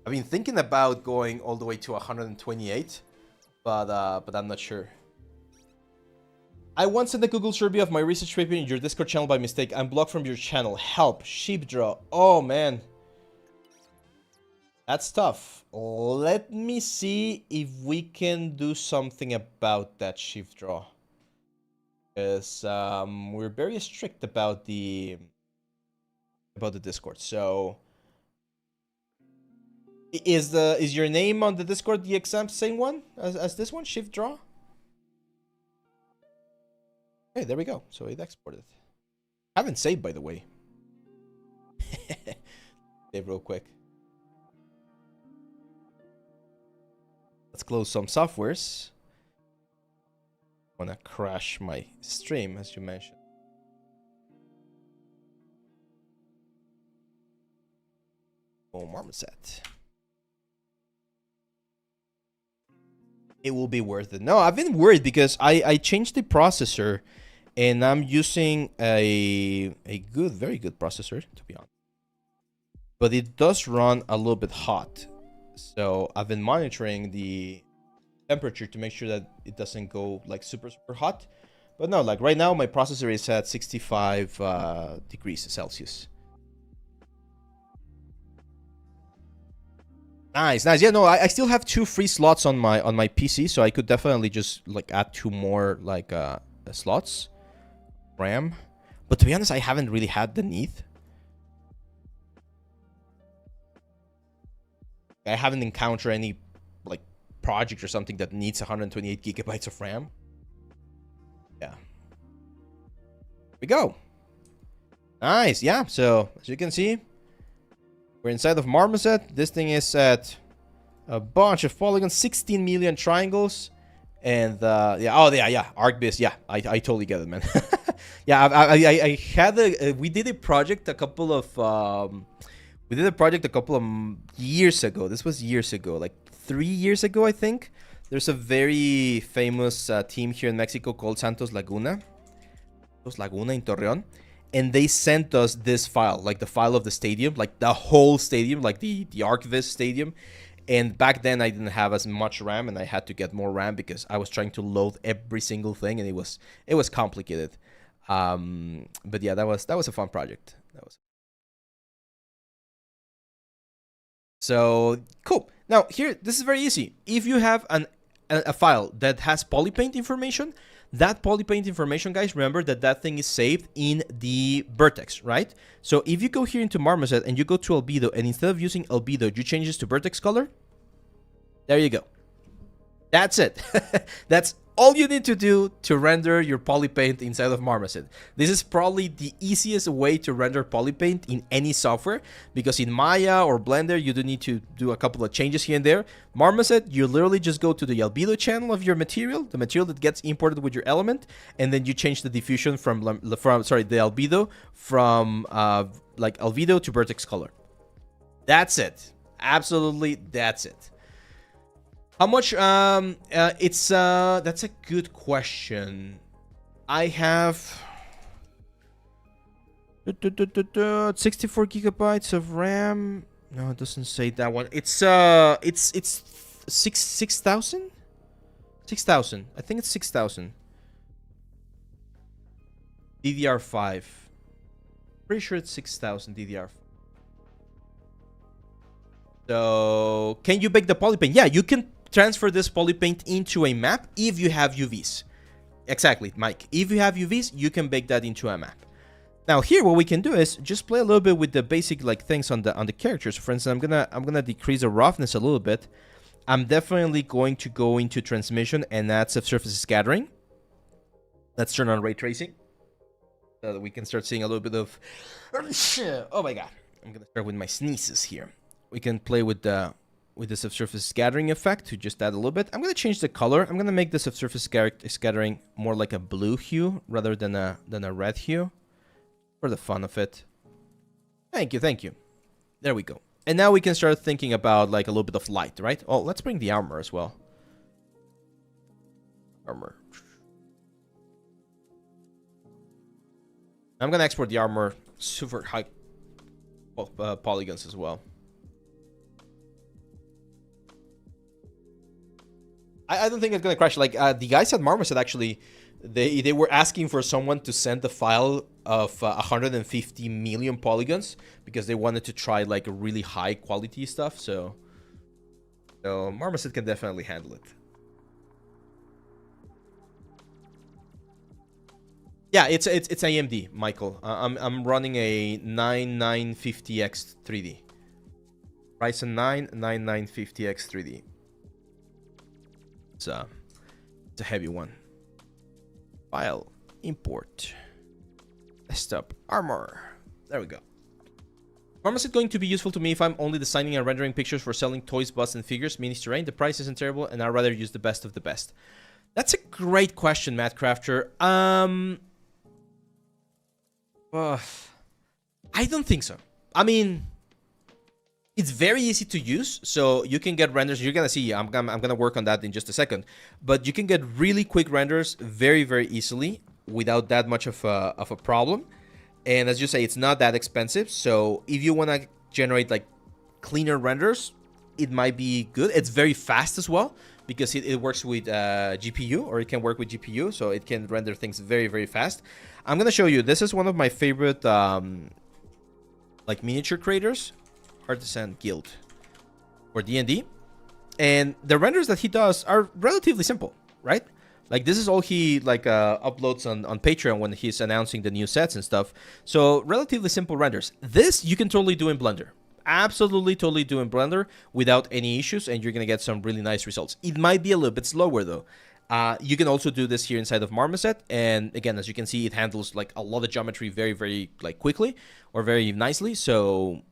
S1: I've been thinking about going all the way to 128, but I'm not sure. I once sent a Google survey of my research paper in your Discord channel by mistake. I'm blocked from your channel. Help. Sheepdraw. Oh, man. That's tough. Let me see if we can do something about that Sheepdraw. Because we're very strict about the Discord. So is your name on the Discord the exact same one as this one, Sheepdraw? Hey, there we go. So it exported. Haven't saved, by the way. Save real quick. Let's close some softwares. I wanna crash my stream, as you mentioned. Oh, Marmoset. It will be worth it. No, I've been worried because I changed the processor, and I'm using a good, very good processor, to be honest. But it does run a little bit hot. So I've been monitoring the temperature to make sure that it doesn't go like super hot. But no, like right now my processor is at 65 degrees Celsius. Nice. Yeah, no, I still have 2 free slots on my PC, so I could definitely just like add 2 more like slots, RAM. But to be honest, I haven't really had the need. I haven't encountered any like project or something that needs 128 gigabytes of RAM. Yeah. Here we go. Nice. Yeah. So as you can see, we're inside of Marmoset. This thing is at a bunch of polygons, 16 million triangles, and yeah. Oh yeah. ArcBiz. Yeah. I totally get it, man. Yeah. I had we did a project a couple of years ago. This was years ago, like 3 years ago, I think. There's a very famous team here in Mexico called Santos Laguna in Torreon. And they sent us this file, like the file of the stadium, like the whole stadium, like the ArcViz stadium. And back then I didn't have as much RAM, and I had to get more RAM because I was trying to load every single thing, and it was complicated. But yeah, that was a fun project. So cool. Now here, this is very easy. If you have a file that has polypaint information, that polypaint information, guys, remember that thing is saved in the Vertex, right? So if you go here into Marmoset and you go to albedo, and instead of using albedo, you change this to Vertex color, there you go. That's it. That's all you need to do to render your polypaint inside of Marmoset. This is probably the easiest way to render polypaint in any software, because in Maya or Blender, you do need to do a couple of changes here and there. Marmoset, you literally just go to the albedo channel of your material, the material that gets imported with your element, and then you change the diffusion from the albedo from like albedo to Vertex color. That's it. Absolutely, that's it. How much? That's a good question. I have 64 gigabytes of RAM. No, it doesn't say that one. It's 6,000. 6,000. I think it's 6,000. DDR5. Pretty sure it's 6,000 DDR5. So, can you bake the polypaint? Yeah, you can transfer this polypaint into a map if you have UVs. Exactly, Mike. If you have UVs, you can bake that into a map. Now here, what we can do is just play a little bit with the basic like things on the characters. For instance, I'm gonna decrease the roughness a little bit. I'm definitely going to go into transmission and add subsurface scattering. Let's turn on ray tracing so that we can start seeing a little bit of. Oh my god! I'm gonna start with my sneezes here. We can play with the subsurface scattering effect to just add a little bit. I'm going to change the color. I'm going to make the subsurface scattering more like a blue hue rather than a red hue for the fun of it. Thank you. There we go. And now we can start thinking about like a little bit of light, right? Oh, let's bring the armor as well. Armor. I'm going to export the armor super high polygons as well. I don't think it's gonna crash. Like the guys at Marmoset actually, they were asking for someone to send the file of 150 million polygons because they wanted to try like a really high quality stuff. So Marmoset can definitely handle it. Yeah, it's AMD, Michael. I'm running a 9950X 3D. Ryzen 9 9950X 3D. It's a heavy one. File, import, desktop, armor. There we go. Marmoset going to be useful to me if I'm only designing and rendering pictures for selling toys, busts, and figures, minis, terrain. The price isn't terrible, and I'd rather use the best of the best. That's a great question, Matt Crafter. I don't think so. I mean, It's very easy to use, so you can get renders. You're gonna see. I'm gonna work on that in just a second, but you can get really quick renders very easily without that much of a problem. And as you say, it's not that expensive. So if you wanna generate like cleaner renders, it might be good. It's very fast as well because it works with GPU, or it can work with GPU, so it can render things very fast. I'm gonna show you. This is one of my favorite like miniature creators. Artisan Guild for D&D, and the renders that he does are relatively simple, right? Like this is all he like uploads on Patreon when he's announcing the new sets and stuff. So relatively simple renders. This you can totally do in Blender. Absolutely totally do in Blender without any issues, and you're gonna get some really nice results. It might be a little bit slower though. You can also do this here inside of Marmoset, and again, as you can see, it handles like a lot of geometry very like quickly or very nicely. So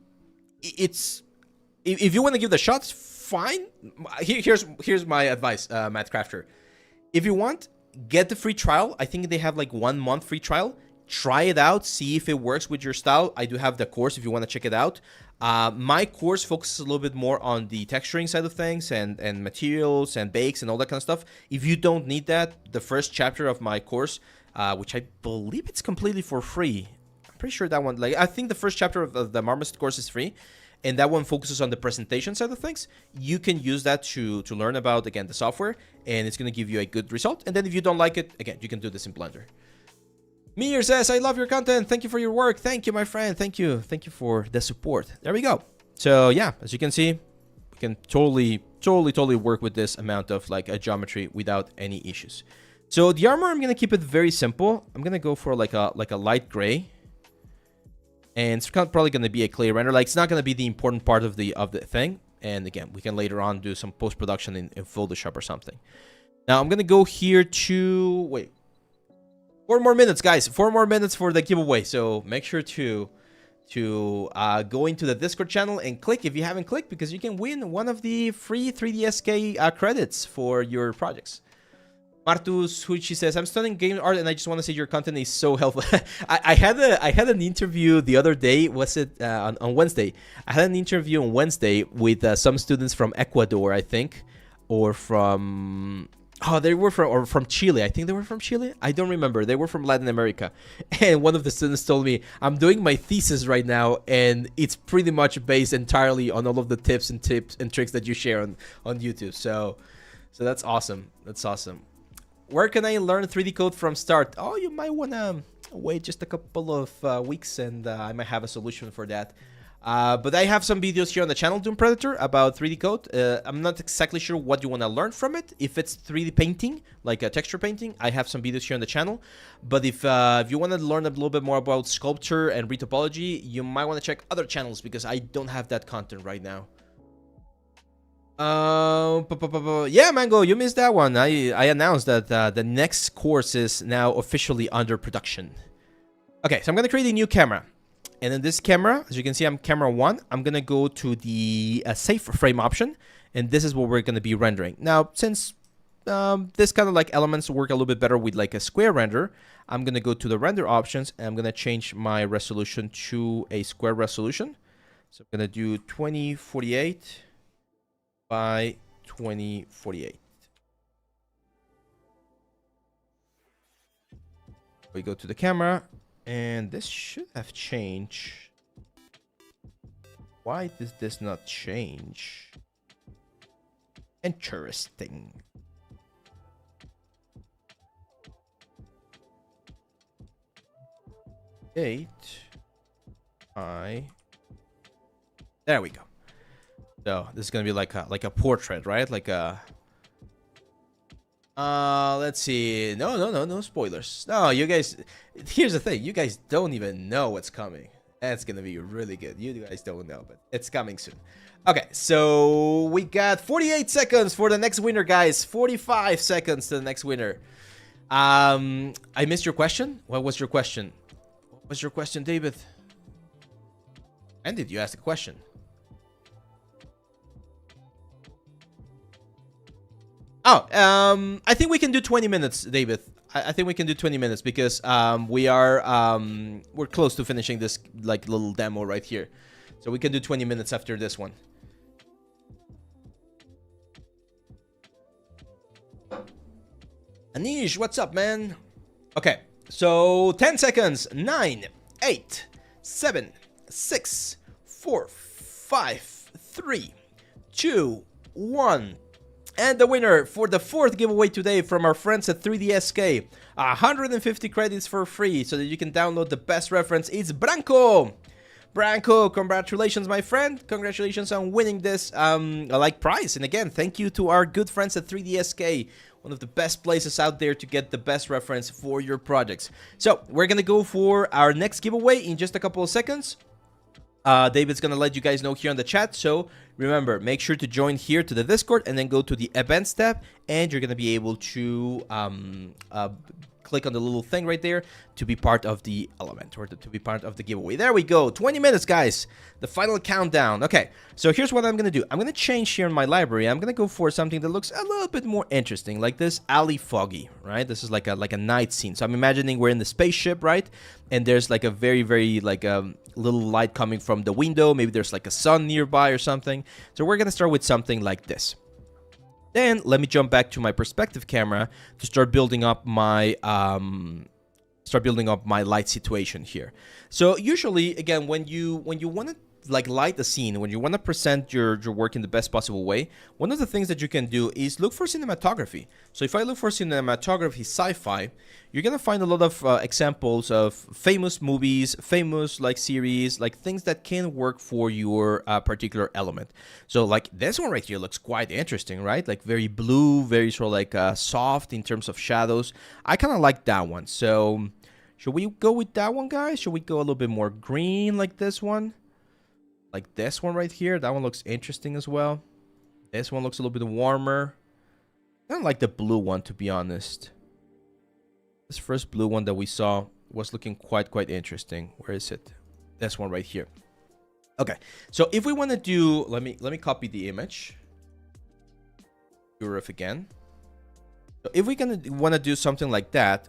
S1: it's, if you want to give the shots, fine. Here's my advice, Matt Crafter. If you want, get the free trial. I think they have like 1 month free trial. Try it out, see if it works with your style. I do have the course if you want to check it out. My course focuses a little bit more on the texturing side of things and materials and bakes and all that kind of stuff. If you don't need that, the first chapter of my course, which I believe it's completely for free. Pretty sure that one, like, I think the first chapter of the Marmoset course is free, and that one focuses on the presentation side of things. You can use that to learn about, again, the software, and it's going to give you a good result. And then if you don't like it, again, you can do this in Blender. Meir says, I love your content. Thank you for your work. Thank you, my friend. Thank you for the support. There we go. So yeah, as you can see, we can totally work with this amount of like a geometry without any issues. So the armor, I'm going to keep it very simple. I'm going to go for like a light gray. And it's probably going to be a clay render. Like, it's not going to be the important part of the thing. And again, we can later on do some post-production in Photoshop or something. Now, I'm going to go here to... Wait. 4 more minutes, guys. 4 more minutes for the giveaway. So make sure to go into the Discord channel and click if you haven't clicked, because you can win one of the free 3DSK credits for your projects. Martus Huichi says, I'm studying game art and I just want to say your content is so helpful. I had an interview the other day. Was it on Wednesday? I had an interview on Wednesday with some students from Ecuador, I think, or from... Oh, they were from Chile. I think they were from Chile. I don't remember. They were from Latin America. And one of the students told me, I'm doing my thesis right now, and it's pretty much based entirely on all of the tips and tricks that you share on YouTube. So that's awesome. That's awesome. Where can I learn 3D code from start? Oh, you might want to wait just a couple of weeks, and I might have a solution for that. But I have some videos here on the channel, Doom Predator, about 3D code. I'm not exactly sure what you want to learn from it. If it's 3D painting, like texture painting, I have some videos here on the channel. But if you want to learn a little bit more about sculpture and retopology, you might want to check other channels, because I don't have that content right now. Yeah, Mango, you missed that one. I announced that the next course is now officially under production. Okay, so I'm gonna create a new camera, and in this camera, as you can see, I'm camera 1. I'm gonna go to the safe frame option, and this is what we're gonna be rendering. Now, since this kind of like elements work a little bit better with like a square render, I'm gonna go to the render options, and I'm gonna change my resolution to a square resolution. So I'm gonna do 2048 by 2048. We go to the camera, and this should have changed. Why does this not change? Interesting. There we go. So this is gonna be like a portrait, right? Like a let's see. No spoilers. No, you guys, here's the thing, you guys don't even know what's coming. That's gonna be really good. You guys don't know, but it's coming soon. Okay, so we got 48 seconds for the next winner, guys. 45 seconds to the next winner. I missed your question. What was your question? What was your question, David? And did you ask a question? Oh, I think we can do 20 minutes, David. I think we can do 20 minutes because we're close to finishing this like little demo right here. So we can do 20 minutes after this one. Anish, what's up, man? Okay, so 10 seconds. 9, 8, 7, 6, 4, 5, 3, 2, 1. And the winner for the 4th giveaway today from our friends at 3DSK, 150 credits for free so that you can download the best reference, is Branco. Branco, congratulations, my friend. Congratulations on winning this prize. And again, thank you to our good friends at 3DSK, one of the best places out there to get the best reference for your projects. So we're going to go for our next giveaway in just a couple of seconds. David's going to let you guys know here on the chat. So remember, make sure to join here to the Discord and then go to the Events tab. And you're going to be able to click on the little thing right there to be part of the element, or to be part of the giveaway. There we go. 20 minutes, guys. The final countdown. Okay, so here's what I'm going to do. I'm going to change here in my library. I'm going to go for something that looks a little bit more interesting, like this alley foggy, right? This is like a night scene. So I'm imagining we're in the spaceship, right? And there's like a very, very like little light coming from the window. Maybe there's like a sun nearby or something. So we're going to start with something like this. Then let me jump back to my perspective camera to start building up my light situation here. So usually, again, when you want to like light a scene, when you want to present your work in the best possible way, one of the things that you can do is look for cinematography. So if I look for cinematography sci-fi, you're gonna find a lot of examples of famous movies, famous like series, like things that can work for your particular element. So like this one right here looks quite interesting, right? Like very blue, very sort of like soft in terms of shadows. I kind of like that one. So should we go with that one, guys? Should we go a little bit more green like this one? Like this one right here. That one looks interesting as well. This one looks a little bit warmer. I don't like the blue one, to be honest. This first blue one that we saw was looking quite interesting. Where is it? This one right here. Okay, so if we want to do, let me copy the image. Ref again. So if we're gonna want to do something like that,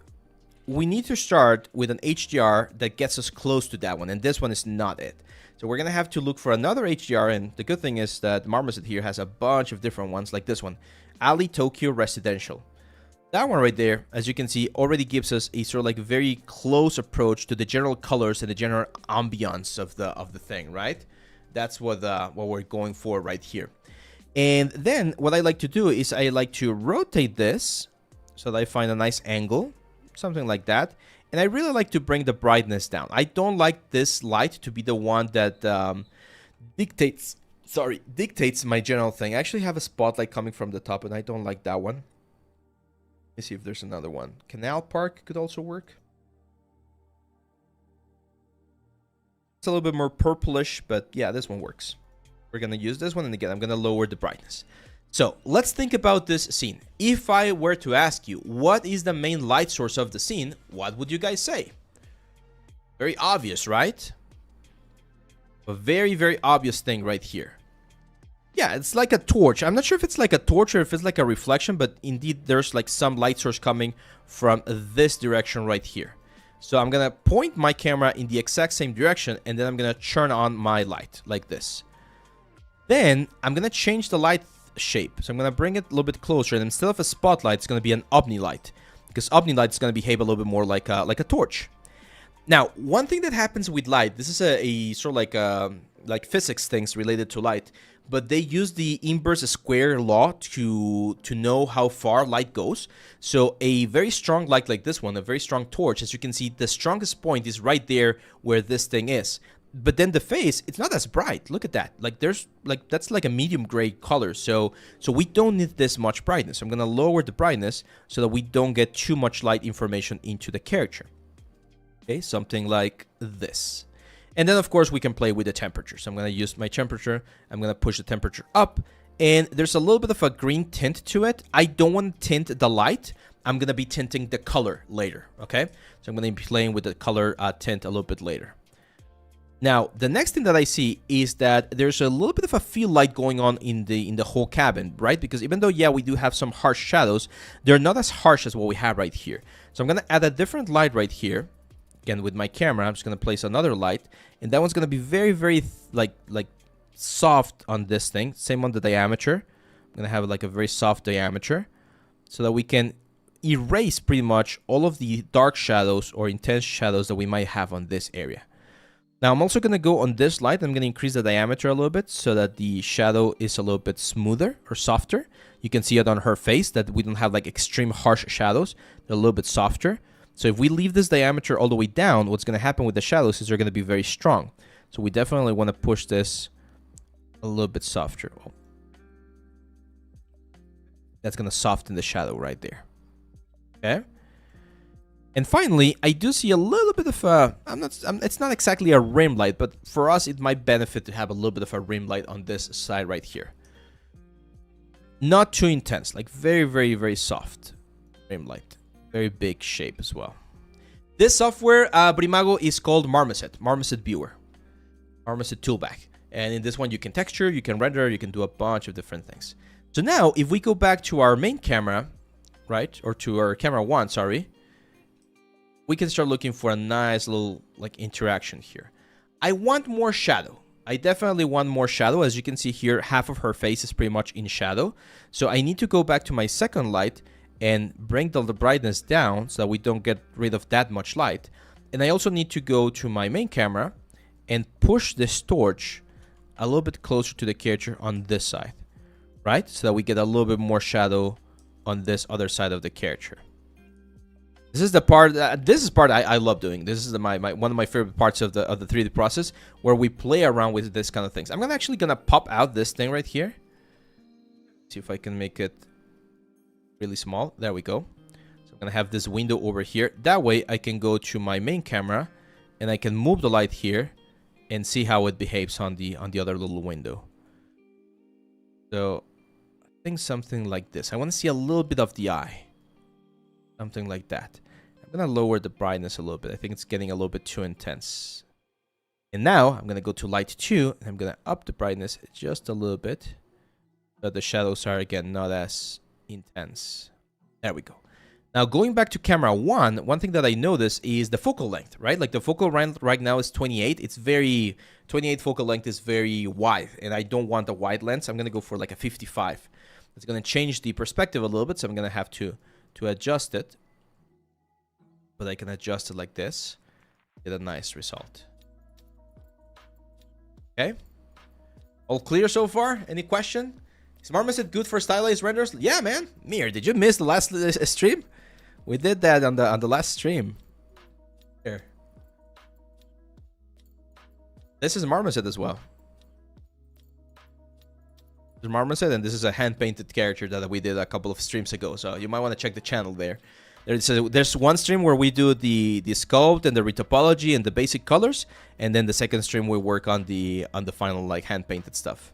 S1: we need to start with an HDR that gets us close to that one, and this one is not it. So we're gonna have to look for another HDR, and the good thing is that Marmoset here has a bunch of different ones, like this one, Alley Tokyo Residential. That one right there, as you can see, already gives us a sort of like very close approach to the general colors and the general ambiance of the thing, right? That's what we're going for right here. And then what I like to do is I like to rotate this so that I find a nice angle, something like that. And I really like to bring the brightness down. I don't like this light to be the one that dictates my general thing. I actually have a spotlight coming from the top, and I don't like that one. Let me see if there's another one. Canal Park could also work. It's a little bit more purplish, but yeah, this one works. We're going to use this one, and again, I'm going to lower the brightness. So let's think about this scene. If I were to ask you, what is the main light source of the scene? What would you guys say? Very obvious, right? A very, very obvious thing right here. Yeah, it's like a torch. I'm not sure if it's like a torch or if it's like a reflection, but indeed there's like some light source coming from this direction right here. So I'm going to point my camera in the exact same direction, and then I'm going to turn on my light like this. Then I'm going to change the light shape. So I'm going to bring it a little bit closer, and instead of a spotlight, it's going to be an omni-light, because omni-light is going to behave a little bit more like a torch. Now, one thing that happens with light, this is a sort of like physics things related to light, but they use the inverse square law to know how far light goes. So a very strong light like this one, a very strong torch, as you can see, the strongest point is right there where this thing is. But then the face, it's not as bright. Look at that. Like that's like a medium gray color. So we don't need this much brightness. I'm going to lower the brightness so that we don't get too much light information into the character. Okay, something like this. And then of course we can play with the temperature. So I'm going to use my temperature. I'm going to push the temperature up, and there's a little bit of a green tint to it. I don't want to tint the light. I'm going to be tinting the color later. Okay, so I'm going to be playing with the color tint a little bit later. Now, the next thing that I see is that there's a little bit of a feel light going on in the whole cabin, right? Because even though, yeah, we do have some harsh shadows, they're not as harsh as what we have right here. So I'm going to add a different light right here. again with my camera, I'm just gonna place another light, and that one's gonna be very, very like soft on this thing. Same on the diameter. I'm gonna have like a very soft diameter, so that we can erase pretty much all of the dark shadows or intense shadows that we might have on this area. Now I'm also gonna go on this light. I'm gonna increase the diameter a little bit so that the shadow is a little bit smoother or softer. You can see it on her face that we don't have like extreme harsh shadows. They're a little bit softer. So if we leave this diameter all the way down, what's gonna happen with the shadows is they're gonna be very strong. So we definitely wanna push this a little bit softer. Oh. That's gonna soften the shadow right there. Okay. And finally, I do see a little bit of a, it's not exactly a rim light, but for us, it might benefit to have a little bit of a rim light on this side right here. Not too intense, like very, very, very soft rim light. Very big shape as well. This software, Brimago, is called Marmoset, Marmoset Viewer, Marmoset Toolback. And in this one, you can texture, you can render, you can do a bunch of different things. So now, if we go back to our main camera, right, or to our camera 1, sorry, we can start looking for a nice little like interaction here. I want more shadow. I definitely want more shadow. As you can see here, half of her face is pretty much in shadow. So I need to go back to my second light and bring the brightness down so that we don't get rid of that much light. And I also need to go to my main camera and push this torch a little bit closer to the character on this side, right? So that we get a little bit more shadow on this other side of the character. This is the part. This is part I love doing. This is one of my favorite parts of the 3D process, where we play around with this kind of things. I'm actually gonna pop out this thing right here. See if I can make it really small. There we go. So I'm gonna have this window over here. That way I can go to my main camera, and I can move the light here, and see how it behaves on the other little window. So I think something like this. I want to see a little bit of the eye. Something like that. I'm going to lower the brightness a little bit. I think it's getting a little bit too intense. And now I'm going to go to light 2, and I'm going to up the brightness just a little bit, so that the shadows are, again, not as intense. There we go. Now, going back to camera 1, one thing that I notice is the focal length, right? Like the focal length right now is 28. It's 28 focal length is very wide, and I don't want a wide lens. I'm going to go for like a 55. It's going to change the perspective a little bit, so I'm going to have to adjust it. But I can adjust it like this. Get a nice result. Okay. All clear so far? Any question? Is Marmoset good for stylized renders? Yeah, man. Mir, did you miss the last stream? We did that on the last stream. Here. This is Marmoset as well. This is Marmoset, and this is a hand-painted character that we did a couple of streams ago. So you might want to check the channel there. There's one stream where we do the sculpt and the retopology and the basic colors, and then the second stream we work on the final like hand-painted stuff.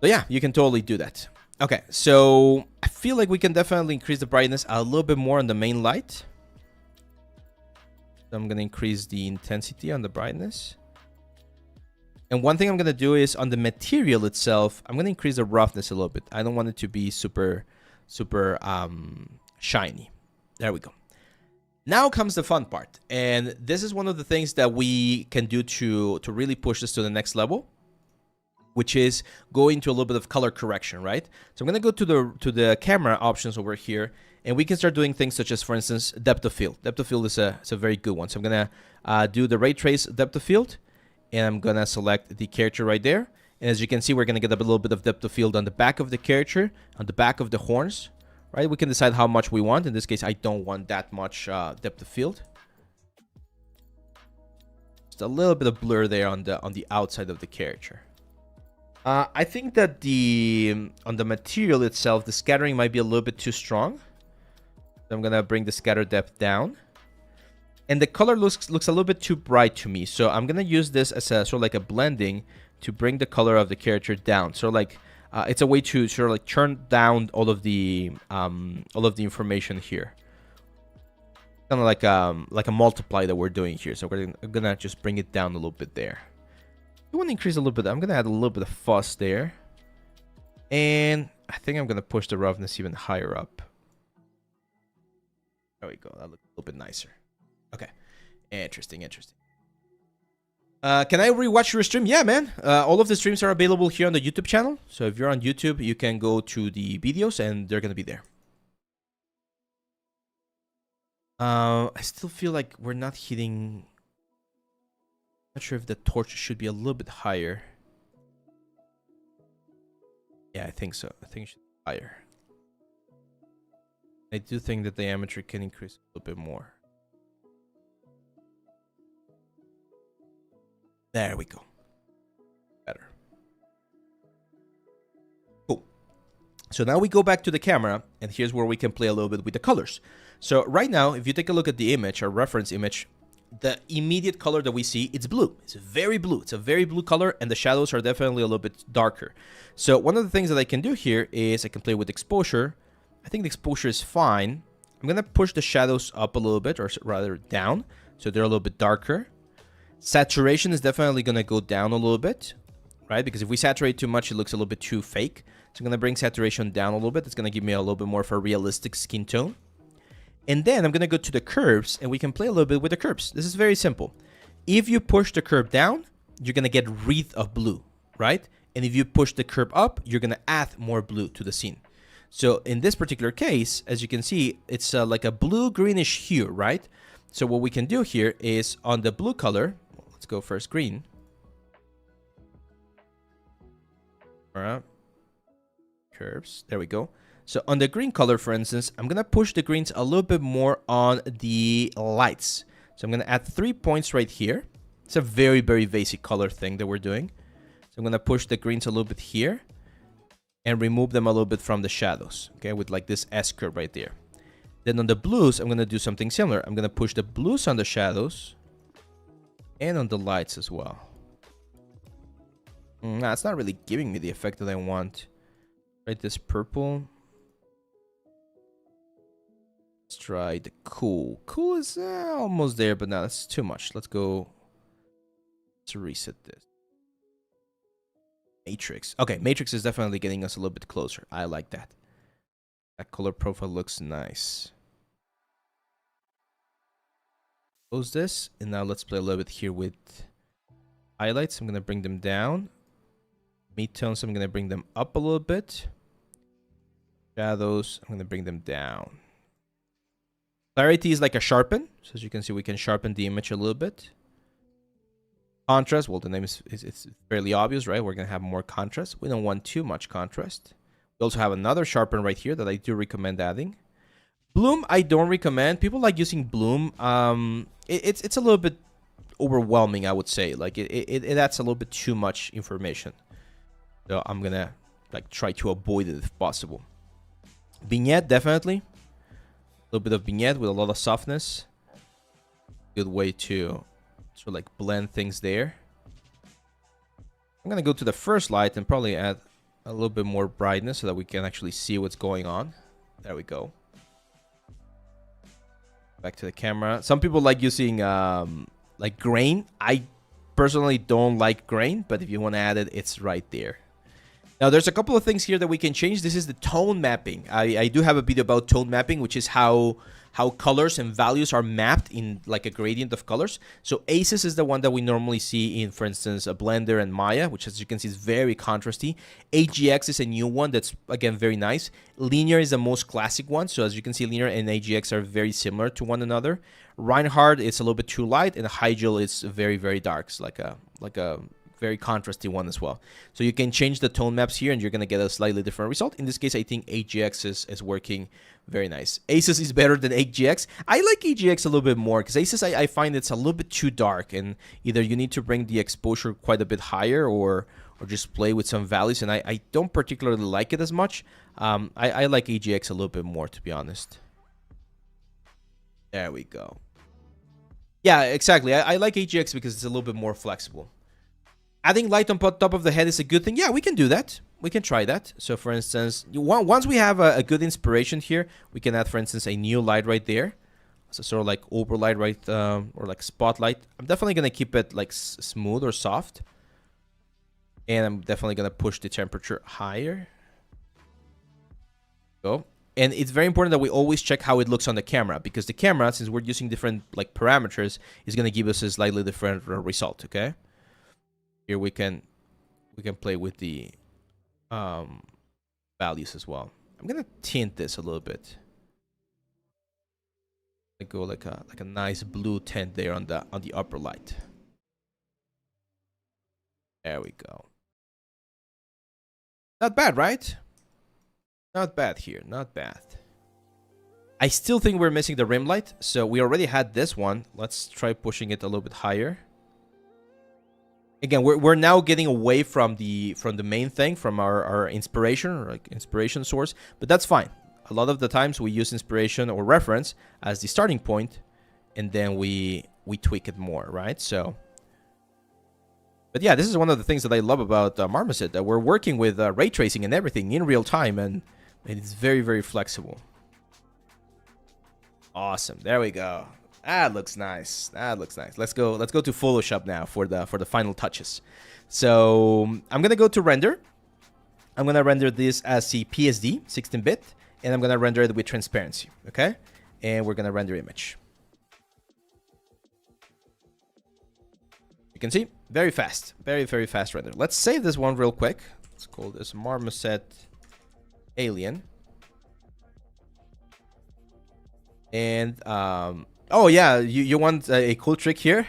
S1: So yeah, you can totally do that. Okay, so I feel like we can definitely increase the brightness a little bit more on the main light. So I'm gonna increase the intensity on the brightness. And one thing I'm gonna do is on the material itself, I'm gonna increase the roughness a little bit. I don't want it to be super shiny. There we go. Now comes the fun part, and this is one of the things that we can do to really push this to the next level, which is go into a little bit of color correction, right? So I'm gonna go to the camera options over here, and we can start doing things such as, for instance, depth of field. Depth of field is a very good one. So I'm gonna do the ray trace depth of field, and I'm gonna select the character right there. And as you can see, we're gonna get a little bit of depth of field on the back of the character, on the back of the horns, right? We can decide how much we want. In this case, I don't want that much depth of field. Just a little bit of blur there on the outside of the character. I think that on the material itself, the scattering might be a little bit too strong. So I'm gonna bring the scatter depth down. And the color looks a little bit too bright to me. So I'm gonna use this as a sort of like a blending to bring the color of the character down. So like it's a way to sort of like turn down all of the information here. Kind of like a multiply that we're doing here. So I'm gonna just bring it down a little bit there. I want to increase a little bit. I'm gonna add a little bit of fuzz there, and I think I'm gonna push the roughness even higher up. There we go. That looks a little bit nicer. Okay, Interesting, interesting. Can I rewatch your stream? Yeah, man. All of the streams are available here on the YouTube channel. So if you're on YouTube, you can go to the videos and they're going to be there. I still feel like we're not hitting... Not sure if the torch should be a little bit higher. Yeah, I think so. I think it should be higher. I do think the diameter can increase a little bit more. There we go. Better. Cool. So now we go back to the camera, and here's where we can play a little bit with the colors. So right now, if you take a look at the image, our reference image, the immediate color that we see, it's blue. It's very blue. It's a very blue color, and the shadows are definitely a little bit darker. So one of the things that I can do here is I can play with exposure. I think the exposure is fine. I'm going to push the shadows up a little bit, or rather down, so they're a little bit darker. Saturation is definitely going to go down a little bit, right? Because if we saturate too much, it looks a little bit too fake. So I'm going to bring saturation down a little bit. It's going to give me a little bit more of a realistic skin tone. And then I'm going to go to the curves, and we can play a little bit with the curves. This is very simple. If you push the curve down, you're going to get wreath of blue, right? And if you push the curve up, you're going to add more blue to the scene. So in this particular case, as you can see, it's like a blue-greenish hue, right? So what we can do here is on the blue color, let's go first green. All right. Curves. There we go. So on the green color, for instance, I'm going to push the greens a little bit more on the lights. So I'm going to add 3 points right here. It's a very, very basic color thing that we're doing. So I'm going to push the greens a little bit here and remove them a little bit from the shadows, okay, with like this S curve right there. Then on the blues, I'm going to do something similar. I'm going to push the blues on the shadows and on the lights as well. Nah, it's not really giving me the effect that I want. Right, this purple. Let's try the cool. Cool is almost there, but no, that's too much. Let's go. Let's reset this. Matrix. Okay, Matrix is definitely getting us a little bit closer. I like that. That color profile looks nice. Close this, and now let's play a little bit here with highlights. I'm going to bring them down. Midtones, I'm going to bring them up a little bit. Shadows, I'm going to bring them down. Clarity is like a sharpen. So as you can see, we can sharpen the image a little bit. Contrast, well, the name is it's fairly obvious, right? We're going to have more contrast. We don't want too much contrast. We also have another sharpen right here that I do recommend adding. Bloom, I don't recommend. People like using bloom. It's a little bit overwhelming, I would say. Like it adds a little bit too much information. So I'm going to like try to avoid it if possible. Vignette, definitely. A little bit of vignette with a lot of softness. Good way to sort of like blend things there. I'm going to go to the first light and probably add a little bit more brightness so that we can actually see what's going on. There we go. Back to the camera. Some people like using like grain. I personally don't like grain, but if you want to add it, it's right there. Now, there's a couple of things here that we can change. This is the tone mapping. I do have a video about tone mapping, which is how colors and values are mapped in like a gradient of colors. So ACES is the one that we normally see in, for instance, a Blender and Maya, which as you can see is very contrasty. AGX is a new one that's, again, very nice. Linear is the most classic one. So as you can see, Linear and AGX are very similar to one another. Reinhardt is a little bit too light, and Hygel is very, very dark. It's like a very contrasty one as well. So you can change the tone maps here and you're going to get a slightly different result. In this case, I think AGX is working very nice. ACES is better than AGX. I like AGX a little bit more because ACES, I find it's a little bit too dark, and either you need to bring the exposure quite a bit higher or just play with some values, and I don't particularly like it as much. I like AGX a little bit more, to be honest. There we go. Yeah, exactly. I like AGX because it's a little bit more flexible. Adding light on top of the head is a good thing. Yeah, we can do that. We can try that. So, for instance, once we have a good inspiration here, we can add, for instance, a new light right there. So, sort of like overlight, right, or like spotlight. I'm definitely going to keep it like smooth or soft. And I'm definitely going to push the temperature higher. Go. And it's very important that we always check how it looks on the camera, because the camera, since we're using different like parameters, is going to give us a slightly different result. Okay. Here we can play with the values as well. I'm gonna tint this a little bit. I go like a nice blue tint there on the upper light. There we go. Not bad, right? Not bad here, not bad. I still think we're missing the rim light, so we already had this one. Let's try pushing it a little bit higher. Again, we're now getting away from the main thing, from our inspiration, or like inspiration source, but that's fine. A lot of the times we use inspiration or reference as the starting point, and then we tweak it more, right? So, but yeah, this is one of the things that I love about Marmoset, that we're working with ray tracing and everything in real time, and it's very, very flexible. Awesome. There we go. That looks nice. That looks nice. Let's go to Photoshop now for the final touches. So I'm gonna go to render. I'm gonna render this as a PSD 16-bit, and I'm gonna render it with transparency. Okay, and we're gonna render image. You can see very fast, very, very fast render. Let's save this one real quick. Let's call this Marmoset Alien. And oh yeah, you want a cool trick here?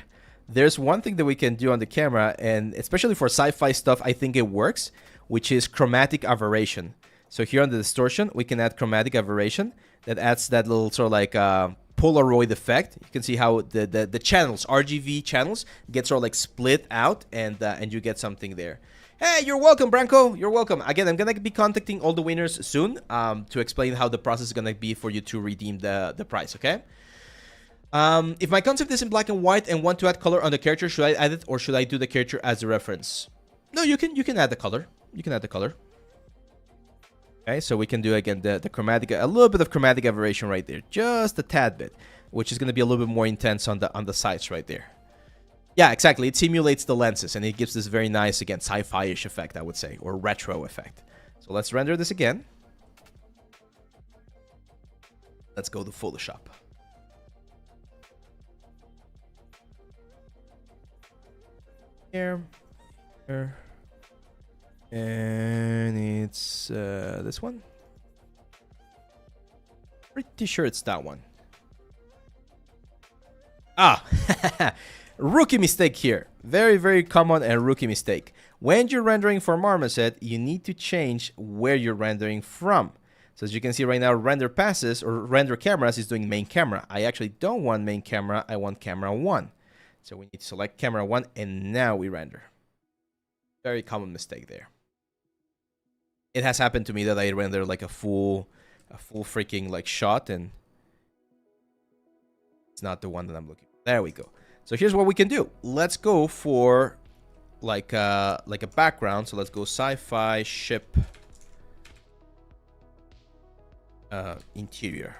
S1: There's one thing that we can do on the camera, and especially for sci-fi stuff, I think it works, which is chromatic aberration. So here on the distortion, we can add chromatic aberration that adds that little sort of like Polaroid effect. You can see how the channels, RGB channels, get sort of like split out, and you get something there. Hey, you're welcome, Branko. You're welcome. Again, I'm going to be contacting all the winners soon to explain how the process is going to be for you to redeem the prize, okay? If my concept is in black and white and want to add color on the character, should I add it, or should I do the character as a reference? No, you can add the color. You can add the color. Okay, so we can do, again, the chromatic, a little bit of chromatic aberration right there. Just a tad bit, which is going to be a little bit more intense on the sides right there. Yeah, exactly. It simulates the lenses, and it gives this very nice, again, sci-fi-ish effect, I would say, or retro effect. So let's render this again. Let's go to Photoshop. Here. And it's this one. Pretty sure it's that one. Ah, rookie mistake here. Very, very common and rookie mistake. When you're rendering for Marmoset, you need to change where you're rendering from. So as you can see right now, render passes or render cameras is doing main camera. I actually don't want main camera. I want camera 1. So we need to select camera 1, and now we render. Very common mistake there. It has happened to me that I render like a full freaking like shot, and it's not the one that I'm looking for. There we go. So here's what we can do. Let's go for like a background. So let's go sci-fi ship interior.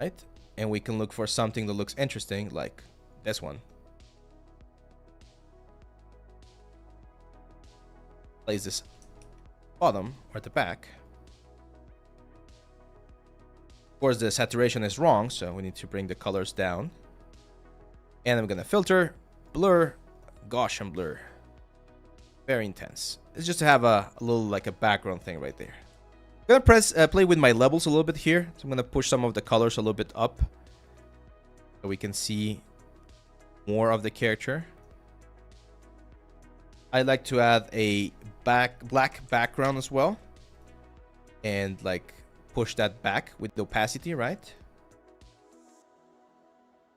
S1: Right? And we can look for something that looks interesting, like this one. Place this bottom or at the back. Of course, the saturation is wrong, so we need to bring the colors down. And I'm gonna filter, blur, Gaussian blur. Very intense. It's just to have a little like a background thing right there. I'm gonna play with my levels a little bit here. So I'm gonna push some of the colors a little bit up, so we can see more of the character. I like to add a black background as well, and like push that back with the opacity, right?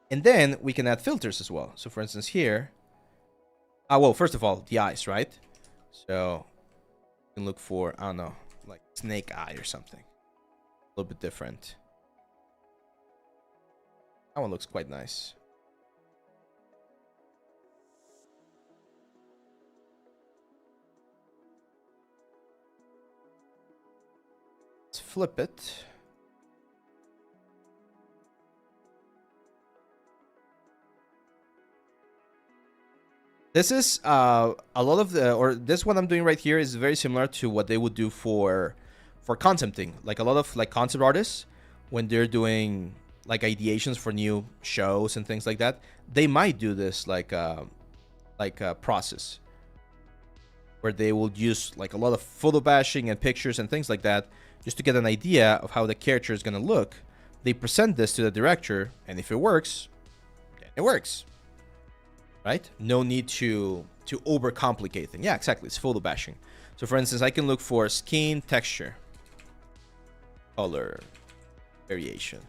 S1: And then we can add filters as well. So for instance here, well, first of all, the eyes, right? So you can look for, I don't know, like snake eye or something. A little bit different. That one looks quite nice. Let's flip it. This is a lot of the, or this one I'm doing right here is very similar to what they would do for concepting. Like a lot of like concept artists, when they're doing like ideations for new shows and things like that, they might do this like a process where they will use like a lot of photobashing and pictures and things like that just to get an idea of how the character is going to look. They present this to the director, and if it works, then it works, right? No need to overcomplicate things. Yeah, exactly. It's photobashing. So for instance, I can look for skin texture, color, variation.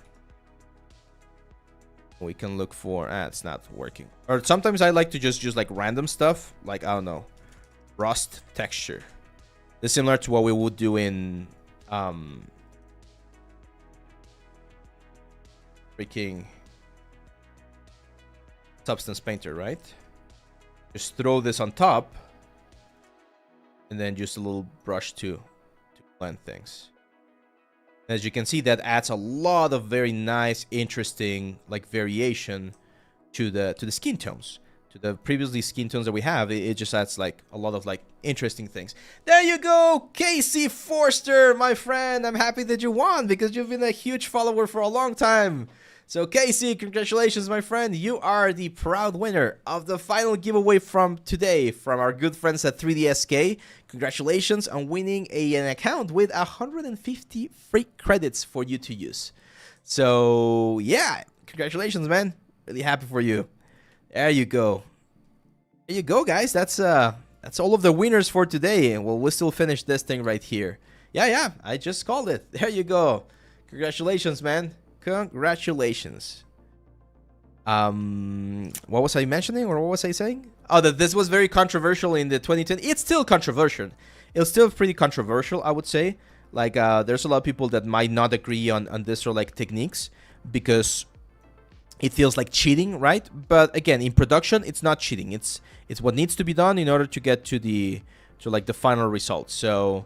S1: We can look for, it's not working. Or sometimes I like to just use like random stuff, like, I don't know, rust texture. This is similar to what we would do in freaking Substance Painter, right? Just throw this on top and then just a little brush to blend things. As you can see, that adds a lot of very nice, interesting like variation to the skin tones. To the previously skin tones that we have, it just adds like a lot of like interesting things. There you go, Casey Forster, my friend. I'm happy that you won because you've been a huge follower for a long time. So Casey, congratulations, my friend. You are the proud winner of the final giveaway from today from our good friends at 3DSK. Congratulations on winning an account with 150 free credits for you to use. So yeah, congratulations, man. Really happy for you. There you go. There you go, guys. That's all of the winners for today. And we'll still finish this thing right here. Yeah, I just called it. There you go. Congratulations, man. Congratulations. What was I mentioning, or what was I saying? Oh, that this was very controversial in the 2010. It's still controversial. It's still pretty controversial, I would say. Like, there's a lot of people that might not agree on this sort of like techniques because it feels like cheating, right? But again, in production, it's not cheating. It's what needs to be done in order to get to like the final result. So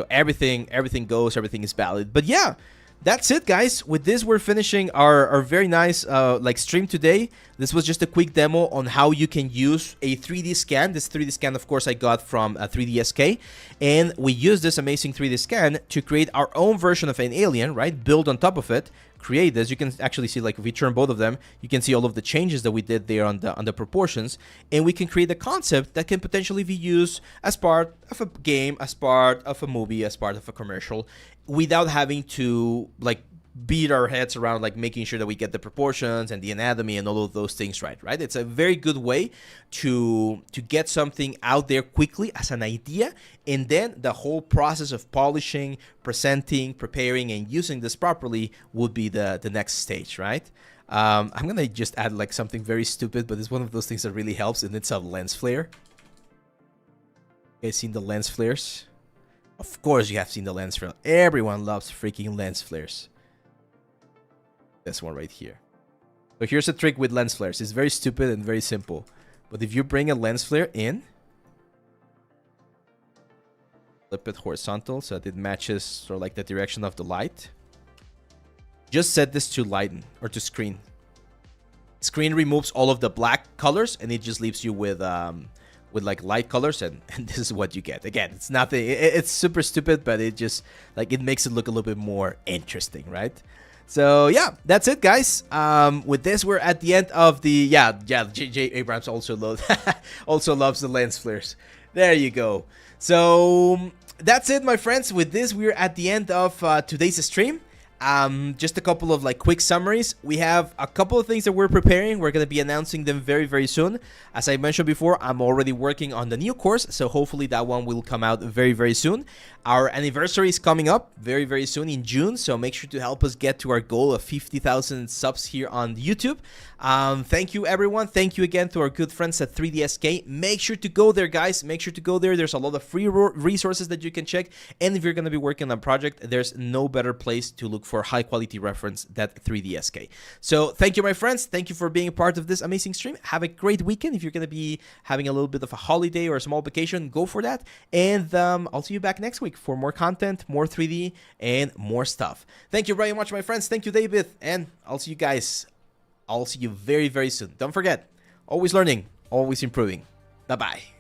S1: everything goes, everything is valid. But yeah, that's it, guys. With this, we're finishing our very nice like stream today. This was just a quick demo on how you can use a 3D scan. This 3D scan, of course, I got from 3DSK, and we use this amazing 3D scan to create our own version of an alien, right? Build on top of it, create this. You can actually see, like, if we turn both of them, you can see all of the changes that we did there on the proportions, and we can create a concept that can potentially be used as part of a game, as part of a movie, as part of a commercial, without having to like beat our heads around like making sure that we get the proportions and the anatomy and all of those things right. It's a very good way to get something out there quickly as an idea, and then the whole process of polishing, presenting, preparing, and using this properly would be the next stage, right? I'm gonna just add like something very stupid, but it's one of those things that really helps, and it's a lens flare. You guys seen the lens flares? Of course you have seen the lens flare. Everyone loves freaking lens flares. This one right here. So here's a trick with lens flares. It's very stupid and very simple. But if you bring a lens flare in, flip it horizontal so that it matches sort of like the direction of the light. Just set this to lighten or to screen. Screen removes all of the black colors and it just leaves you with like light colors, and this is what you get. Again, it's nothing, it's super stupid, but it just like it makes it look a little bit more interesting, right? So yeah, that's it, guys. With this, we're at the end of the J.J. Abrams also loves the lens flares. There you go. So that's it, my friends. With this, we're at the end of today's stream. Just a couple of like quick summaries. We have a couple of things that we're preparing. We're going to be announcing them very, very soon. As I mentioned before, I'm already working on the new course, so hopefully that one will come out very, very soon. Our anniversary is coming up very, very soon in June, so make sure to help us get to our goal of 50,000 subs here on YouTube. Thank you, everyone. Thank you again to our good friends at 3DSK. Make sure to go there, guys. Make sure to go there. There's a lot of free resources that you can check, and if you're going to be working on a project, there's no better place to look for high quality reference than 3DSK. So thank you, my friends. Thank you for being a part of this amazing stream. Have a great weekend. If you're going to be having a little bit of a holiday or a small vacation, go for that. And I'll see you back next week for more content, more 3D, and more stuff. Thank you very much, my friends. Thank you, David. And I'll see you guys. I'll see you very, very soon. Don't forget, always learning, always improving. Bye-bye.